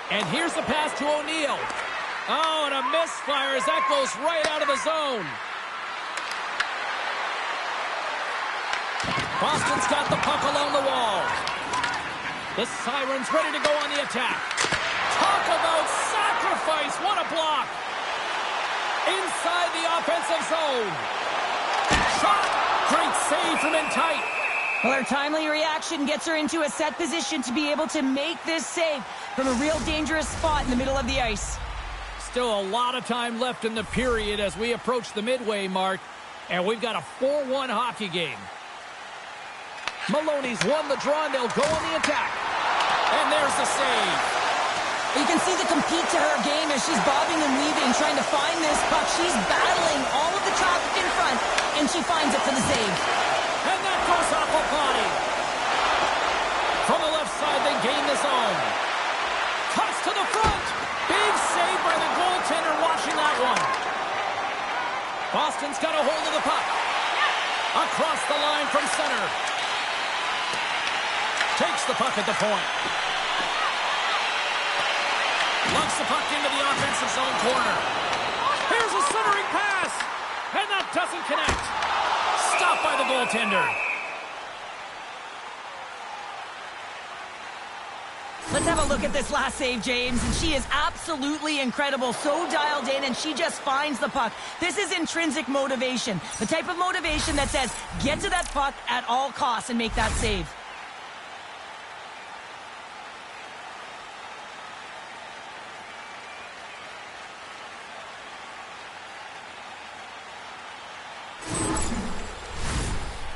And here's the pass to O'Neill. Oh, and a misfire as that goes right out of the zone. Boston's got the puck along the wall. The Sirens ready to go on the attack. Talk about sacrifice. What a block. Inside the offensive zone. Shot. Great save from in tight. Well, her timely reaction gets her into a set position to be able to make this save from a real dangerous spot in the middle of the ice. Still a lot of time left in the period as we approach the midway mark, and we've got a 4-1 hockey game. Maloney's won the draw, and they'll go on the attack. And there's the save. You can see the compete to her game as she's bobbing and weaving, trying to find this puck. She's battling all of the traffic in front, and she finds it for the save. And that goes off a body. From the left side, they gain the zone. Cuts to the front. Big save by the goaltender watching that one. Boston's got a hold of the puck. Across the line from center. Takes the puck at the point. Lugs the puck into the offensive zone corner. Here's a centering pass. And that doesn't connect. Stopped by the goaltender. Let's have a look at this last save, James. And she is absolutely incredible. So dialed in, and she just finds the puck. This is intrinsic motivation. The type of motivation that says, get to that puck at all costs and make that save.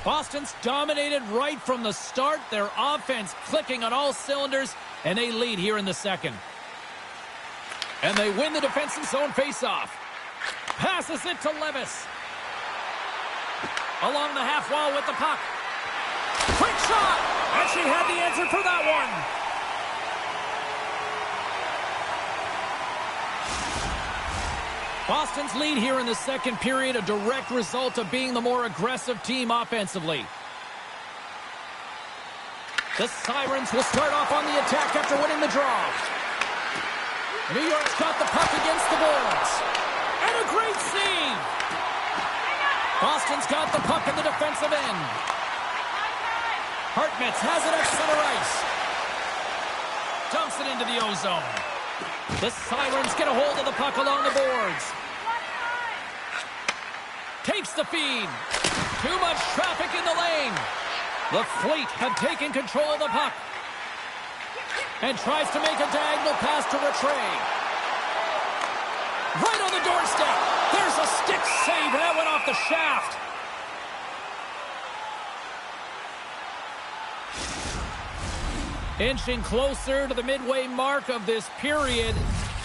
Boston's dominated right from the start. Their offense clicking on all cylinders, and they lead here in the second. And they win the defensive zone faceoff. Passes it to Levis. Along the half wall with the puck. Quick shot! And she had the answer for that one. Boston's lead here in the second period, a direct result of being the more aggressive team offensively. The Sirens will start off on the attack after winning the draw. New York's got the puck against the boards. And a great save! Boston's got the puck in the defensive end. Hartmetz has it at center ice. Dumps it into the O-zone. The Sirens get a hold of the puck along the boards. Takes the feed. Too much traffic in the lane. The Fleet have taken control of the puck. And tries to make a diagonal pass to Rattray. Right on the doorstep. There's a stick save, and that went off the shaft. Inching closer to the midway mark of this period.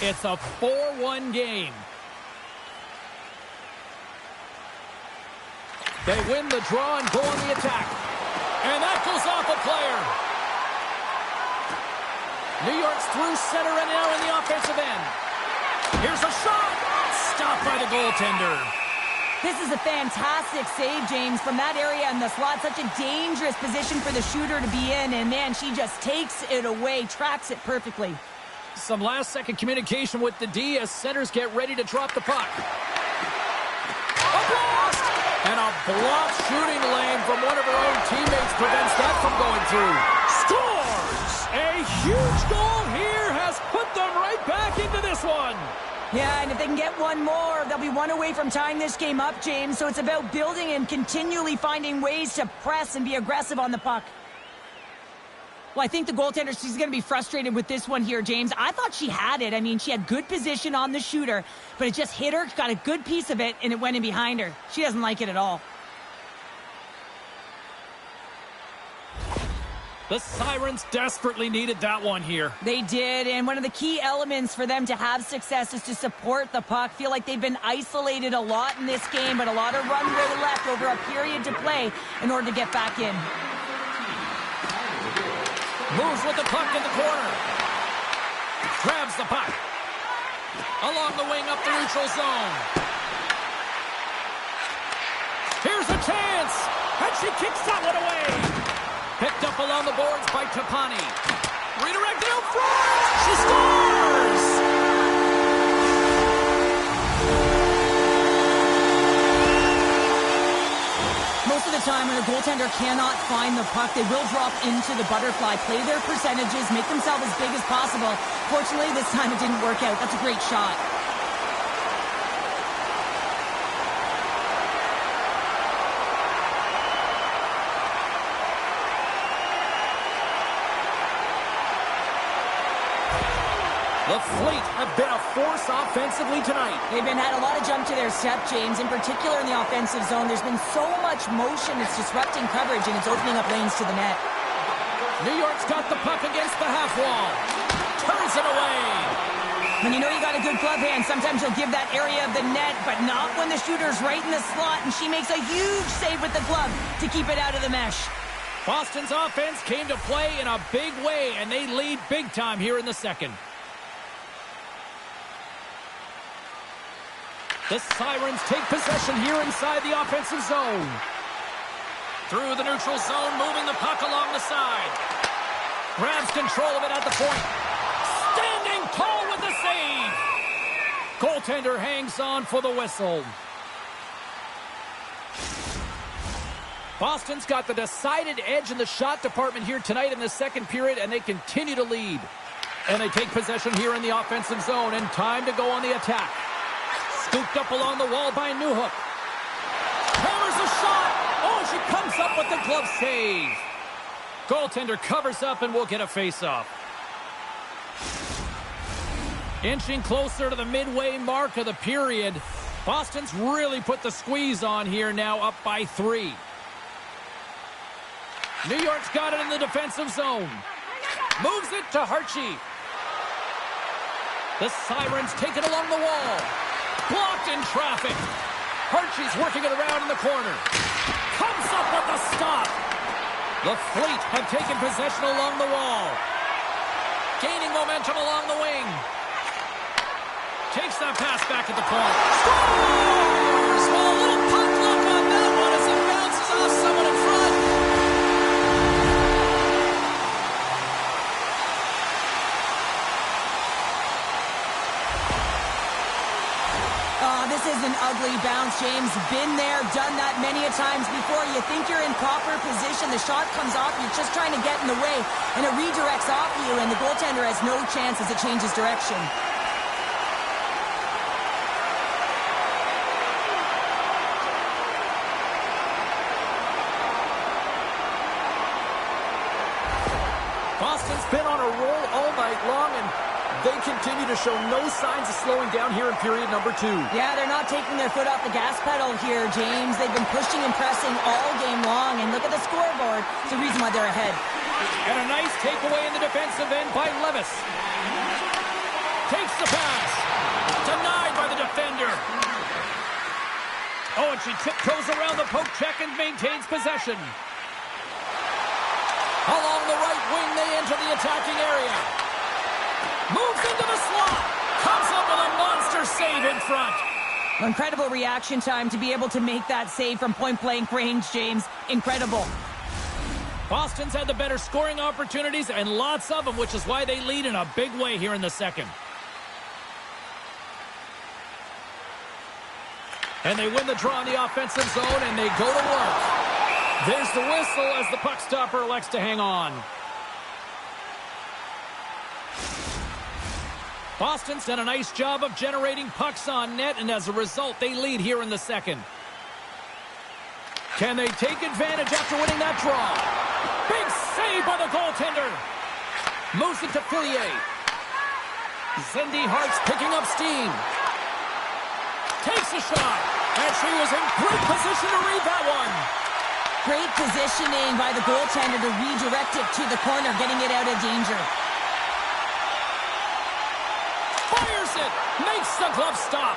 It's a 4-1 game. They win the draw and go on the attack. And that goes off a player. New York's through center and now in the offensive end. Here's a shot. Stopped by the goaltender. This is a fantastic save, James, from that area in the slot. Such a dangerous position for the shooter to be in. And, man, she just takes it away, tracks it perfectly. Some last-second communication with the D as centers get ready to drop the puck. A blast! And a blocked shooting lane from one of her own teammates prevents that from going through. Scores! A huge goal here has put them right back into this one. Yeah, and if they can get one more, they'll be one away from tying this game up, James. So it's about building and continually finding ways to press and be aggressive on the puck. Well, I think the goaltender, she's going to be frustrated with this one here, James. I thought she had it. I mean, she had good position on the shooter, but it just hit her, got a good piece of it, and it went in behind her. She doesn't like it at all. The Sirens desperately needed that one here. They did, and one of the key elements for them to have success is to support the puck. Feel like they've been isolated a lot in this game, but a lot of runway left over a period to play in order to get back in. Moves with the puck in the corner. Grabs the puck. Along the wing up the neutral zone. Here's a chance. And she kicks that one away. Picked up along the boards by Tapani. Redirected out front. She scores! Most of the time when a goaltender cannot find the puck, they will drop into the butterfly, play their percentages, make themselves as big as possible. Fortunately, this time it didn't work out. That's a great shot. The Fleet have been a force offensively tonight. They've had a lot of jump to their step, James. In particular in the offensive zone, there's been so much motion, it's disrupting coverage, and it's opening up lanes to the net. New York's got the puck against the half wall. Turns it away. When you know you got a good glove hand, sometimes you'll give that area of the net, but not when the shooter's right in the slot, and she makes a huge save with the glove to keep it out of the mesh. Boston's offense came to play in a big way, and they lead big time here in the second. The Sirens take possession here inside the offensive zone. Through the neutral zone, moving the puck along the side. Grabs control of it at the point. Standing tall with the save. Goaltender hangs on for the whistle. Boston's got the decided edge in the shot department here tonight in the second period, and they continue to lead. And they take possession here in the offensive zone, and time to go on the attack. Scooped up along the wall by Newhook. Hammers a shot. Oh, she comes up with the glove save. Goaltender covers up and will get a face-off. Inching closer to the midway mark of the period. Boston's really put the squeeze on here now, up by 3. New York's got it in the defensive zone. Moves it to Hartje. The Sirens take it along the wall. Blocked in traffic. Hartje's working it around in the corner. Comes up with the stop. The Fleet have taken possession along the wall. Gaining momentum along the wing. Takes that pass back at the point. Scores! Well, a little puck luck on that one as it bounces off someone in front. This is an ugly bounce, James. Been there, done that many a times before. You think you're in proper position. The shot comes off. You're just trying to get in the way, and it redirects off you, and the goaltender has no chance as it changes direction. Boston's been on a roll all night long, and they continue to show no signs of slowing down here in period number 2. Yeah, they're not taking their foot off the gas pedal here, James. They've been pushing and pressing all game long, and look at the scoreboard. It's the reason why they're ahead. And a nice takeaway in the defensive end by Levis. Takes the pass. Denied by the defender. Oh, and she tiptoes around the poke check and maintains possession. Along the right wing, they enter the attacking area. Moves into the slot. Comes up with a monster save in front. Incredible reaction time to be able to make that save from point-blank range, James. Incredible. Boston's had the better scoring opportunities, and lots of them, which is why they lead in a big way here in the second. And they win the draw in the offensive zone, and they go to work. There's the whistle as the puck stopper elects to hang on. Boston's done a nice job of generating pucks on net, and as a result, they lead here in the second. Can they take advantage after winning that draw? Big save by the goaltender. Moves it to Fillier. Cindy Hart's picking up steam. Takes a shot, and she was in great position to read that one. Great positioning by the goaltender to redirect it to the corner, getting it out of danger. Fires it! Makes the glove stop!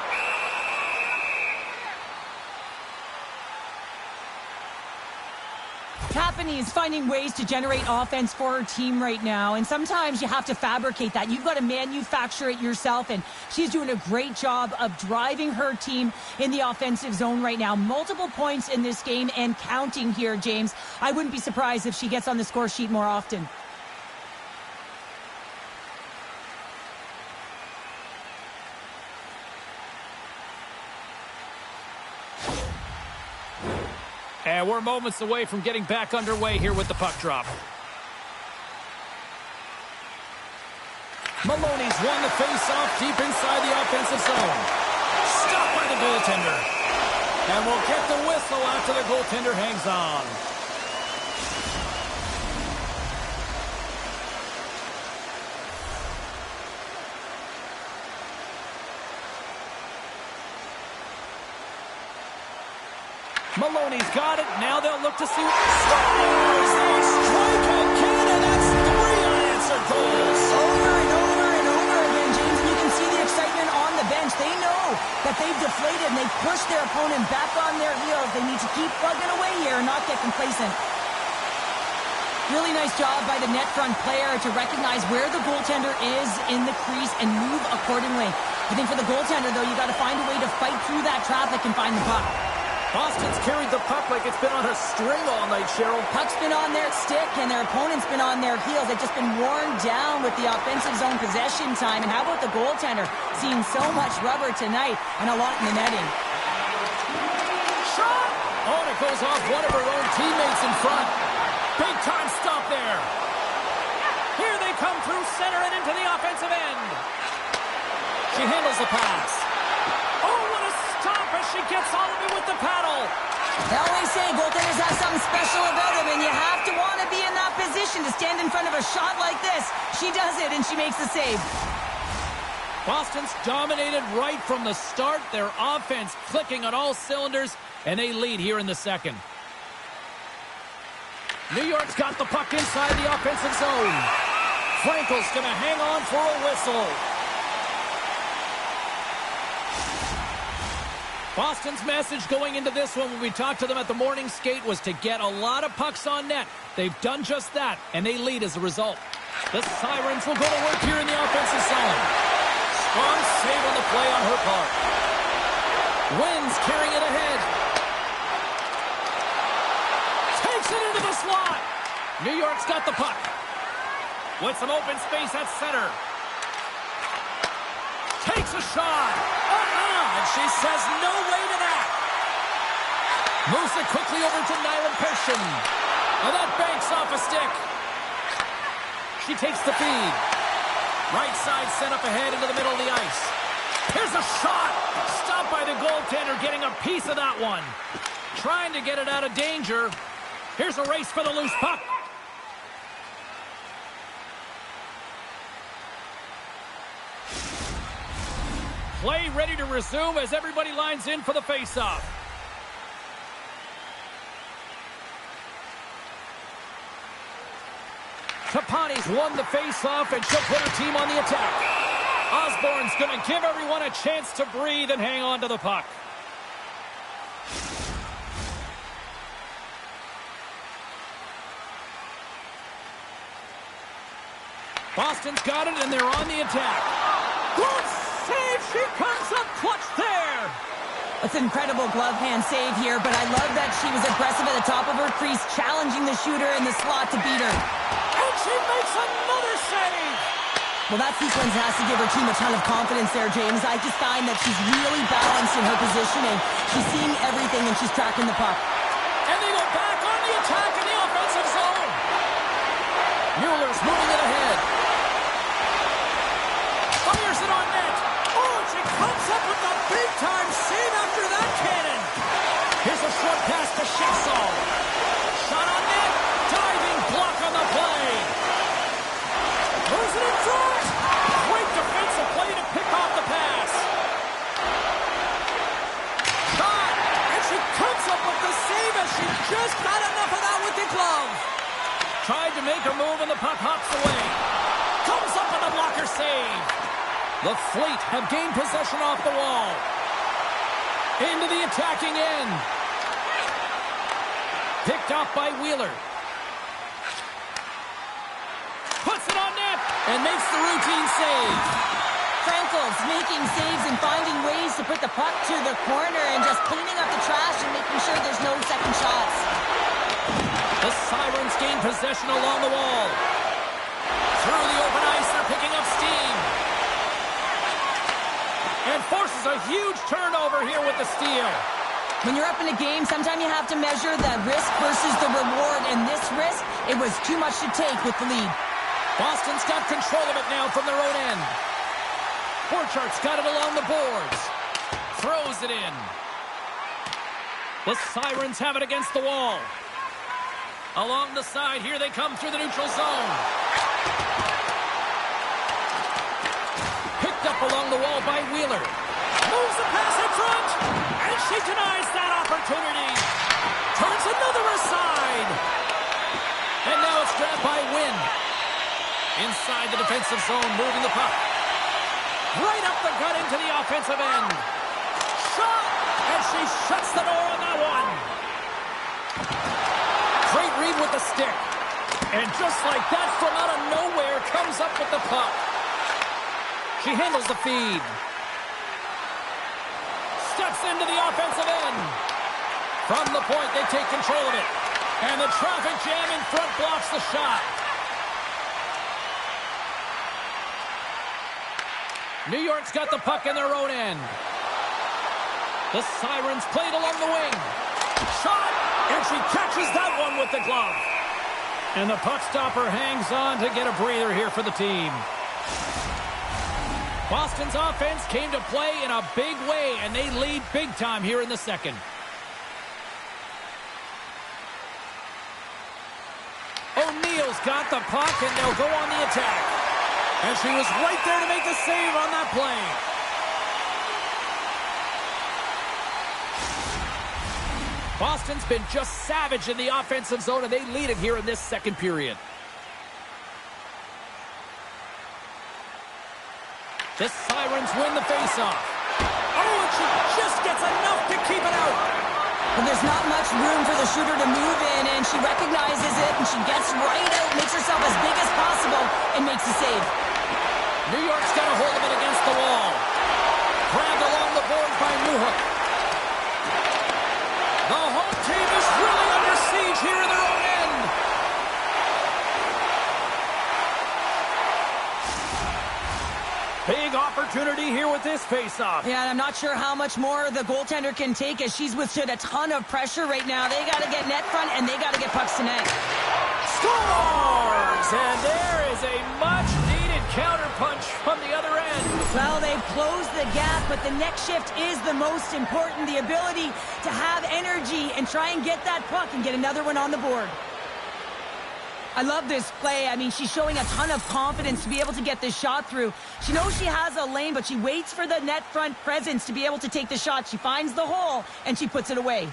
Tapani is finding ways to generate offense for her team right now, and sometimes you have to fabricate that. You've got to manufacture it yourself, and she's doing a great job of driving her team in the offensive zone right now. Multiple points in this game and counting here, James. I wouldn't be surprised if she gets on the score sheet more often. And we're moments away from getting back underway here with the puck drop. Maloney's won the face-off deep inside the offensive zone. Stopped by the goaltender. And we'll get the whistle after the goaltender hangs on. Maloney's got it. Now they'll look to see what scores. They strike again, and that's 3 unanswered goals. Over and over and over again, James, and you can see the excitement on the bench. They know that they've deflated, and they've pushed their opponent back on their heels. They need to keep plugging away here and not get complacent. Really nice job by the net front player to recognize where the goaltender is in the crease and move accordingly. I think for the goaltender, though, you got to find a way to fight through that traffic and find the puck. Boston's carried the puck like it's been on a string all night, Cheryl. Puck's been on their stick, and their opponent's been on their heels. They've just been worn down with the offensive zone possession time. And how about the goaltender? Seeing so much rubber tonight and a lot in the netting. Shot! Oh, and it goes off one of her own teammates in front. Big time stop there. Here they come through center and into the offensive end. She handles the pass. Oh, what a stop as she gets all of it with the paddle. They always say goaltenders have something special about them, and you have to want to be in that position to stand in front of a shot like this. She does it, and she makes the save. Boston's dominated right from the start. Their offense clicking on all cylinders, and they lead here in the second. New York's got the puck inside the offensive zone. Frankel's going to hang on for a whistle. Boston's message going into this one when we talked to them at the morning skate was to get a lot of pucks on net. They've done just that, and they lead as a result. The Sirens will go to work here in the offensive zone. Strong save on the play on her part. Wins carrying it ahead. Takes it into the slot. New York's got the puck. With some open space at center. Takes a shot. And she says no way to that. Moves it quickly over to Nyland Pearson. And that banks off a stick. She takes the feed. Right side sent up ahead into the middle of the ice. Here's a shot. Stopped by the goaltender, getting a piece of that one. Trying to get it out of danger. Here's a race for the loose puck. Play ready to resume as everybody lines in for the faceoff. Tapani's won the faceoff, and she'll put her team on the attack. Osborne's going to give everyone a chance to breathe and hang on to the puck. Boston's got it, and they're on the attack. Good save! She comes up clutch there! It's an incredible glove hand save here, but I love that she was aggressive at the top of her crease, challenging the shooter in the slot to beat her. And she makes another save! Well, that sequence has to give her team a ton of confidence there, James. I just find that she's really balanced in her positioning. She's seeing everything, and she's tracking the puck. And they go back on the attack in the offensive zone. Mueller's moving it ahead. Fires it on net. Oh, and she comes up with a big-time save after that cannon. Here's a short pass to Chassol. Shot on net. Diving block on the play. Moves it in front. Great defensive play to pick off the pass. Shot. And she comes up with the save as she just got enough of that with the glove. Tried to make a move and the puck hops away. Comes up with a blocker save. The Fleet have gained possession off the wall. Into the attacking end. Picked off by Wheeler. Puts it on net and makes the routine save. Frankel's making saves and finding ways to put the puck to the corner and just cleaning up the trash and making sure there's no second shots. The Sirens gain possession along the wall. Through the open ice, they're picking up steam. And forces a huge turnover here with the steal. When you're up in a game, sometimes you have to measure the risk versus the reward. And this risk, it was too much to take with the lead. Boston's got control of it now from their own end. Borchardt's got it along the boards. Throws it in. The Sirens have it against the wall. Along the side, here they come through the neutral zone. Picked up along the wall by Wheeler. Moves the pass in front. And she denies that opportunity. Turns another aside. And now it's grabbed by Wynn. Inside the defensive zone, moving the puck. Right up the gut into the offensive end. Shot! And she shuts the door on that one. Great read with the stick. And just like that, from out of nowhere, comes up with the puck. She handles the feed. Steps into the offensive end. From the point, they take control of it. And the traffic jam in front blocks the shot. New York's got the puck in their own end. The Sirens played along the wing. Shot! And she catches that one with the glove. And the puck stopper hangs on to get a breather here for the team. Boston's offense came to play in a big way, and they lead big time here in the second. O'Neal's got the puck, and they'll go on the attack. And she was right there to make the save on that play. Boston's been just savage in the offensive zone, and they lead it here in this second period. The Sirens win the faceoff. Oh, and she just gets enough to keep it out. And there's not much room for the shooter to move in, and she recognizes it, and she gets right out, makes herself as big as possible, and makes the save. New York's got a hold of it against the wall. Grabbed along the boards by Newhook. The home team is really under siege here in their own end. Big opportunity here with this faceoff. Yeah, and I'm not sure how much more the goaltender can take as she's withstood a ton of pressure right now. They got to get net front, and they got to get pucks to net. Scores! And there is a much-needed counterpunch from the other end. Well, they've closed the gap, but the next shift is the most important. The ability to have energy and try and get that puck and get another one on the board. I love this play. I mean, she's showing a ton of confidence to be able to get this shot through. She knows she has a lane, but she waits for the net front presence to be able to take the shot. She finds the hole, and she puts it away.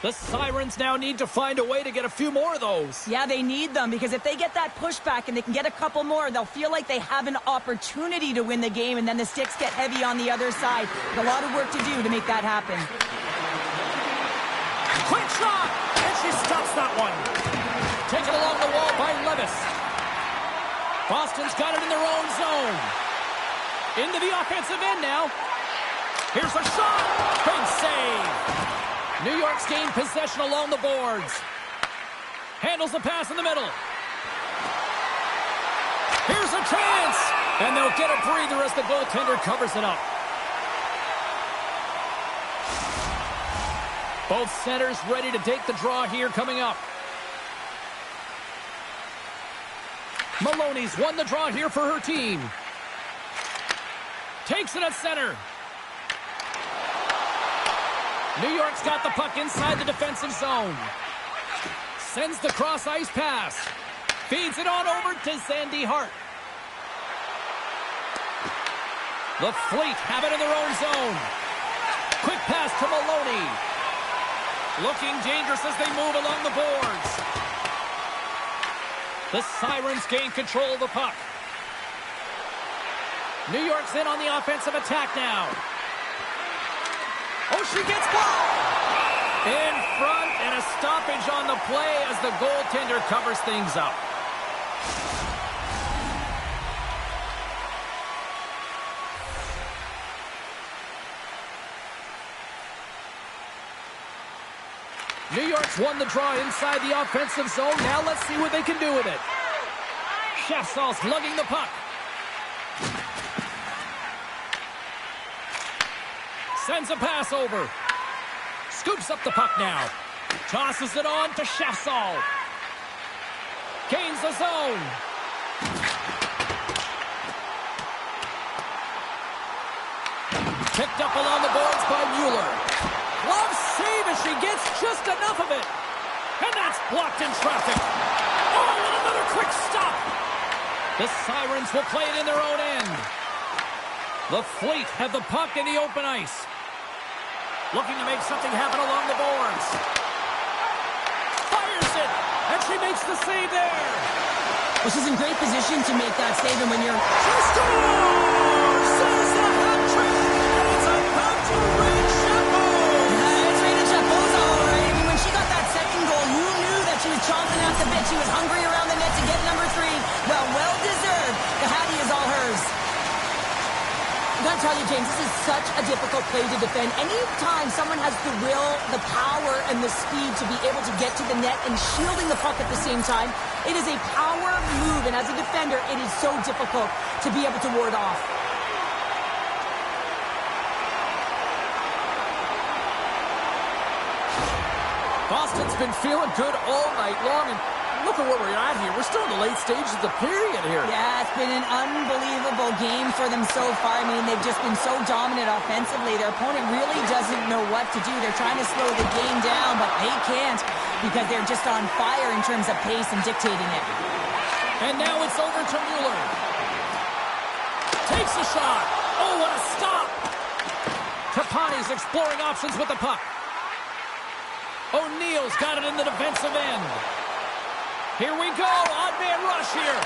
The Sirens now need to find a way to get a few more of those. Yeah, they need them, because if they get that pushback and they can get a couple more, they'll feel like they have an opportunity to win the game, and then the sticks get heavy on the other side. A lot of work to do to make that happen. Quick shot! And she stops that one. Taken along the wall by Levis. Boston's got it in their own zone. Into the offensive end now. Here's a shot! Big save! New York's gained possession along the boards. Handles the pass in the middle. Here's a chance! And they'll get a breather as the goaltender covers it up. Both centers ready to take the draw here coming up. Maloney's won the draw here for her team. Takes it at center. New York's got the puck inside the defensive zone. Sends the cross-ice pass. Feeds it on over to Sandy Hart. The Fleet have it in their own zone. Quick pass to Maloney. Looking dangerous as they move along the boards. The Sirens gain control of the puck. New York's in on the offensive attack now. Oh, she gets blocked! In front, and a stoppage on the play as the goaltender covers things up. New York's won the draw inside the offensive zone. Now let's see what they can do with it. Schafzal's lugging the puck. Sends a pass over. Scoops up the puck now. Tosses it on to Schafzal. Gains the zone. Picked up along the boards by Mueller. Glove save as she gets just enough of it. And that's blocked in traffic. Oh, and another quick stop. The Sirens will play it in their own end. The Fleet have the puck in the open ice. Looking to make something happen along the boards. Fires it, and she makes the save there. Well, she's in great position to make that save, and when you're... She scores! Says the hat-trick, and it's about to reach Chapeau. It's Raina Chapeau's all right. I mean, when she got that second goal, you knew that she was chomping at the bit. She was hungry around the net to get number 3. Well deserved. The Hattie is all hers. I gotta tell you, James, James. This is such a difficult play to defend. Anytime someone has the will, the power, and the speed to be able to get to the net and shielding the puck at the same time, it is a power move. And as a defender, it is so difficult to be able to ward off. Boston's been feeling good all night long, and look at where we're at here. We're still in the late stages of the period here. Yeah, it's been an unbelievable game for them so far. I mean, they've just been so dominant offensively. Their opponent really doesn't know what to do. They're trying to slow the game down, but they can't because they're just on fire in terms of pace and dictating it. And now it's over to Mueller. Takes a shot. Oh, what a stop. Trapani's exploring options with the puck. O'Neill's got it in the defensive end. Here we go. Odd man rush here.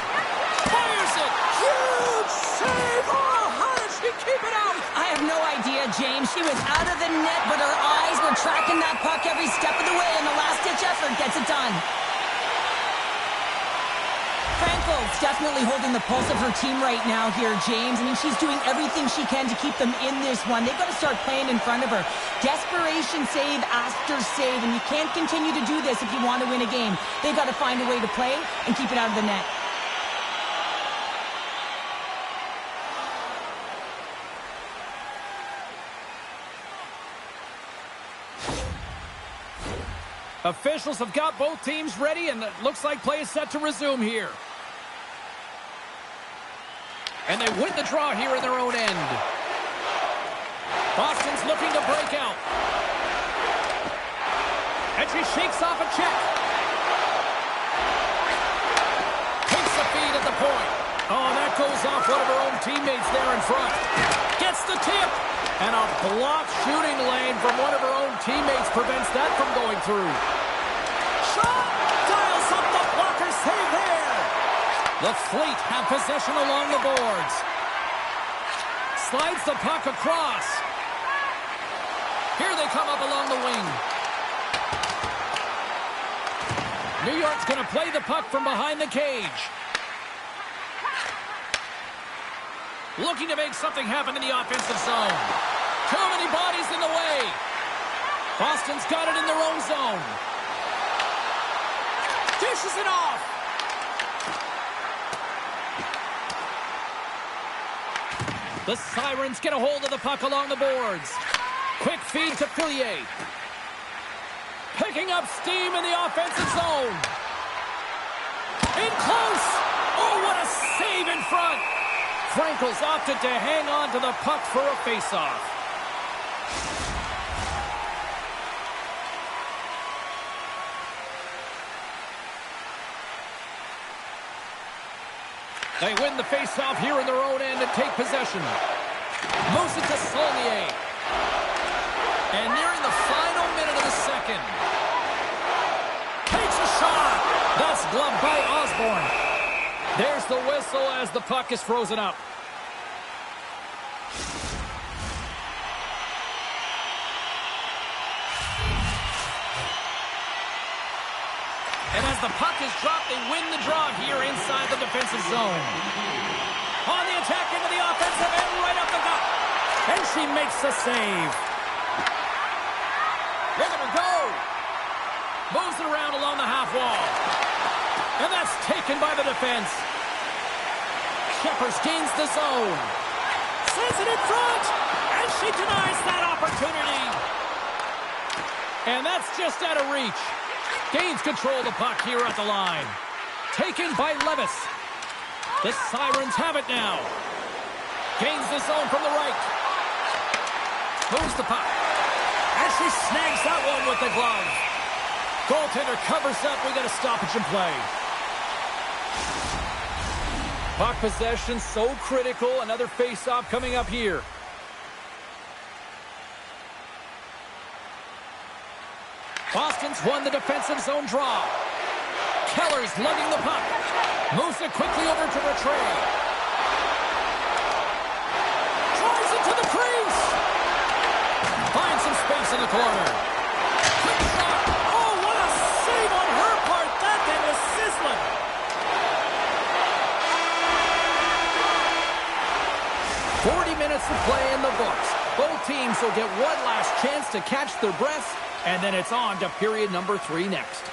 Fires it. Huge save. Oh, how did she keep it out? I have no idea, James. She was out of the net, but her eyes were tracking that puck every step of the way, and the last-ditch effort gets it done. Frankel's definitely holding the pulse of her team right now here, James. I mean, she's doing everything she can to keep them in this one. They've got to start playing in front of her. Desperation save after save, and you can't continue to do this if you want to win a game. They've got to find a way to play and keep it out of the net. Officials have got both teams ready, and it looks like play is set to resume here. And they win the draw here in their own end. Boston's looking to break out. And she shakes off a check. Takes the feed at the point. Oh, that goes off one of her own teammates there in front. Gets the tip. And a blocked shooting lane from one of her own teammates prevents that from going through. Shot. Dials up the blocker. Save there. The Fleet have possession along the boards. Slides the puck across. Here they come up along the wing. New York's going to play the puck from behind the cage. Looking to make something happen in the offensive zone. Too many bodies in the way. Boston's got it in their own zone. Dishes it off. The Sirens get a hold of the puck along the boards. Quick feed to Fillier. Picking up steam in the offensive zone. In close. Oh, what a save in front. Frankel's opted to hang on to the puck for a faceoff. They win the faceoff here in their own end and take possession. Moves it to Saulnier. And nearing the final minute of the second. Takes a shot. That's gloved by Osborne. There's the whistle as the puck is frozen up. And as the puck is dropped, they win the draw here inside the defensive zone. On the attack into the offensive end, right up the gut. And she makes the save. Look at her go. Moves it around along the half wall. And that's taken by the defense. Sheppers gains the zone. Sends it in front. And she denies that opportunity. And that's just out of reach. Gains control of the puck here at the line. Taken by Levis. The Sirens have it now. Gains the zone from the right. Moves the puck. And she snags that one with the glove. Goaltender covers up. We got a stoppage in play. Puck possession so critical. Another face-off coming up here. Boston's won the defensive zone draw. Keller's lugging the puck. Moves it quickly over to Rattray. Drives it to the crease. Finds some space in the corner. Quick shot. Oh, what a save on her part. That thing was sizzling. of play in the books. Both teams will get one last chance to catch their breaths, and then it's on to period number 3 next.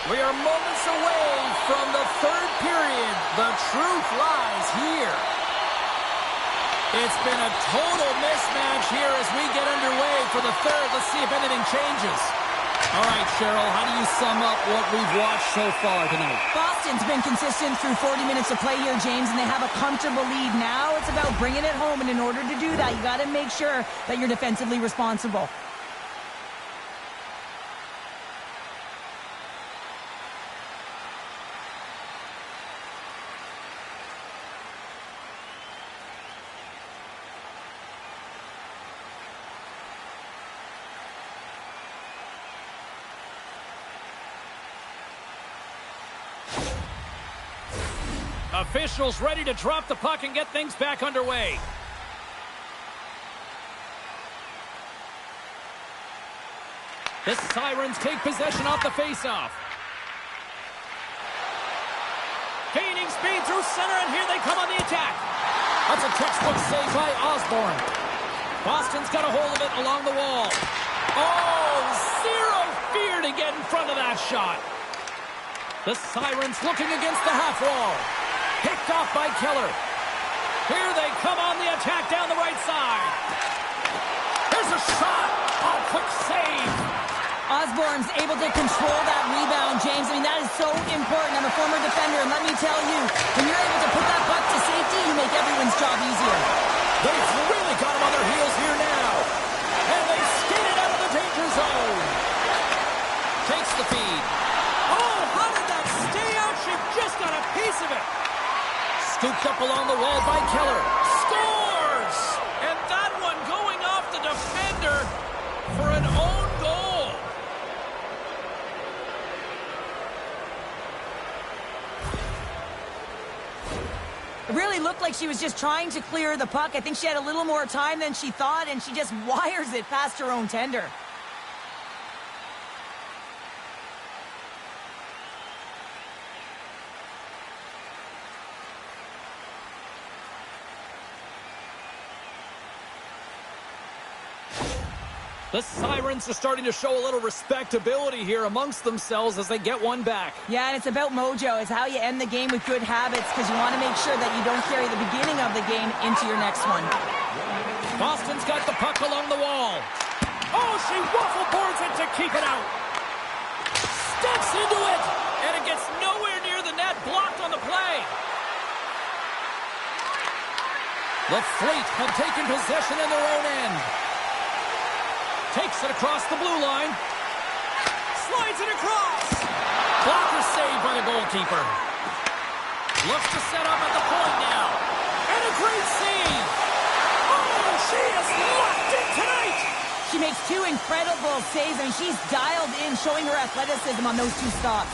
We are moments away from the third period. The truth lies here. It's been a total mismatch here as we get underway for the third. Let's see if anything changes. All right, Cheryl, how do you sum up what we've watched so far tonight? Boston's been consistent through 40 minutes of play here, James, and they have a comfortable lead. Now it's about bringing it home, and in order to do that, you got to make sure that you're defensively responsible. Officials ready to drop the puck and get things back underway. The Sirens take possession off the faceoff. Gaining speed through center, and here they come on the attack. That's a textbook save by Osborne. Boston's got a hold of it along the wall. Oh, zero fear to get in front of that shot. The Sirens looking against the half wall. Picked off by Keller. Here they come on the attack down the right side. There's a shot. Oh, quick save. Osborne's able to control that rebound, James. I mean, that is so important. I'm a former defender, and let me tell you, when you're able to put that puck to safety, you make everyone's job easier. They've really got him on their heels here now. And they skated out of the danger zone. Takes the feed. Oh, how did that stay out? She just got a piece of it. Scooped up along the wall by Keller. Scores! And that one going off the defender for an own goal. It really looked like she was just trying to clear the puck. I think she had a little more time than she thought, and she just wires it past her own tender. The Sirens are starting to show a little respectability here amongst themselves as they get one back. Yeah, and it's about mojo. It's how you end the game with good habits, because you want to make sure that you don't carry the beginning of the game into your next one. Boston's got the puck along the wall. Oh, she waffle boards it to keep it out. Steps into it, and it gets nowhere near the net, blocked on the play. The Fleet have taken possession in their own end. Takes it across the blue line. Slides it across. Blocker saved by the goalkeeper. Looks to set up at the point now. And a great save. Oh, she has locked it tonight. She makes two incredible saves. I mean, she's dialed in, showing her athleticism on those two stops.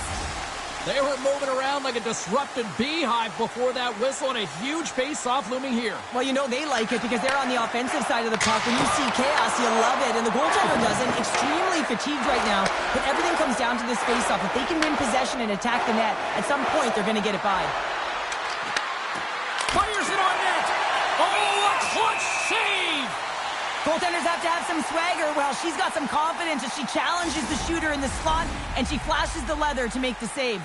They were moving around like a disrupted beehive before that whistle, and a huge face-off looming here. Well, you know they like it because they're on the offensive side of the puck. When you see chaos, you love it, and the goaltender doesn't. Extremely fatigued right now, but everything comes down to this face-off. If they can win possession and attack the net, at some point they're going to get it by. Fires it on net. Oh, a clutch save. Goaltenders have to have some swagger. Well, she's got some confidence as she challenges the shooter in the slot, and she flashes the leather to make the save.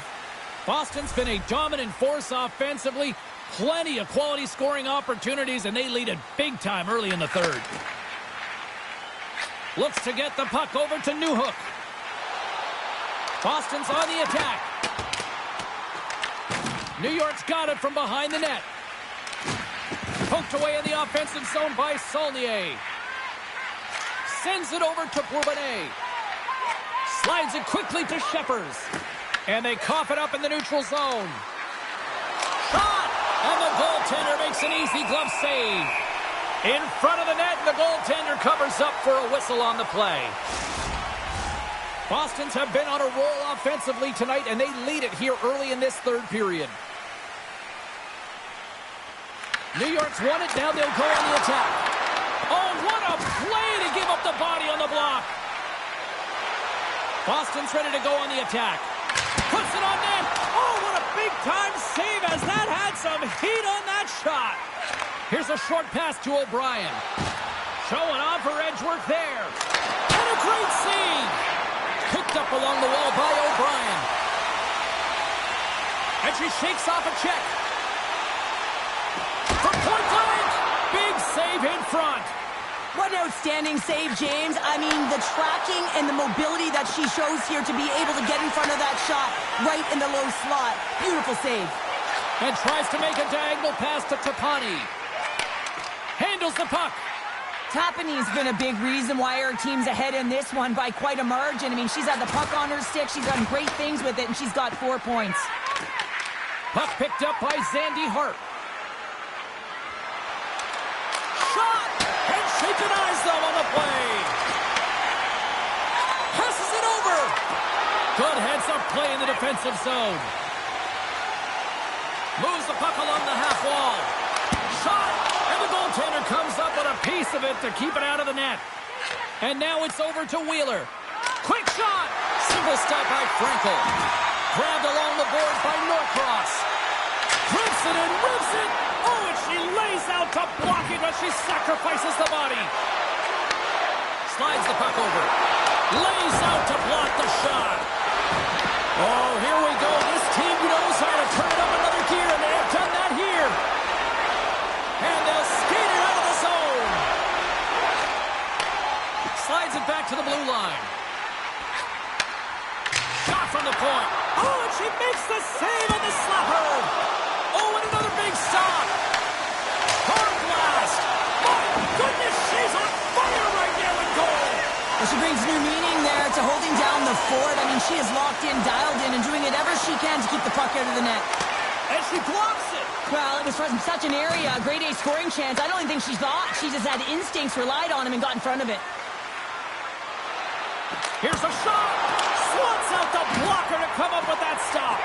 Boston's been a dominant force offensively, Plenty of quality scoring opportunities, and they lead it big time early in the third. Looks to get the puck over to Newhook. Boston's on the attack. New York's got it from behind the net. Poked away in the offensive zone by Saulnier. Sends it over to Bourbonnais. Slides it quickly to Shepers. And they cough it up in the neutral zone. Shot! And the goaltender makes an easy glove save. In front of the net, and the goaltender covers up for a whistle on the play. Boston's have been on a roll offensively tonight, and they lead it here early in this third period. New York's won it. Now they'll go on the attack. Oh, what a play to give up the body on the block. Boston's ready to go on the attack. Puts it on net. Oh, what a big-time save as that had some heat on that shot. Here's a short pass to O'Brien. Showing off her edge work there. And a great save. Picked up along the wall by O'Brien. And she shakes off a check. From point blank. Big save in front. What an outstanding save, James. I mean, the tracking and the mobility that she shows here to be able to get in front of that shot right in the low slot. Beautiful save. And tries to make a diagonal pass to Tapani. Handles the puck. Tapani's been a big reason why her team's ahead in this one by quite a margin. I mean, she's had the puck on her stick. She's done great things with it, and she's got 4 points. Puck picked up by Zandy Hart. Shot! And she denies them on the play. Passes it over. Good heads-up play in the defensive zone. Moves the puck along the half wall. Shot! And the goaltender comes up with a piece of it to keep it out of the net. And now it's over to Wheeler. Quick shot! Simple stop by Frankel. Grabbed along the boards by Norcross. Rips it and rips it! Oh, and she lays out to block it, but she sacrifices the body. Slides the puck over. Lays out to block the shot. Oh, here we go. This team knows how to turn it up another gear, and they have done that here. And they'll skate it out of the zone. Slides it back to the blue line. Shot from the point. Oh, and she makes the save on the slapper. Oh, and another big stop. Hard blast. My goodness, she's on fire right now in goal. Well, she brings new meaning there to holding down the fort. I mean, she is locked in, dialed in, and doing whatever she can to keep the puck out of the net. And she blocks it. Well, it was from such an area, a grade A scoring chance. I don't even think she thought. She just had instincts, relied on him, and got in front of it. Here's a shot. Swats out the blocker to come up with that stop.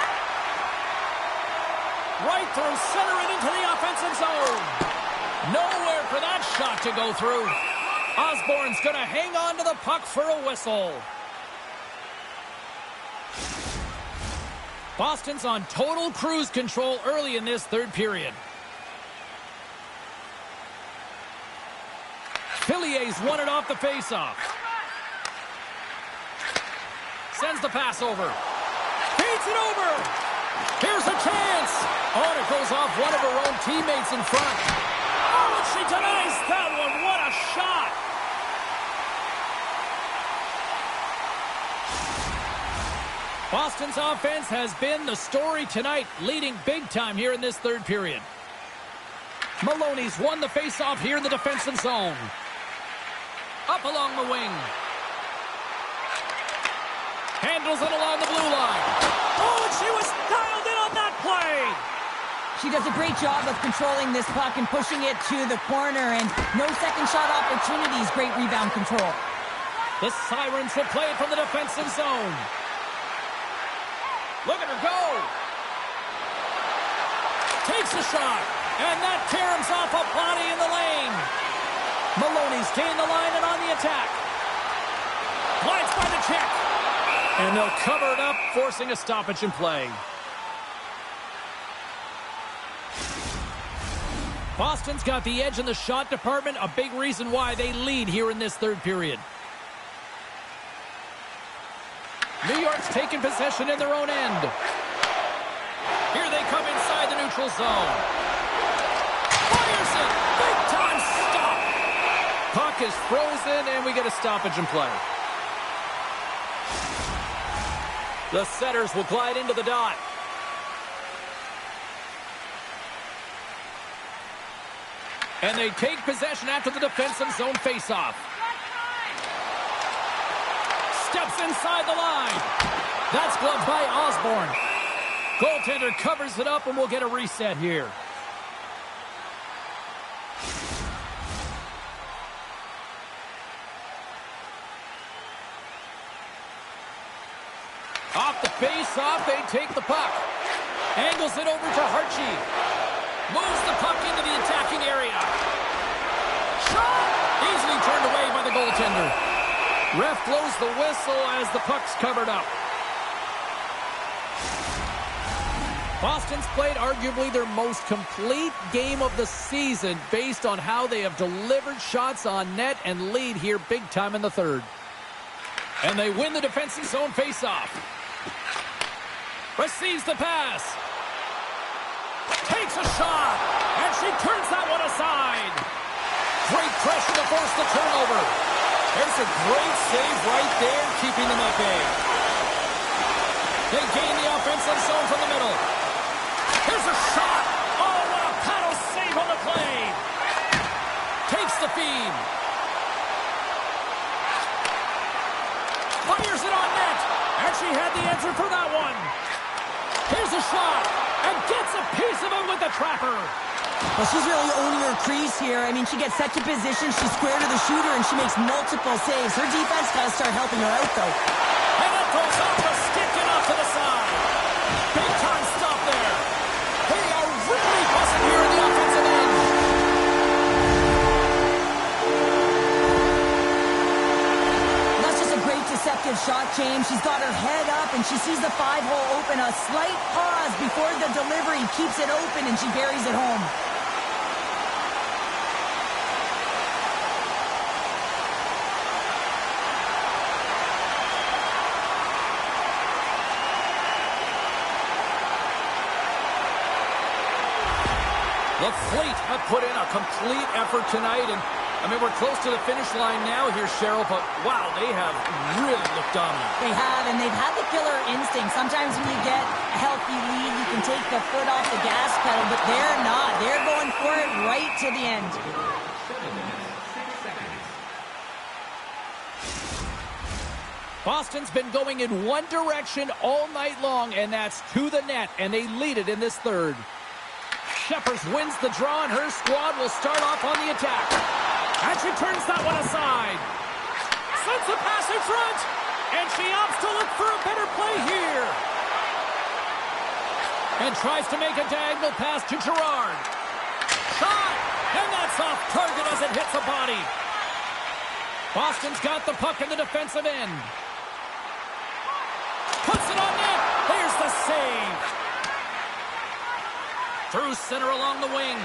Right through center and into the offensive zone. Nowhere for that shot to go through. Osborne's going to hang on to the puck for a whistle. Boston's on total cruise control early in this third period. Pillier's won it off the faceoff. Sends the pass over. Feeds it over. Here's a chance. Oh, and it goes off one of her own teammates in front. Oh, and she denies that one. What a shot. Boston's offense has been the story tonight, leading big time here in this third period. Maloney's won the faceoff here in the defensive zone. Up along the wing. Handles it along the blue line. Oh, and she was dialed in on that play. She does a great job of controlling this puck and pushing it to the corner, and no second shot opportunities. Great rebound control. The Sirens will play it from the defensive zone. Look at her go. Takes a shot. And that caroms off a body in the lane. Maloney's gained the line and on the attack. Glides by the check. And they'll cover it up, forcing a stoppage in play. Boston's got the edge in the shot department, a big reason why they lead here in this third period. New York's taking possession in their own end. Here they come inside the neutral zone. clock is frozen, and we get a stoppage in play. The setters will glide into the dot. And they take possession after the defensive zone faceoff. Steps inside the line. That's gloved by Osborne. Goaltender covers it up, and we'll get a reset here. Off the face-off, they take the puck. Angles it over to Hartje. Moves the puck into the attacking area. Shot! Easily turned away by the goaltender. Ref blows the whistle as the puck's covered up. Boston's played arguably their most complete game of the season based on how they have delivered shots on net and lead here big time in the third. And they win the defensive zone faceoff. Receives the pass. Takes a shot. And she turns that one aside. Great pressure to force the turnover. There's a great save right there, keeping them at bay. They gain the offensive zone from the middle. Here's a shot. Oh, what a paddle save on the play. Takes the feed. Fires it on net. And she had the answer for that one. Here's a shot. And gets a piece of it with the trapper. Well, she's really owning her crease here. I mean, she gets set to position, she's square to the shooter, and she makes multiple saves. Her defense got to start helping her out, though. And it goes off the stick and off to the side. Big time stop there. They are really buzzing here in the offensive end. That's just a great deceptive shot, James. She's got her head up, and she sees the 5-hole open. A slight pause before the delivery keeps it open, and she buries it home. The Fleet have put in a complete effort tonight, and I mean, we're close to the finish line now here, Cheryl, but wow, they have really looked dominant. They have, and they've had the killer instinct. Sometimes when you get a healthy lead, you can take the foot off the gas pedal, but they're not. They're going for it right to the end. Boston's been going in one direction all night long, and that's to the net, and they lead it in this third. Shepard wins the draw, and her squad will start off on the attack. And she turns that one aside. Sends the pass in front. And she opts to look for a better play here. And tries to make a diagonal pass to Gerard. Shot! And that's off target as it hits a body. Boston's got the puck in the defensive end. Puts it on net. There's the save. Through center along the wing.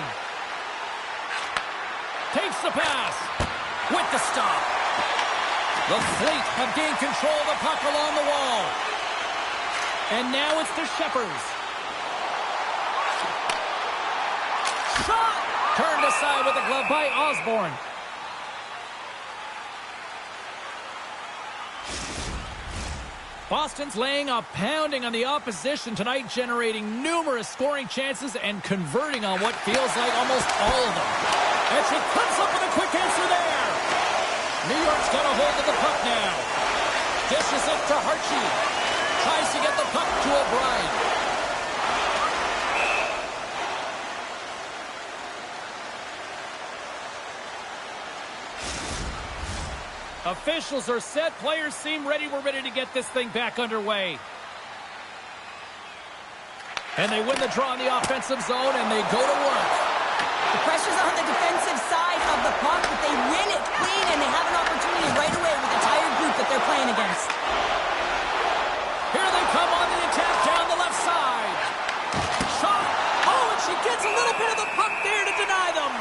Takes the pass. With the stop. The Fleet have gained control of the puck along the wall. And now it's the Shepherds. Shot! Turned aside with a glove by Osborne. Boston's laying a pounding on the opposition tonight, generating numerous scoring chances and converting on what feels like almost all of them. And she comes up with a quick answer there. New York's got a hold of the puck now. Dishes it to Hartje. Tries to get the puck to O'Brien. Officials are set. Players seem ready. We're ready to get this thing back underway. And they win the draw in the offensive zone, and they go to work. The pressure's on the defensive side of the puck, but they win it clean, and they have an opportunity right away with the tired group that they're playing against. Here they come on the attack down the left side. Shot! Oh, and she gets a little bit of the puck there to deny them.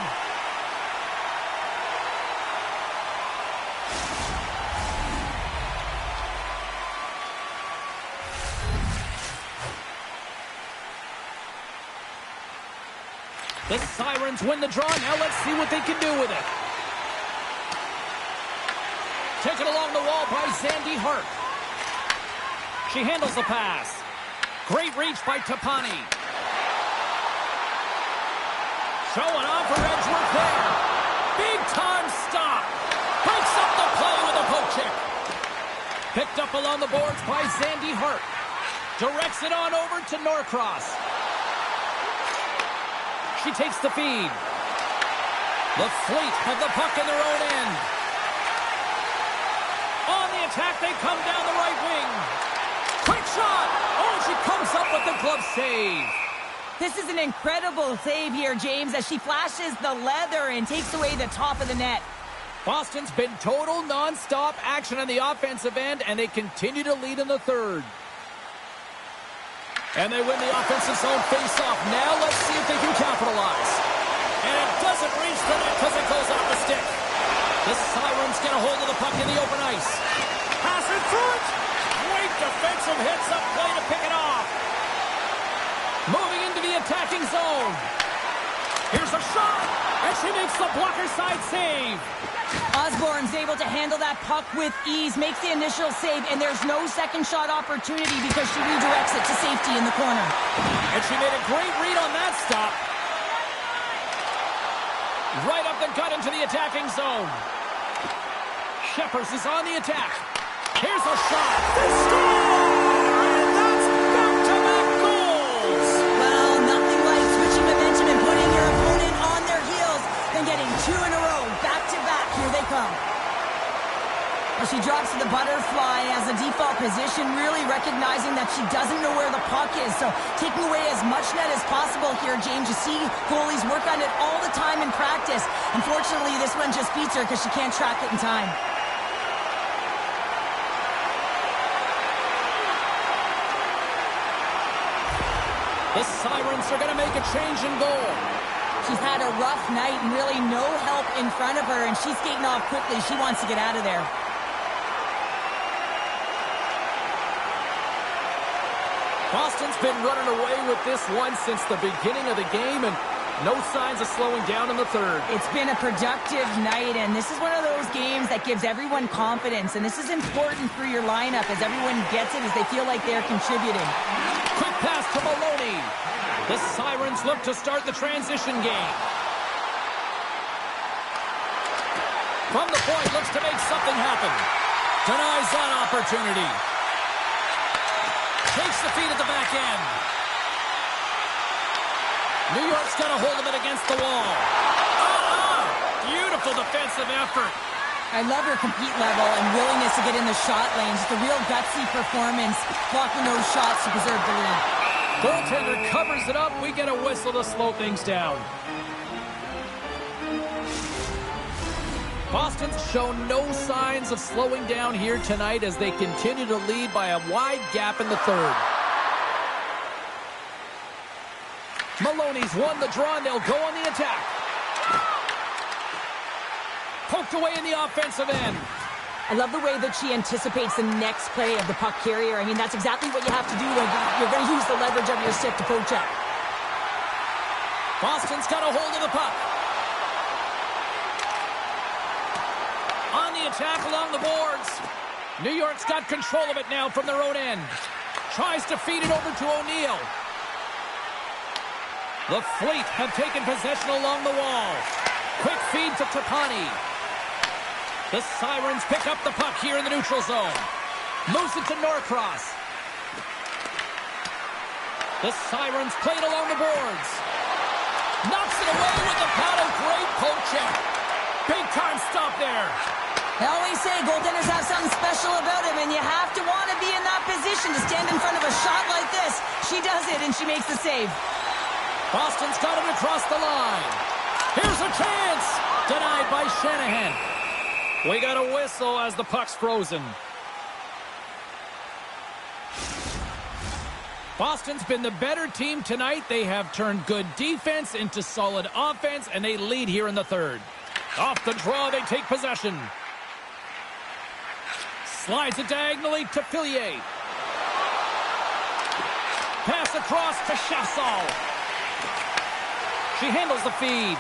The Sirens win the draw. Now let's see what they can do with it. Taken along the wall by Zandy Hart. She handles the pass. Great reach by Tapani. Showing off her edge work there. Big time stop. Breaks up the play with a poke check. Picked up along the boards by Zandy Hart. Directs it on over to Norcross. She takes the feed. The Fleet have the puck in their own end. On the attack, they come down the right wing. Quick shot! Oh, she comes up with the glove save. This is an incredible save here, James, as she flashes the leather and takes away the top of the net. Boston's been total non-stop action on the offensive end, and they continue to lead in the third. And they win the offensive zone face-off. Now let's see if they can capitalize. And it doesn't reach the net because it goes off the stick. The Sirens get a hold of the puck in the open ice. Pass it through it. Great defensive hits up play to pick it off. Moving into the attacking zone. Here's a shot. And she makes the blocker side save. Osborne's able to handle that puck with ease, makes the initial save, and there's no second shot opportunity because she redirects it to safety in the corner. And she made a great read on that stop. Right up the gut into the attacking zone. Sheppers is on the attack. Here's a shot. They score! And that's back-to-back goals! Well, nothing like switching momentum and putting your opponent on their heels than getting two in a row, back-to-back. Here they come. Well, she drops to the butterfly as a default position, really recognizing that she doesn't know where the puck is. So taking away as much net as possible here, James. You see goalies work on it all the time in practice. Unfortunately, this one just beats her because she can't track it in time. The Sirens are going to make a change in goal. She's had a rough night and really no help in front of her, and she's skating off quickly. She wants to get out of there. Boston's been running away with this one since the beginning of the game, and no signs of slowing down in the third. It's been a productive night, and this is one of those games that gives everyone confidence, and this is important for your lineup as everyone gets it, as they feel like they're contributing. Quick pass to Maloney. The Sirens look to start the transition game. From the point, looks to make something happen. Denies that opportunity. Takes the feed at the back end. New York's got a hold of it against the wall. Beautiful defensive effort. I love her compete level and willingness to get in the shot lanes. It's a real gutsy performance, blocking those shots to preserve the lead. Goaltender covers it up. We get a whistle to slow things down. Boston's shown no signs of slowing down here tonight as they continue to lead by a wide gap in the third. Maloney's won the draw, and they'll go on the attack. Poked away in the offensive end. I love the way that she anticipates the next play of the puck carrier. I mean, that's exactly what you have to do when you're going to use the leverage of your stick to poke check. Boston's got a hold of the puck. On the attack along the boards. New York's got control of it now from their own end. Tries to feed it over to O'Neill. The Fleet have taken possession along the wall. Quick feed to Tapani. The Sirens pick up the puck here in the neutral zone. Moves it to Norcross. The Sirens played along the boards. Knocks it away with the paddle. Great poke check. Big time stop there. I always say goaltenders have something special about them, and you have to want to be in that position to stand in front of a shot like this. She does it, and she makes the save. Boston's got it across the line. Here's a chance. Denied by Shanahan. We got a whistle as the puck's frozen. Boston's been the better team tonight. They have turned good defense into solid offense, and they lead here in the third. Off the draw, they take possession. Slides it diagonally to Fillier. Pass across to Chassol. She handles the feed.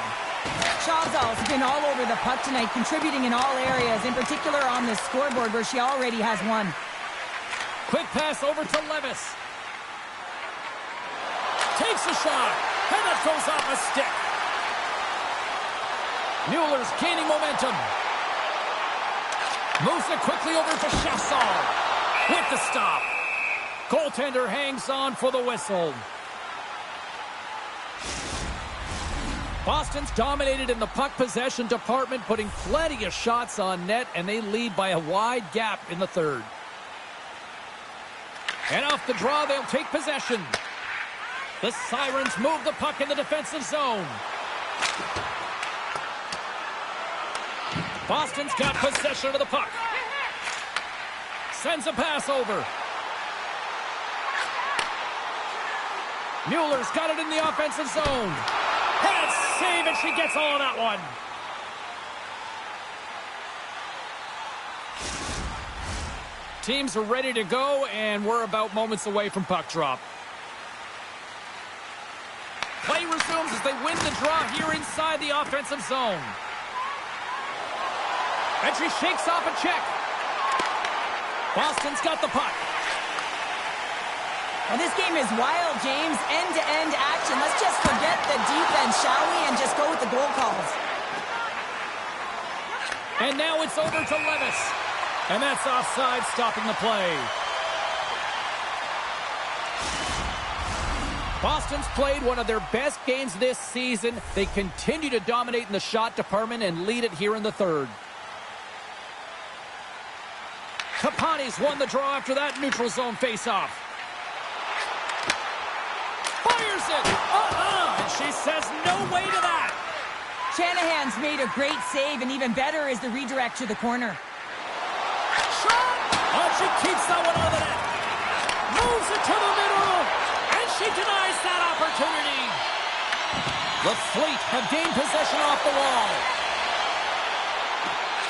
Chazal's been all over the puck tonight, contributing in all areas, in particular on the scoreboard where she already has one. Quick pass over to Levis. Takes a shot, and it goes off a stick. Mueller's gaining momentum. Moves it quickly over to Chazal. With the stop. Goaltender hangs on for the whistle. Boston's dominated in the puck possession department, putting plenty of shots on net, and they lead by a wide gap in the third. And off the draw, they'll take possession. The Sirens move the puck in the defensive zone. Boston's got possession of the puck. Sends a pass over. Mueller's got it in the offensive zone. And it's save, and she gets all of that one. Teams are ready to go, and we're about moments away from puck drop. Play resumes as they win the draw here inside the offensive zone. And she shakes off a check. Boston's got the puck. Well, this game is wild, James. End-to-end action. Let's just forget the defense, shall we, and just go with the goal calls. And now it's over to Levis. And that's offside, stopping the play. Boston's played one of their best games this season. They continue to dominate in the shot department and lead it here in the third. Kapani's won the draw after that neutral zone faceoff. Fires it! And she says no way to that! Shanahan's made a great save, and even better is the redirect to the corner. Shot! Oh, she keeps that one out of the net. Moves it to the middle, and she denies that opportunity. The Fleet have gained possession off the wall.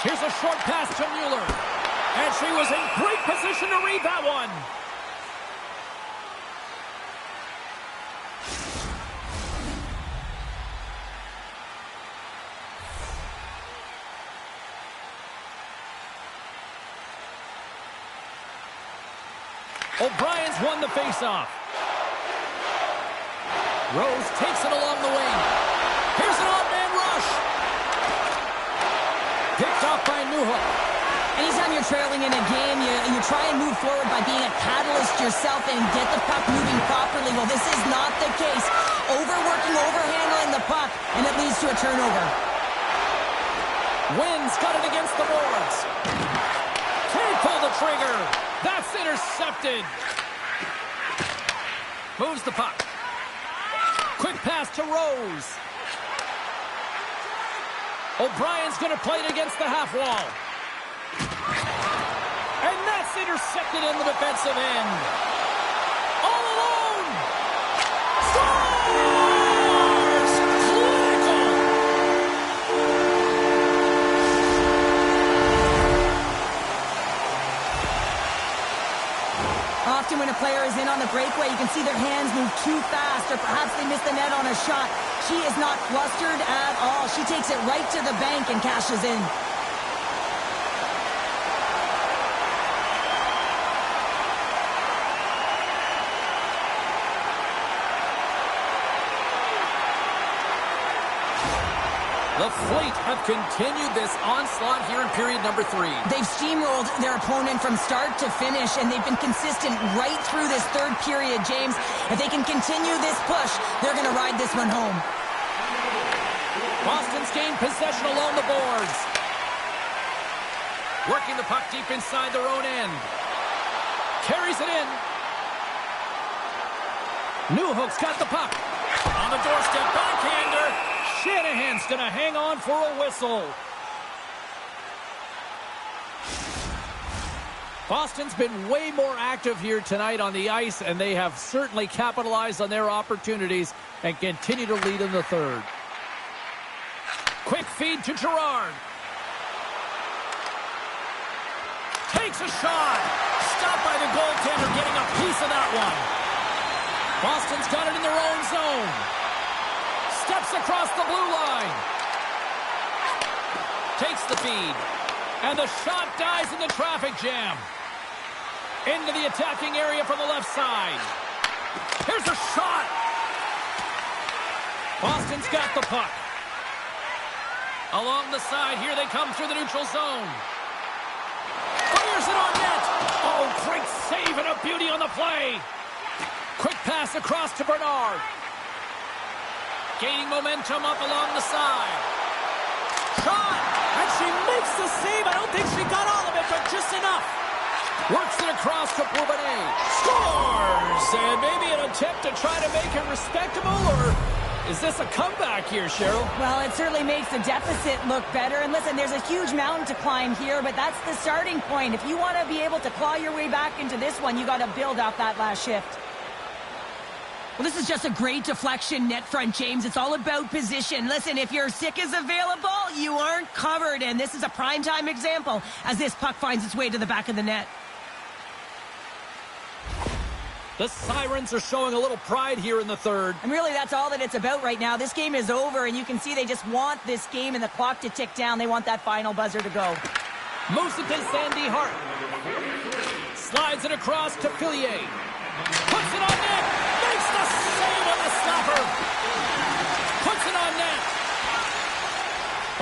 Here's a short pass to Mueller. And she was in great position to read that one. O'Brien's won the faceoff. Rose takes it along the wing. Here's an odd-man rush. Picked off by Newhook. Anytime you're trailing in a game, you try and move forward by being a catalyst yourself and get the puck moving properly. Well, this is not the case. Overworking, overhandling the puck, and it leads to a turnover. Wynn's got it against the boards. Can't pull the trigger. That's intercepted. Moves the puck. Quick pass to Rose. O'Brien's going to play it against the half wall. And that's intercepted in the defensive end. All alone. Scores! Clinical! Often when a player is in on the breakaway, you can see their hands move too fast, or perhaps they miss the net on a shot. She is not flustered at all. She takes it right to the bank and cashes in. The Fleet have continued this onslaught here in period number 3. They've steamrolled their opponent from start to finish, and they've been consistent right through this third period, James. If they can continue this push, they're going to ride this one home. Boston's gained possession along the boards. Working the puck deep inside their own end. Carries it in. Newhook's got the puck. On the doorstep, backhander. Shanahan's going to hang on for a whistle. Boston's been way more active here tonight on the ice, and they have certainly capitalized on their opportunities and continue to lead in the third. Quick feed to Girard. Takes a shot. Stopped by the goaltender, getting a piece of that one. Boston's got it in their own zone. Steps across the blue line. the feed. And the shot dies in the traffic jam. Into the attacking area from the left side. Here's a shot. Boston's got the puck. Along the side, here they come through the neutral zone. Fires it on net. Oh, great save and a beauty on the play. Quick pass across to Bernard. Gaining momentum up along the side. Shot! And she makes the save. I don't think she got all of it, but just enough. Works it across to Bourbonnais. Scores! And maybe an attempt to try to make it respectable, or is this a comeback here, Cheryl? Well, it certainly makes the deficit look better. And listen, there's a huge mountain to climb here, but that's the starting point. If you want to be able to claw your way back into this one, you got to build off that last shift. Well, this is just a great deflection net front, James. It's all about position. Listen, if your stick is available, you aren't covered. And this is a primetime example as this puck finds its way to the back of the net. The Sirens are showing a little pride here in the third. And really, that's all that it's about right now. This game is over, and you can see they just want this game and the clock to tick down. They want that final buzzer to go. Moves it to Sandy Hart. Slides it across to Fillier. Puts it on net. Makes the save on the stopper. Puts it on net.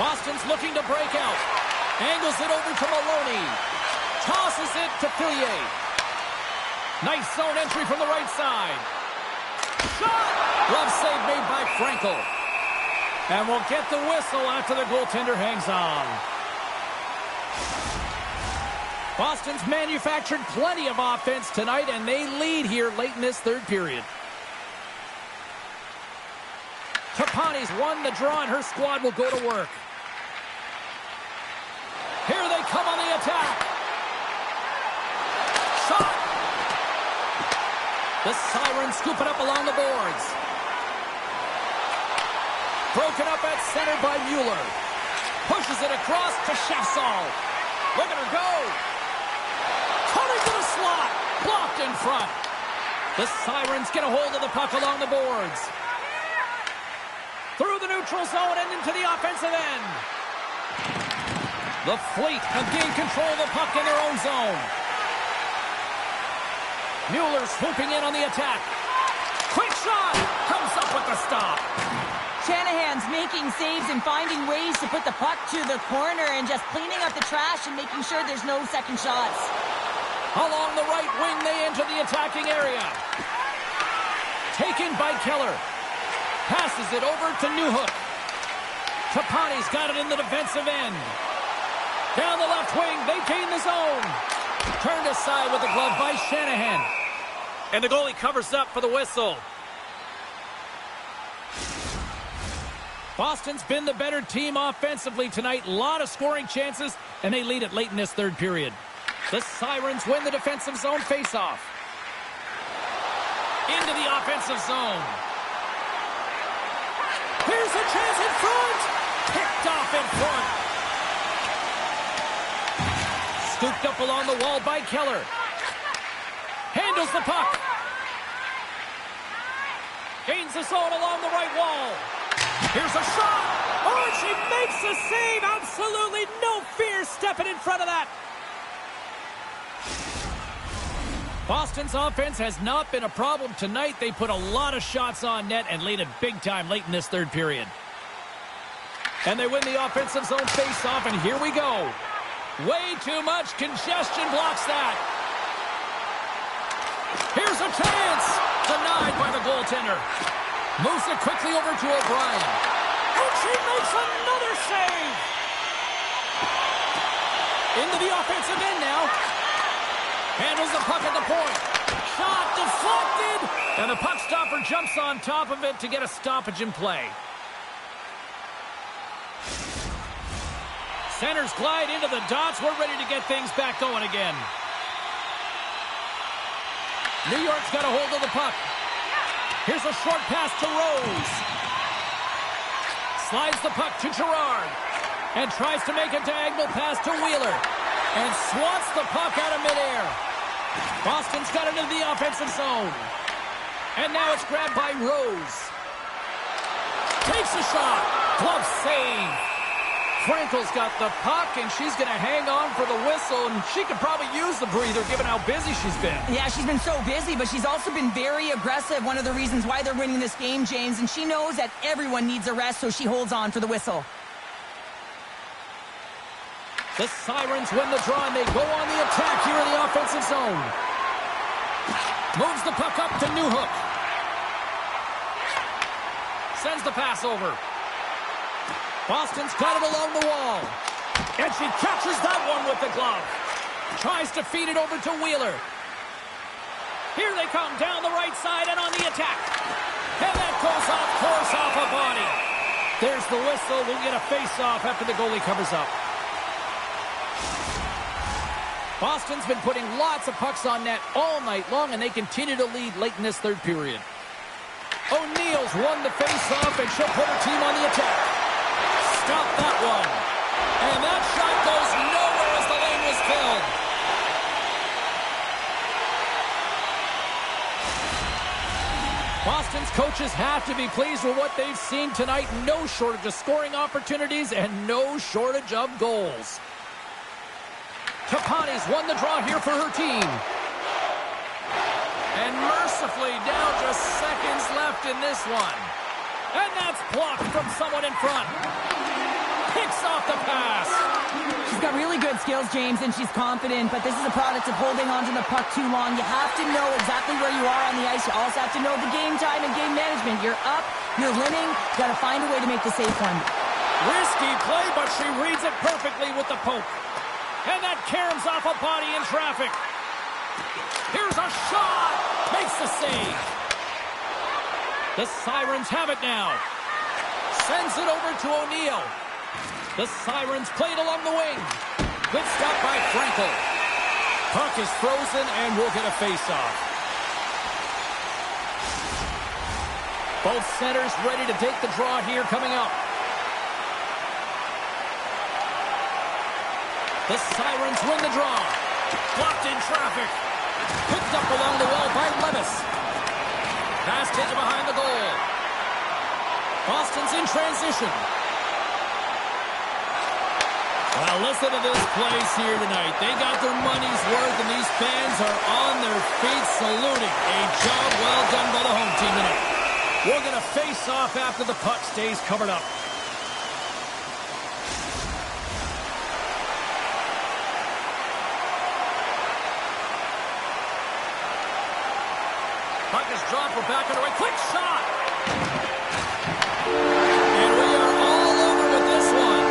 Boston's looking to break out. Angles it over to Maloney. Tosses it to Fillier. Nice zone entry from the right side. Shot! Glove save made by Frankel. And we'll get the whistle after the goaltender hangs on. Boston's manufactured plenty of offense tonight, and they lead here late in this third period. Tapani's won the draw, and her squad will go to work. Here they come on the attack. Shot! The Sirens scoop it up along the boards. Broken up at center by Mueller. Pushes it across to Chassol. Look at her go. Coming to the slot. Blocked in front. The Sirens get a hold of the puck along the boards. Through the neutral zone and into the offensive end. The Fleet have gained control of the puck in their own zone. Mueller swooping in on the attack. Quick shot. Comes up with the stop. Shanahan's making saves and finding ways to put the puck to the corner and just cleaning up the trash and making sure there's no second shots. Along the right wing, they enter the attacking area. Taken by Keller. Passes it over to Newhook. Tapani's got it in the defensive end. Down the left wing, they gain the zone. Turned aside with the glove by Shanahan. And the goalie covers up for the whistle. Boston's been the better team offensively tonight. A lot of scoring chances, and they lead it late in this third period. The Sirens win the defensive zone faceoff. Into the offensive zone. Here's a chance in front. Picked off in front. Scooped up along the wall by Keller. Handles the puck. Gains the zone along the right wall. Here's a shot. Oh, and she makes the save. Absolutely no fear stepping in front of that. Boston's offense has not been a problem tonight. They put a lot of shots on net and lead it big time late in this third period. And they win the offensive zone face-off, and here we go. Way too much congestion blocks that. Here's a chance. Denied by the goaltender. Moves it quickly over to O'Brien. And she makes another save. Into the offensive end now. Handles the puck at the point. Shot deflected. And the puck stopper jumps on top of it to get a stoppage in play. Centers glide into the dots. We're ready to get things back going again. New York's got a hold of the puck. Here's a short pass to Rose. Slides the puck to Girard. And tries to make a diagonal pass to Wheeler. And swats the puck out of midair. Boston's got it into the offensive zone. And now it's grabbed by Rose. Takes a shot. Glove save. Frankel's got the puck, and she's going to hang on for the whistle, and she could probably use the breather given how busy she's been. Yeah, she's been so busy, but she's also been very aggressive. One of the reasons why they're winning this game, James, and she knows that everyone needs a rest, so she holds on for the whistle. The Sirens win the draw, and they go on the attack here in the offensive zone. Moves the puck up to Newhook. Sends the pass over. Boston's got it along the wall. And she catches that one with the glove. Tries to feed it over to Wheeler. Here they come down the right side and on the attack. And that goes off course off a body. There's the whistle. We'll get a face-off after the goalie covers up. Boston's been putting lots of pucks on net all night long, and they continue to lead late in this third period. O'Neill's won the face-off, and she'll put her team on the attack. Stop that one. And that shot goes nowhere as the lane was filled. Boston's coaches have to be pleased with what they've seen tonight. No shortage of scoring opportunities and no shortage of goals. Tapani's won the draw here for her team. And mercifully down just seconds left in this one. And that's blocked from someone in front. Picks off the pass. She's got really good skills, James, and she's confident, but this is a product of holding onto the puck too long. You have to know exactly where you are on the ice. You also have to know the game time and game management. You're up, you're winning, you got to find a way to make the safe one. Risky play, but she reads it perfectly with the poke. And that caroms off a body in traffic. Here's a shot. Makes the save. The Sirens have it now. Sends it over to O'Neill. The Sirens played along the wing. Good stop by Frankel. Puck is frozen and we'll get a face-off. Both centers ready to take the draw here coming up. The Sirens win the draw. Blocked in traffic. Picked up along the wall by Levis. Pass taken behind the goal. Boston's in transition. Well, listen to this place here tonight. They got their money's worth, and these fans are on their feet saluting. A job well done by the home team tonight. We're going to face off after the puck stays covered up. Puck is dropped. We're back underway. Quick shot! And we are all over with this one.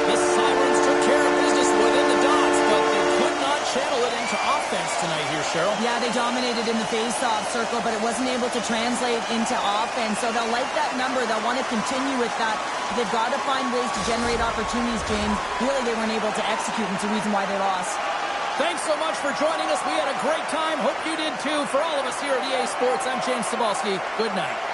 The Sirens took care of business within the dots, but they could not channel it into offense tonight here, Cheryl. Yeah, they dominated in the face-off circle, but it wasn't able to translate into offense. So they'll like that number. They'll want to continue with that. They've got to find ways to generate opportunities, James. Really, they weren't able to execute, and it's the reason why they lost. Thanks so much for joining us. We had a great time. Hope you did too. For all of us here at EA Sports, I'm James Cebulski. Good night.